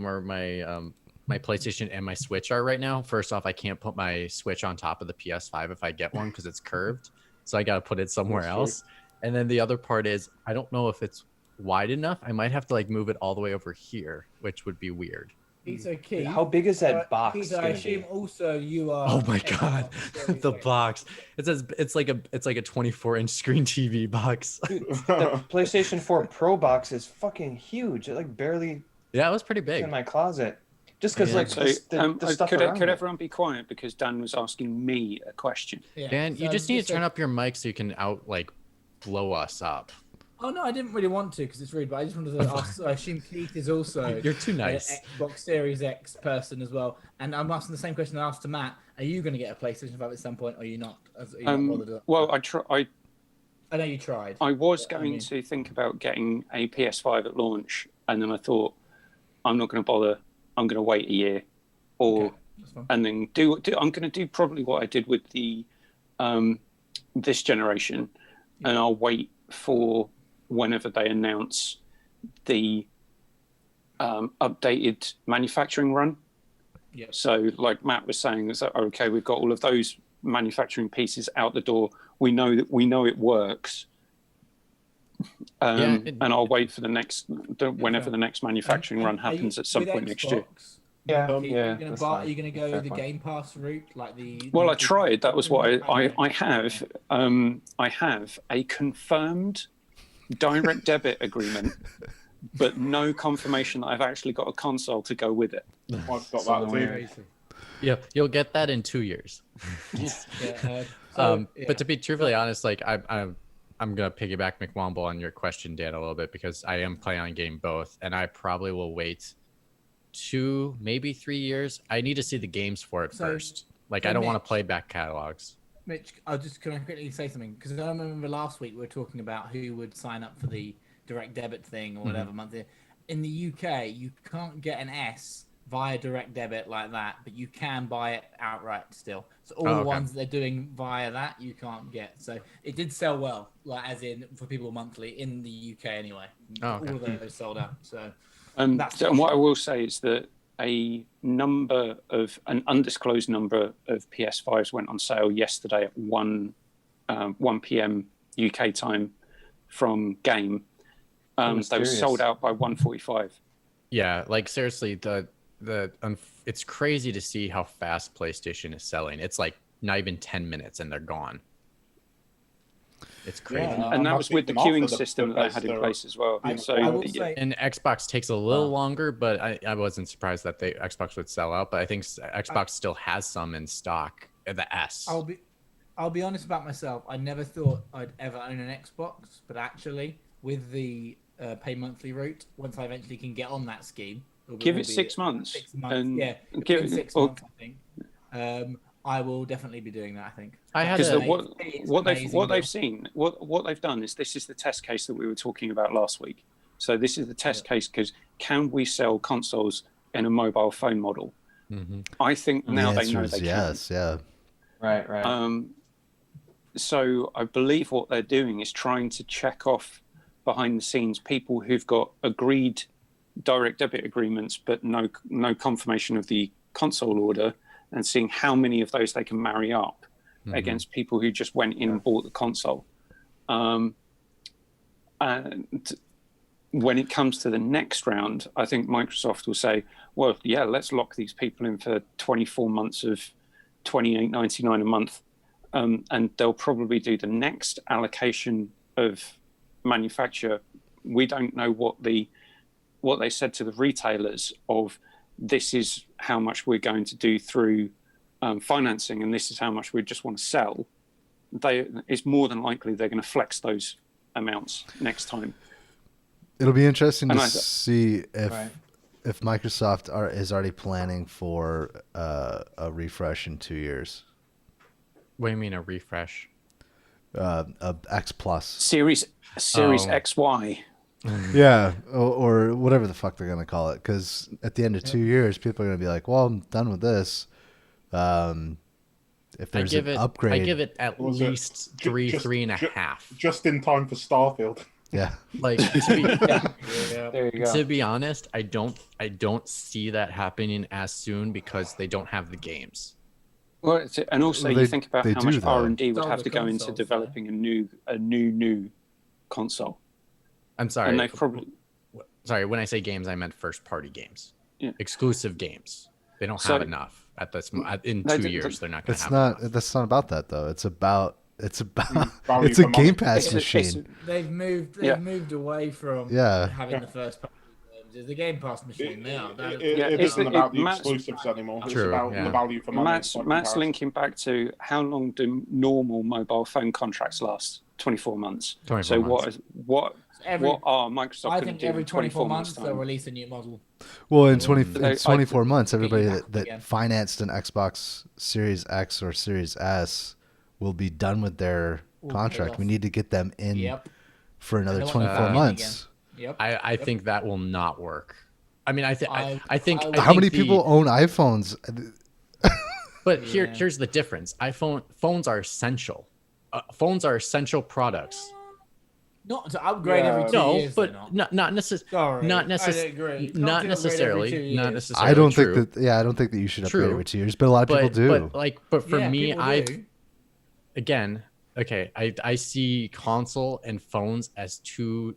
B: PlayStation and my Switch are right now. First off, I can't put my Switch on top of the PS5 if I get one because it's curved. So I got to put it somewhere else. And then the other part is I don't know if it's wide enough. I might have to like move it all the way over here, which would be weird.
F: Peter Keith.
E: How big is that box
F: Peter, I
E: gonna
F: assume
E: be?
F: also you are.
B: Oh my god, the box! It says it's like a 24-inch screen TV box.
E: Dude, the PlayStation 4 Pro box is fucking huge. It like barely
B: Yeah, it was pretty
E: fits
B: big.
E: in my closet. Just because
B: Yeah.
E: like
A: So,
E: the stuff
A: could
E: around it.
A: everyone be quiet because Dan was asking me a question?
F: Yeah.
B: Dan, you
F: So
B: just need to turn
F: like-
B: up your mic so you can blow us up.
F: Oh no, I didn't really want to because it's rude, but I just wanted to ask. I assume Keith is also
B: You're too nice.
F: an Xbox Series X person as well, and I'm asking the same question I asked to Matt. Are you going to get a PlayStation 5 at some point, or are you not? Are you not bothered?
A: Well,
F: I know you tried.
A: I was
F: but, I
A: going
F: mean-
A: to think about getting a PS5 at launch, and then I thought I'm not going to bother. I'm going to wait a year, or
F: Okay, that's fine.
A: and then do. I'm going to do probably what I did with the this generation, and I'll wait for whenever they announce the updated manufacturing run.
F: Yeah.
A: So, like Matt was saying, is that okay? We've got all of those manufacturing pieces out the door. We know it works. And I'll wait for whenever the next manufacturing run happens at some point next year.
E: Yeah,
F: Are you
E: yeah.
F: gonna
E: that's
F: buy?
E: fine.
F: Are you going to go
E: Fair
F: the
E: point.
F: Game Pass route, like the?
A: Well, I tried. That was what I
F: have.
A: have a confirmed direct debit agreement, but no confirmation that I've actually got a console to go with it.
D: I've got
E: So
D: that too.
E: weird.
B: Yeah, you'll get that in 2 years.
F: Yeah,
B: But to be truthfully honest, like I'm gonna piggyback McWomble on your question, Dan, a little bit because I am planning on getting both, and I probably will wait 2, maybe 3 years. I need to see the games for it
F: So-
B: first. Like
F: so
B: I don't want to
F: Mitch-
B: play back catalogs.
F: Mitch, can I quickly say something? Because I remember last week we were talking about who would sign up for the direct debit thing or whatever month. In the UK, you can't get an S via direct debit like that, but you can buy it outright still. So all the
B: okay.
F: ones that they're doing via that, you can't get. So it did sell well, like as in for people monthly in the UK anyway.
B: Oh, okay.
F: All of those sold out. So
A: And
F: That's
A: what I will say is that an undisclosed number of PS5s went on sale yesterday at 1 p.m. UK time from Game. They were
E: mysterious.
A: sold out by 1:45.
B: Yeah, like seriously, it's crazy to see how fast PlayStation is selling. It's like not even 10 minutes and they're gone. It's crazy.
D: Yeah.
A: And that was
D: must be
A: with the
D: from after
A: queuing
D: the
A: system that they had in
D: Bethesda-
A: place as well.
F: I
A: So
F: will say,
B: And Xbox takes a little longer, but I wasn't surprised that Xbox would sell out. But I think Xbox still has some in stock. The S.
F: I'll be honest about myself. I never thought I'd ever own an Xbox, but actually, with the pay monthly route, once I eventually can get on that scheme,
A: give it 6 months.
F: 6 months,
A: and
F: yeah,
A: give
F: in
A: it
F: 6 months, I think. I will definitely be doing that. I think.
B: I had
A: because
B: a-
A: what they've seen, what they've done is this is the test case that we were talking about last week. So this is the test case because can we sell consoles in a mobile phone model?
B: Mhm.
A: I think now
C: the
A: they know
C: answer
A: they
C: is yes, yeah.
E: Right.
A: can. So I believe what they're doing is trying to check off behind the scenes people who've got agreed direct debit agreements but no confirmation of the console order, and seeing how many of those they can marry up against people who just went in and bought the console. And when it comes to the next round, I think Microsoft will say, well, yeah, let's lock these people in for 24 months of $28.99 a month. And they'll probably do the next allocation of manufacture. We don't know what they said to the retailers of this is how much we're going to do through financing, and this is how much we just want to sell. It's more than likely they're going to flex those amounts next time.
C: It'll be interesting
A: And
C: to
A: I-
C: see
E: Right.
C: if Microsoft is already planning for a refresh in 2 years.
B: What do you mean a refresh?
C: A X Plus.
A: Series
B: Oh.
A: XY.
C: Yeah, or whatever the fuck they're gonna call it. Because at the end of 2 years, people are gonna be like, "Well, I'm done with this." If
B: I
C: there's
B: give
C: an
B: it.
C: upgrade,
B: I give it at
D: Was it
B: least
D: ju-
B: three,
D: just-
B: 3.5.
D: Just in time for Starfield.
C: yeah,
B: Like to
E: There you go.
B: to be honest, I don't see that happening as soon because they don't have the games.
A: Well, and also
C: Well,
A: you think about
C: they
A: how
C: do,
A: much
C: though.
A: R&D would
F: Sell
A: have
F: the
A: to go into
F: consoles,
A: developing a new console.
B: I'm sorry.
A: And they've probably
B: Sorry, when I say games, I meant first-party games,
A: Yeah.
B: exclusive games. They don't
A: So-
B: have enough at this. In 2 years, they're not going to
C: It's
B: have
C: not.
B: enough.
C: That's not about that though. It's about.
D: Value
C: It's a
D: for money.
C: Game Pass
A: It's a-
C: machine.
F: They've moved
A: Yeah.
F: away from
C: Yeah.
F: having the first party games. It's a Game Pass machine now.
D: It
A: it's-
D: isn't about the
A: Matt's-
D: exclusives anymore. It's
B: True,
D: about
B: yeah.
D: the value for money.
A: Matt's
D: by comparison.
A: linking back to how long do normal mobile phone contracts last? 24 months.
B: 24
A: So
B: months.
A: what
F: Every-
A: are Microsoft
F: I
A: going to
F: think
A: do
F: every
A: in
F: 24 months
A: months'
F: they'll
A: time?
F: release a new model.
C: Well, in
A: They-
C: 24 months, everybody
F: you
C: that
F: again.
C: financed an Xbox Series X or Series S will be done with their
F: Will
C: contract.
F: pay
C: We
F: off.
C: need to get them in
F: Yep.
C: for another
F: And they
C: 24
F: want
C: months.
F: Yep.
B: I think that will not work. I mean, I think
F: I-
C: How many people own iPhones?
B: But
F: Yeah.
B: here's the difference. Phones are essential. Phones are essential products.
F: Not to upgrade every 2
B: No,
F: years.
B: but
F: they're
B: not necessarily.
F: Sorry,
B: Not
F: I
B: necessarily.
F: agree.
B: Not
F: to upgrade every 2
B: necessarily.
F: years.
B: Not necessarily.
C: I don't
B: true.
C: think that. Yeah, I don't think that you should upgrade
B: True.
C: every 2 years, but a lot of people do.
B: But for
F: Yeah,
B: me,
F: people
B: I
F: do.
B: again, okay, I see console and phones as two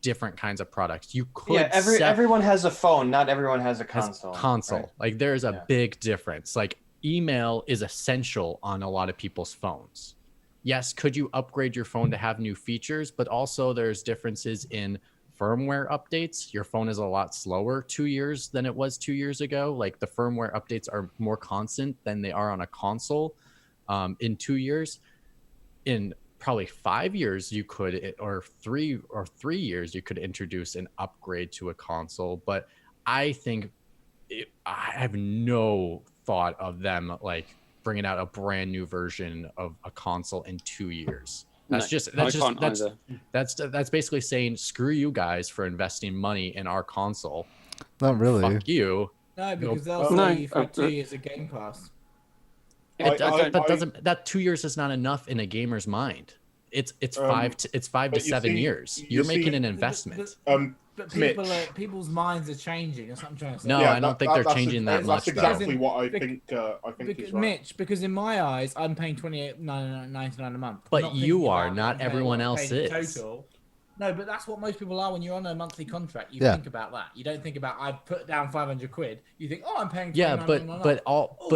B: different kinds of products. You could
E: Yeah, everyone has a phone. Not everyone has a console.
B: console.
E: right?
B: Like there's a
E: Yeah.
B: big difference. Like email is essential on a lot of people's phones. Yes, could you upgrade your phone to have new features? But also there's differences in firmware updates. Your phone is a lot slower 2 years than it was 2 years ago. Like the firmware updates are more constant than they are on a console. In 2 years, in probably 5 years, you could, or 3 years, you could introduce an upgrade to a console. But I think I have no thought of them like bringing out a brand new version of a console in 2 years. That's basically saying screw you guys for investing money in our console.
C: Not really.
B: Fuck you.
F: No, because
D: No,
F: they'll say you've
A: uh,
F: had 2 years of Game Pass.
B: That 2 years is not enough in a gamer's mind. It's 5 to
D: but you
B: 7
D: see-
B: years.
D: you
B: You're
D: see-
B: making an investment.
F: But
D: Mitch.
F: people's minds are changing. That's what I'm trying to say.
B: No, I don't think they're changing that much,
D: That's
B: though.
D: exactly what I
F: Bec-
D: think. I think
F: Because,
D: is right.
F: Mitch, because in my eyes, I'm paying $28.99 a month. I'm
B: But
F: not
B: you
F: thinking
B: are,
F: about
B: not
F: I'm paying
B: everyone
F: what I'm
B: else
F: paying
B: is.
F: Total. No, but that's what most people are when you're on a monthly contract. You
C: Yeah.
F: think about that. You don't think about I've put down 500 quid. You think, oh, I'm paying.
B: Yeah, but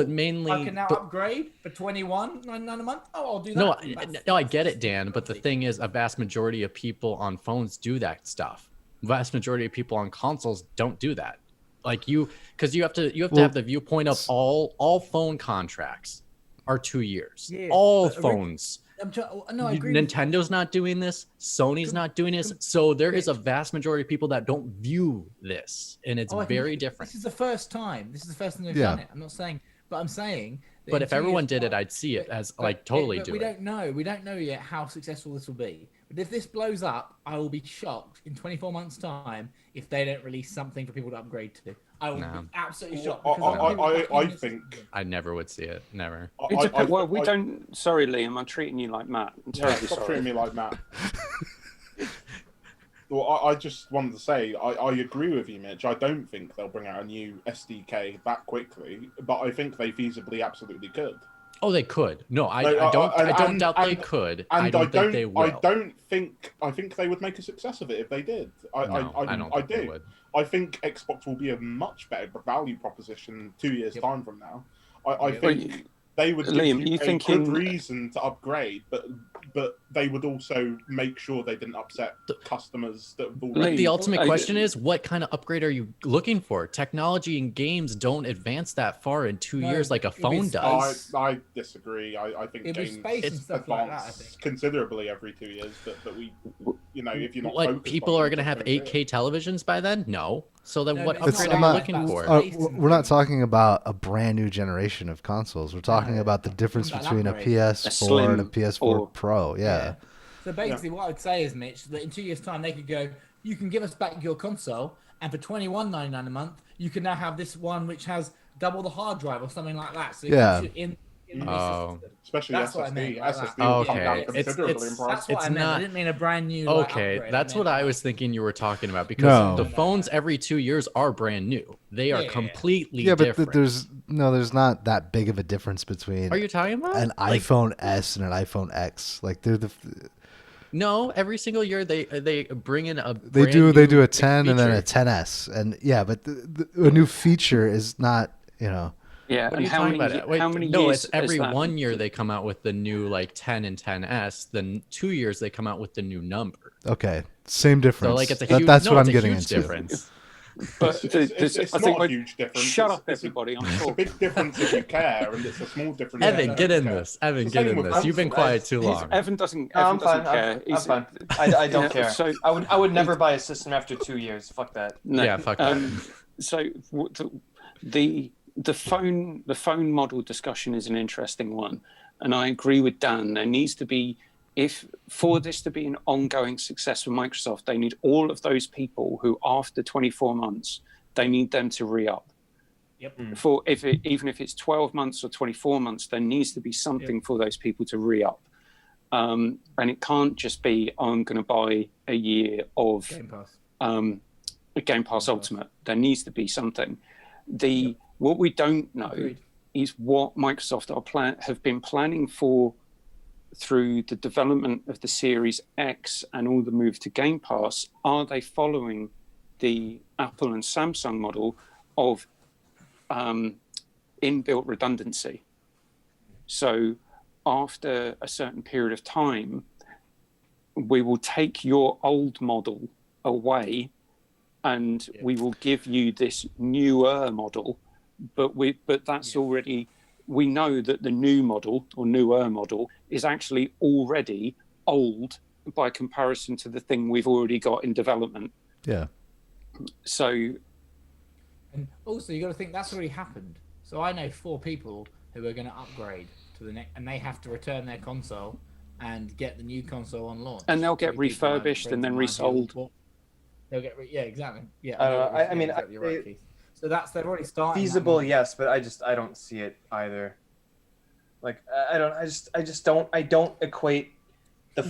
B: mainly.
F: I can now
B: but-
F: upgrade for $21.99 a month. Oh, I'll do that.
B: No,
F: That's-
B: no, I get it, Dan. But the thing is, a vast majority of people on phones do that stuff. Vast majority of people on consoles don't do that. Like because you have to
C: Well,
B: have the viewpoint of all phone contracts are 2 years.
F: Yeah,
B: all
F: but
B: phones.
F: No, I agree. with you.
B: Nintendo's not doing this. Sony's not doing this. So there is a vast majority of people that don't view this, and it's
F: Oh, I can-
B: very different.
F: This is the first time. This is the first time they've
C: Yeah.
F: done it. I'm not saying, but I'm saying. that
B: But
F: in
B: if
F: 2
B: everyone
F: years'
B: did it,
F: time-
B: I'd see it as
F: but-
B: like totally
F: but
B: do
F: we
B: it.
F: don't know. We don't know yet how successful this will be. But if this blows up, I will be shocked in 24 months' time if they don't release something for people to upgrade to. I will
B: No.
F: be absolutely
D: Well,
F: shocked. because I know people
D: I
F: fucking
D: think.
B: I never would see it. Never.
A: Well, we don't. Sorry, Liam. I'm treating you like Matt. I'm
D: Yeah,
A: terribly
D: stop
A: sorry.
D: treating me like that. Well, I just wanted to say I agree with you, Mitch. I don't think they'll bring out a new SDK that quickly, but I think they feasibly absolutely could.
B: Oh, they could. No, I
D: Like,
B: don't. I don't
D: and-
B: doubt they
D: and-
B: could.
D: And
B: I don't think they will.
D: I don't think. I think they would make a success of it if they did.
B: No, I don't think they
D: do.
B: would.
D: I think Xbox will be a much better value proposition 2 years
F: Yep.
D: time from now. I
F: Yep.
D: think they would give
A: Liam,
D: you
A: you
D: a
A: thinking-
D: good reason to upgrade, but they would also make sure they didn't upset customers that have
B: Like
D: already.
B: the ultimate
A: I-
B: question is, what kind of upgrade are you looking for? Technology and games don't advance that far in 2
F: No,
B: years like a
F: it'll be
B: phone does.
D: I disagree. I think
F: It'll be
D: games
F: space and stuff like that, I
D: advance
F: think.
D: considerably every 2 years. But we, if you're not
B: What
D: focused
B: people
D: on
B: are
D: it,
B: going to
D: it's
B: have
D: gonna do it.
B: 8K televisions by then? No. So then,
F: No,
B: what
F: but it's
B: upgrade
C: not
B: are you
C: about
B: looking
F: that.
B: for?
F: Space.
C: We're not talking about a brand new generation of consoles. We're talking
F: No.
C: about the difference
F: About
C: between a
F: upgrade.
C: PS4 and a
A: slim
C: PS4
A: or-
C: Pro. Yeah.
F: So basically, what I'd say is, Mitch, that in 2 years' time they could go, you can give us back your console, and for $21.99 a month, you can now have this one which has double the hard drive or something like that. So it
C: Yeah.
F: keeps you in the
B: Oh.
F: system.
D: Especially
F: That's what I meant
D: SSD.
F: by that.
D: SSD will come
B: Okay.
D: down
B: It's-
D: considerably
B: it's-
D: in price.
F: That's what
B: It's
F: I meant.
B: not-
F: I didn't mean a brand new. Like,
B: Okay,
F: upgrade.
B: that's
F: meant
B: what I
F: like-
B: was thinking you were talking about because
C: No.
B: the phones every 2 years are brand new. They are
F: Yeah.
B: completely
C: Yeah, but
B: different.
C: there's not that big of a difference between
B: Are you talking about?
C: an
B: Like,
C: iPhone S and an iPhone X. Like they're
B: No, every single year they bring in a
C: They
B: brand
C: do
B: new
C: a 10 and then a
B: feature.
C: 10s, and yeah, but a new feature is not,
A: Yeah,
B: What are
A: and
B: you
A: how
B: talking
A: many
B: about?
A: how
B: Wait,
A: many
B: no,
A: years
B: it's every
A: is that?
B: 1 year they come out with the new like 10 and 10s. Then 2 years they come out with the new number.
C: okay, same difference.
B: So like it's a
C: That-
B: huge.
C: that's
B: No,
C: what
B: it's
C: I'm
B: a
C: getting
B: huge
C: into.
B: difference.
A: But
D: It's
A: I think
D: not a huge difference.
A: Shut up,
D: It's
A: everybody! I'm
D: It's a
A: talking.
D: big difference if you care, and it's a small difference.
B: Evan,
D: if
B: get
D: you
B: in
D: care.
B: this. Evan,
D: It's
B: get
D: the same
B: in
D: with
B: this. You've been
D: Pints.
B: quiet too long.
A: Evan doesn't.
E: No,
A: Evan
E: I'm
A: doesn't
E: fine.
A: care.
E: I'm
A: He's-
E: fine. I don't
A: Yeah,
E: care.
A: so-
E: I would never buy a system after 2 years. Fuck that.
A: No,
B: Yeah, fuck that.
A: So the phone model discussion is an interesting one, and I agree with Dan. There needs to be, if for this to be an ongoing success for Microsoft, they need all of those people who, after 24 months, they need them to re-up.
F: Yep.
A: For even if it's 12 months or 24 months, there needs to be something for those people to re-up. And it can't just be, I'm going to buy a year of
F: Game Pass.
A: a Game Pass Ultimate. There needs to be something. What we don't know
F: Agreed.
A: is what Microsoft have been planning for through the development of the Series X and all the move to Game Pass. Are they following the Apple and Samsung model of inbuilt redundancy? So after a certain period of time, we will take your old model away and we will give you this newer model, but that's already, we know that the new model or newer model is actually already old by comparison to the thing we've already got in development.
C: Yeah.
A: So
F: And also, you got to think that's already happened. So I know 4 people who are going to upgrade to the next, and they have to return their console and get the new console on launch.
A: and they'll get
F: 3 people, I have
A: refurbished and
F: friends
A: then
F: of mine who
A: resold.
F: bought- They'll get yeah, exactly. Yeah,
E: I mean,
F: exactly right, Keith. So they've already started.
E: Feasible, yes, but I don't see it either. Like I don't equate the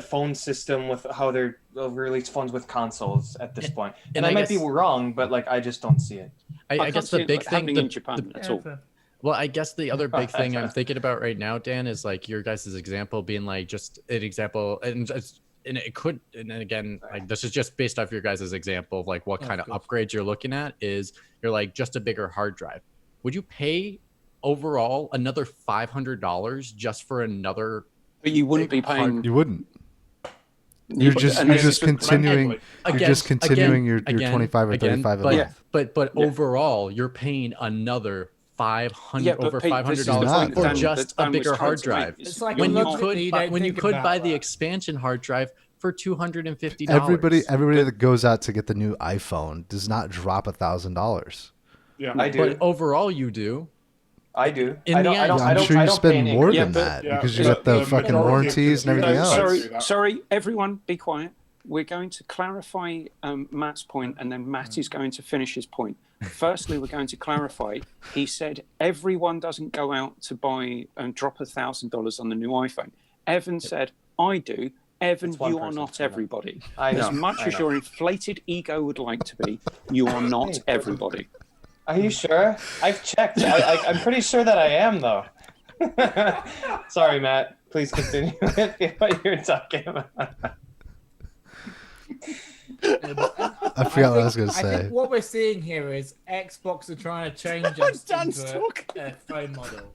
E: phone system with how they'll release phones with consoles at this point. And I might be wrong, but like I just don't see it.
B: I
A: can't
B: guess
A: see
B: the
A: it
B: big thing
A: happening in Japan at all.
B: Well, I guess the other big thing I'm thinking about right now, Dan, is like your guys' example being like just an example, and it could, and then again, like this is just based off your guys' example of like what kind of upgrades you're looking at. Is you're like just a bigger hard drive. Would you pay overall another $500 just for another?
A: But you wouldn't be paying.
C: You wouldn't. You're just continuing. You're just continuing your 25 or 35 a month.
B: But overall, you're paying another over $500 for just a bigger hard drive.
F: It's like
B: when
F: when
B: you could buy the expansion hard drive for $250.
C: Everybody that goes out to get the new iPhone does not drop $1,000.
D: Yeah,
E: I do.
B: But overall, you do.
E: I do.
C: I'm sure you spend more than that
D: Yeah,
C: because you
D: but
C: got the
D: the
C: fucking
D: majority of
C: warranties and everything
D: consumers
C: else.
A: Sorry, everyone, be quiet. We're going to clarify Matt's point, and then Matt is going to finish his point. Firstly, we're going to clarify. He said everyone doesn't go out to buy and drop $1,000 on the new iPhone. Evan said, I do. Evan, you are not everybody. As much as your inflated ego would like to be, you are not everybody.
E: Are you sure? I've checked. I'm pretty sure that I am, though. Sorry, Matt. Please continue with what you're talking about.
C: I forgot what I was going to
F: I
C: say.
F: think what we're seeing here is Xbox are trying to change us into a phone model.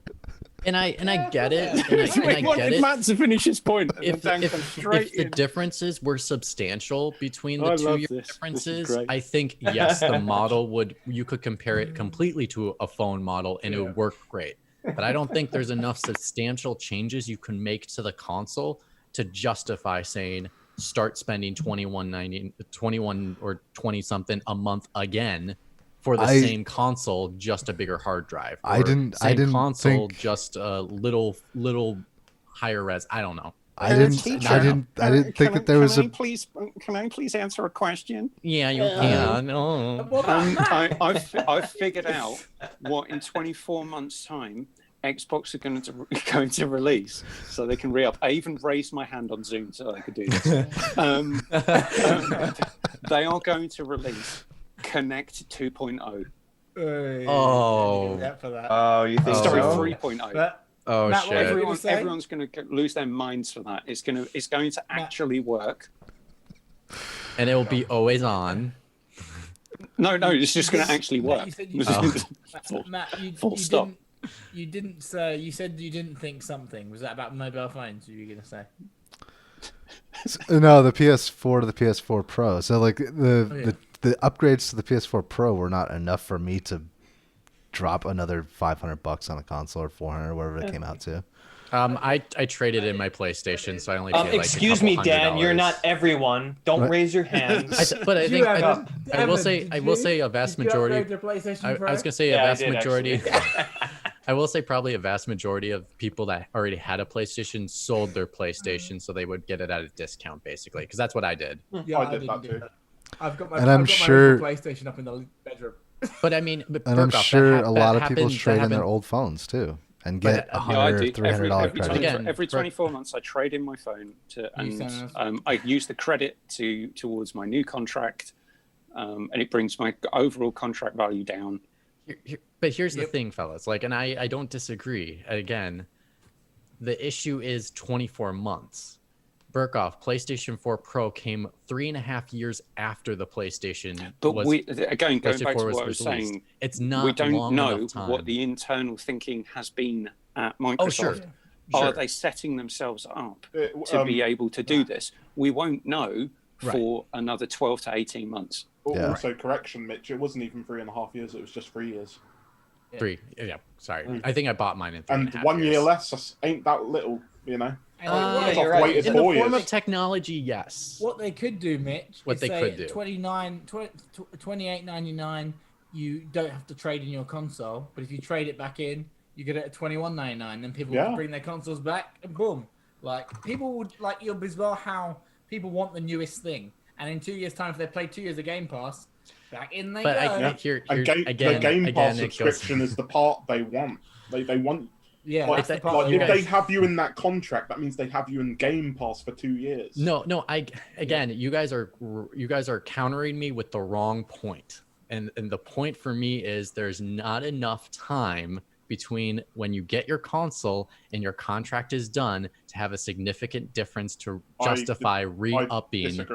B: And I get it. And I get it.
A: Matt to finish his point.
B: If the differences were substantial between the 2 year differences, I think yes, the model you could compare it completely to a phone model and it would work great. But I don't think there's enough substantial changes you can make to the console to justify saying start spending $21 or 20 something a month again for the same console, just a bigger hard drive.
C: I didn't
B: console,
C: think...
B: just a little higher res. I don't know.
C: I didn't think that there was a.
A: Can I please answer a question?
B: Yeah, you can. No.
A: I've figured out what in 24 months' time Xbox are going to release, so they can re-up. I even raised my hand on Zoom so I could do this. They are going to release Connect 2.0.
B: Oh,
F: For that.
E: Oh, you think
A: Sorry,
E: so?
A: 3.0.
B: Oh
F: Matt, what
B: shit!
F: were you gonna say?
A: Everyone's going to lose their minds for that. It's going to actually work.
B: And it will be always on.
A: No, it's just going to actually work.
F: Matt,
A: Full stop.
F: You didn't say. You said you didn't think something. Was that about mobile phones? You were gonna say?
C: No, the PS4 to the PS4 Pro. So like the upgrades to the PS4 Pro were not enough for me to drop another $500 on a console or 400 or whatever it came out to.
B: I traded in my PlayStation, so I only paid like
E: excuse me, Dan.
B: $200.
E: You're not everyone. Don't raise your hands.
B: But I think I will say a vast majority.
F: I
B: was gonna say a vast majority.
E: Actually.
B: I will say probably a vast majority of people that already had a PlayStation sold their PlayStation so they would get it at a discount, basically, because that's what I did.
F: Yeah,
D: I did that too.
F: I've got my,
C: And I'm
F: I've got
C: sure-
F: my PlayStation up in the bedroom.
B: But I mean,
C: And I'm sure a lot of people trade in
B: happen-
C: their old phones too and get
B: But,
C: $100
A: I
C: or
A: do.
C: $300 credit.
B: Again,
A: Every 24 months, I trade in my phone I use the credit towards my new contract, and it brings my overall contract value down.
B: But here's the thing, fellas. Like, and I don't disagree. Again, the issue is 24 months. Burkoff, PlayStation 4 Pro came 3.5 years after the PlayStation.
A: But
B: was,
A: going back to what I was
B: released.
A: saying,
B: it's not.
A: We don't
B: long
A: know
B: enough time.
A: what the internal thinking has been at Microsoft.
B: Oh, sure.
A: Are they setting themselves up to be able to do this? We won't know for another 12 to 18 months.
D: Also, correction, Mitch, it wasn't even 3.5 years, it was just 3 years.
B: 3. Yeah, sorry. I think I bought mine in 3.5
D: And 1 year
B: years.
D: less ain't that little, you know?
E: Yeah,
D: Microsoft
E: you're right.
D: waited
B: In the
D: 4
B: form
D: years.
B: of technology, yes.
F: What they could do, Mitch,
B: What
F: is
B: they
F: say
B: could do.
F: $28.99, you don't have to trade in your console, but if you trade it back in, you get it at $21.99. Then people will bring their consoles back, and boom. Like, people would, like, you're bizarre how people want the newest thing. And in 2 years' time, if they play 2 years of Game Pass, back in they go.
D: And
B: again,
D: the Game Pass
B: it
D: subscription is the part they want. They want.
F: Yeah,
D: Like,
F: that's the part
D: if they have you in that contract, that means they have you in Game Pass for 2 years.
B: No. You guys are countering me with the wrong point. And the point for me is there's not enough time between when you get your console and your contract is done to have a significant difference to justify re-upping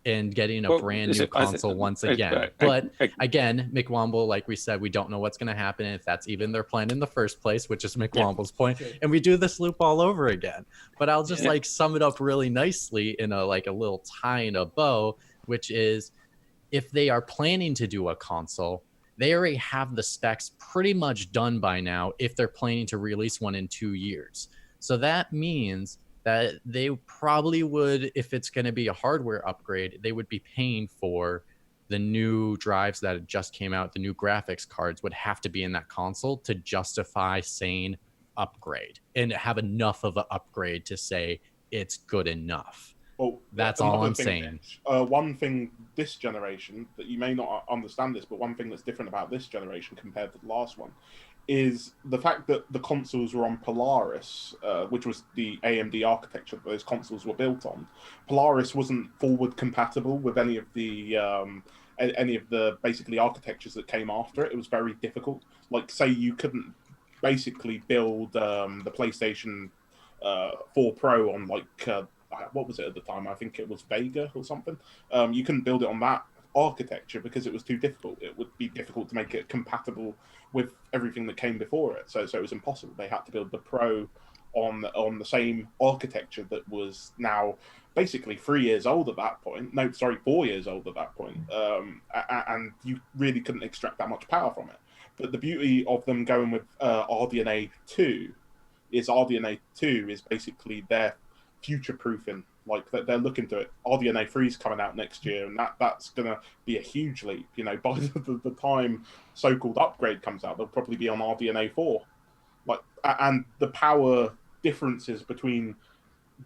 B: and getting a brand new console once again. But again, McWomble, like we said, we don't know what's going to happen if that's even their plan in the first place, which is McWomble's point. And we do this loop all over again. But I'll just like sum it up really nicely in a little tie in a bow, which is if they are planning to do a console, they already have the specs pretty much done by now if they're planning to release one in 2 years. So that means that they probably would, if it's going to be a hardware upgrade, they would be paying for the new drives that just came out. The new graphics cards would have to be in that console to justify saying upgrade and have enough of an upgrade to say it's good enough.
D: Well,
B: that's all I'm saying.
D: One thing this generation, that you may not understand this, but one thing that's different about this generation compared to the last one is the fact that the consoles were on Polaris, which was the AMD architecture that those consoles were built on. Polaris wasn't forward compatible with any of the basically architectures that came after it. It was very difficult. Like, say you couldn't basically build the PlayStation 4 Pro on what was it at the time? I think it was Vega or something. You couldn't build it on that architecture because it was too difficult. It would be difficult to make it compatible with everything that came before it. So it was impossible. They had to build the Pro on the same architecture that was now basically 3 years old at that point. No, sorry, 4 years old at that point. And you really couldn't extract that much power from it. But the beauty of them going with RDNA 2 is basically their future-proofing. Like, they're looking to it. RDNA 3 is coming out next year, and that's going to be a huge leap. You know, by the time so-called upgrade comes out, they'll probably be on RDNA 4. Like, and the power differences between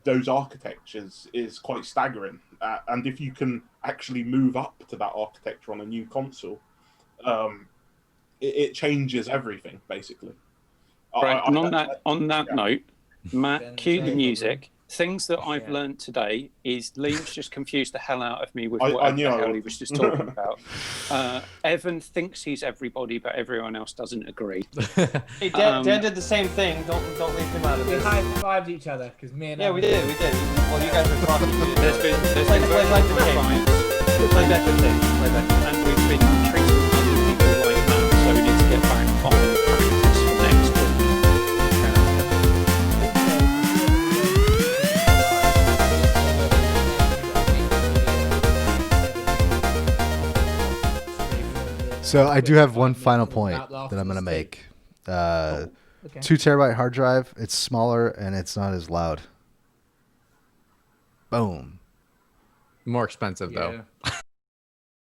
D: those architectures is quite staggering. And if you can actually move up to that architecture on a new console, it changes everything, basically.
A: Right, and on that note, Matt, cue the music. things that I've
F: Yeah.
A: learned today is Liam's just confused the hell out of me with
D: I
A: whatever
D: knew
A: the
D: I
A: hell
D: would.
A: he was just talking about. Evan thinks he's everybody, but everyone else doesn't agree.
E: Hey, Dan did the same thing. Don't leave him out of
F: We
E: this.
F: high-fived each other because me and
E: We did. Well, you guys were talking. You didn't.
A: There's been
E: Play back the tape.
A: defiance,
E: Play back the tape. Play back the tape.
A: and we've been treating other people like that, so we need to get back on practice for next week.
C: So I do have one final point that I'm going to make.
F: Okay.
C: 2 terabyte hard drive. It's smaller and it's not as loud. Boom.
B: More expensive though.
F: Yeah.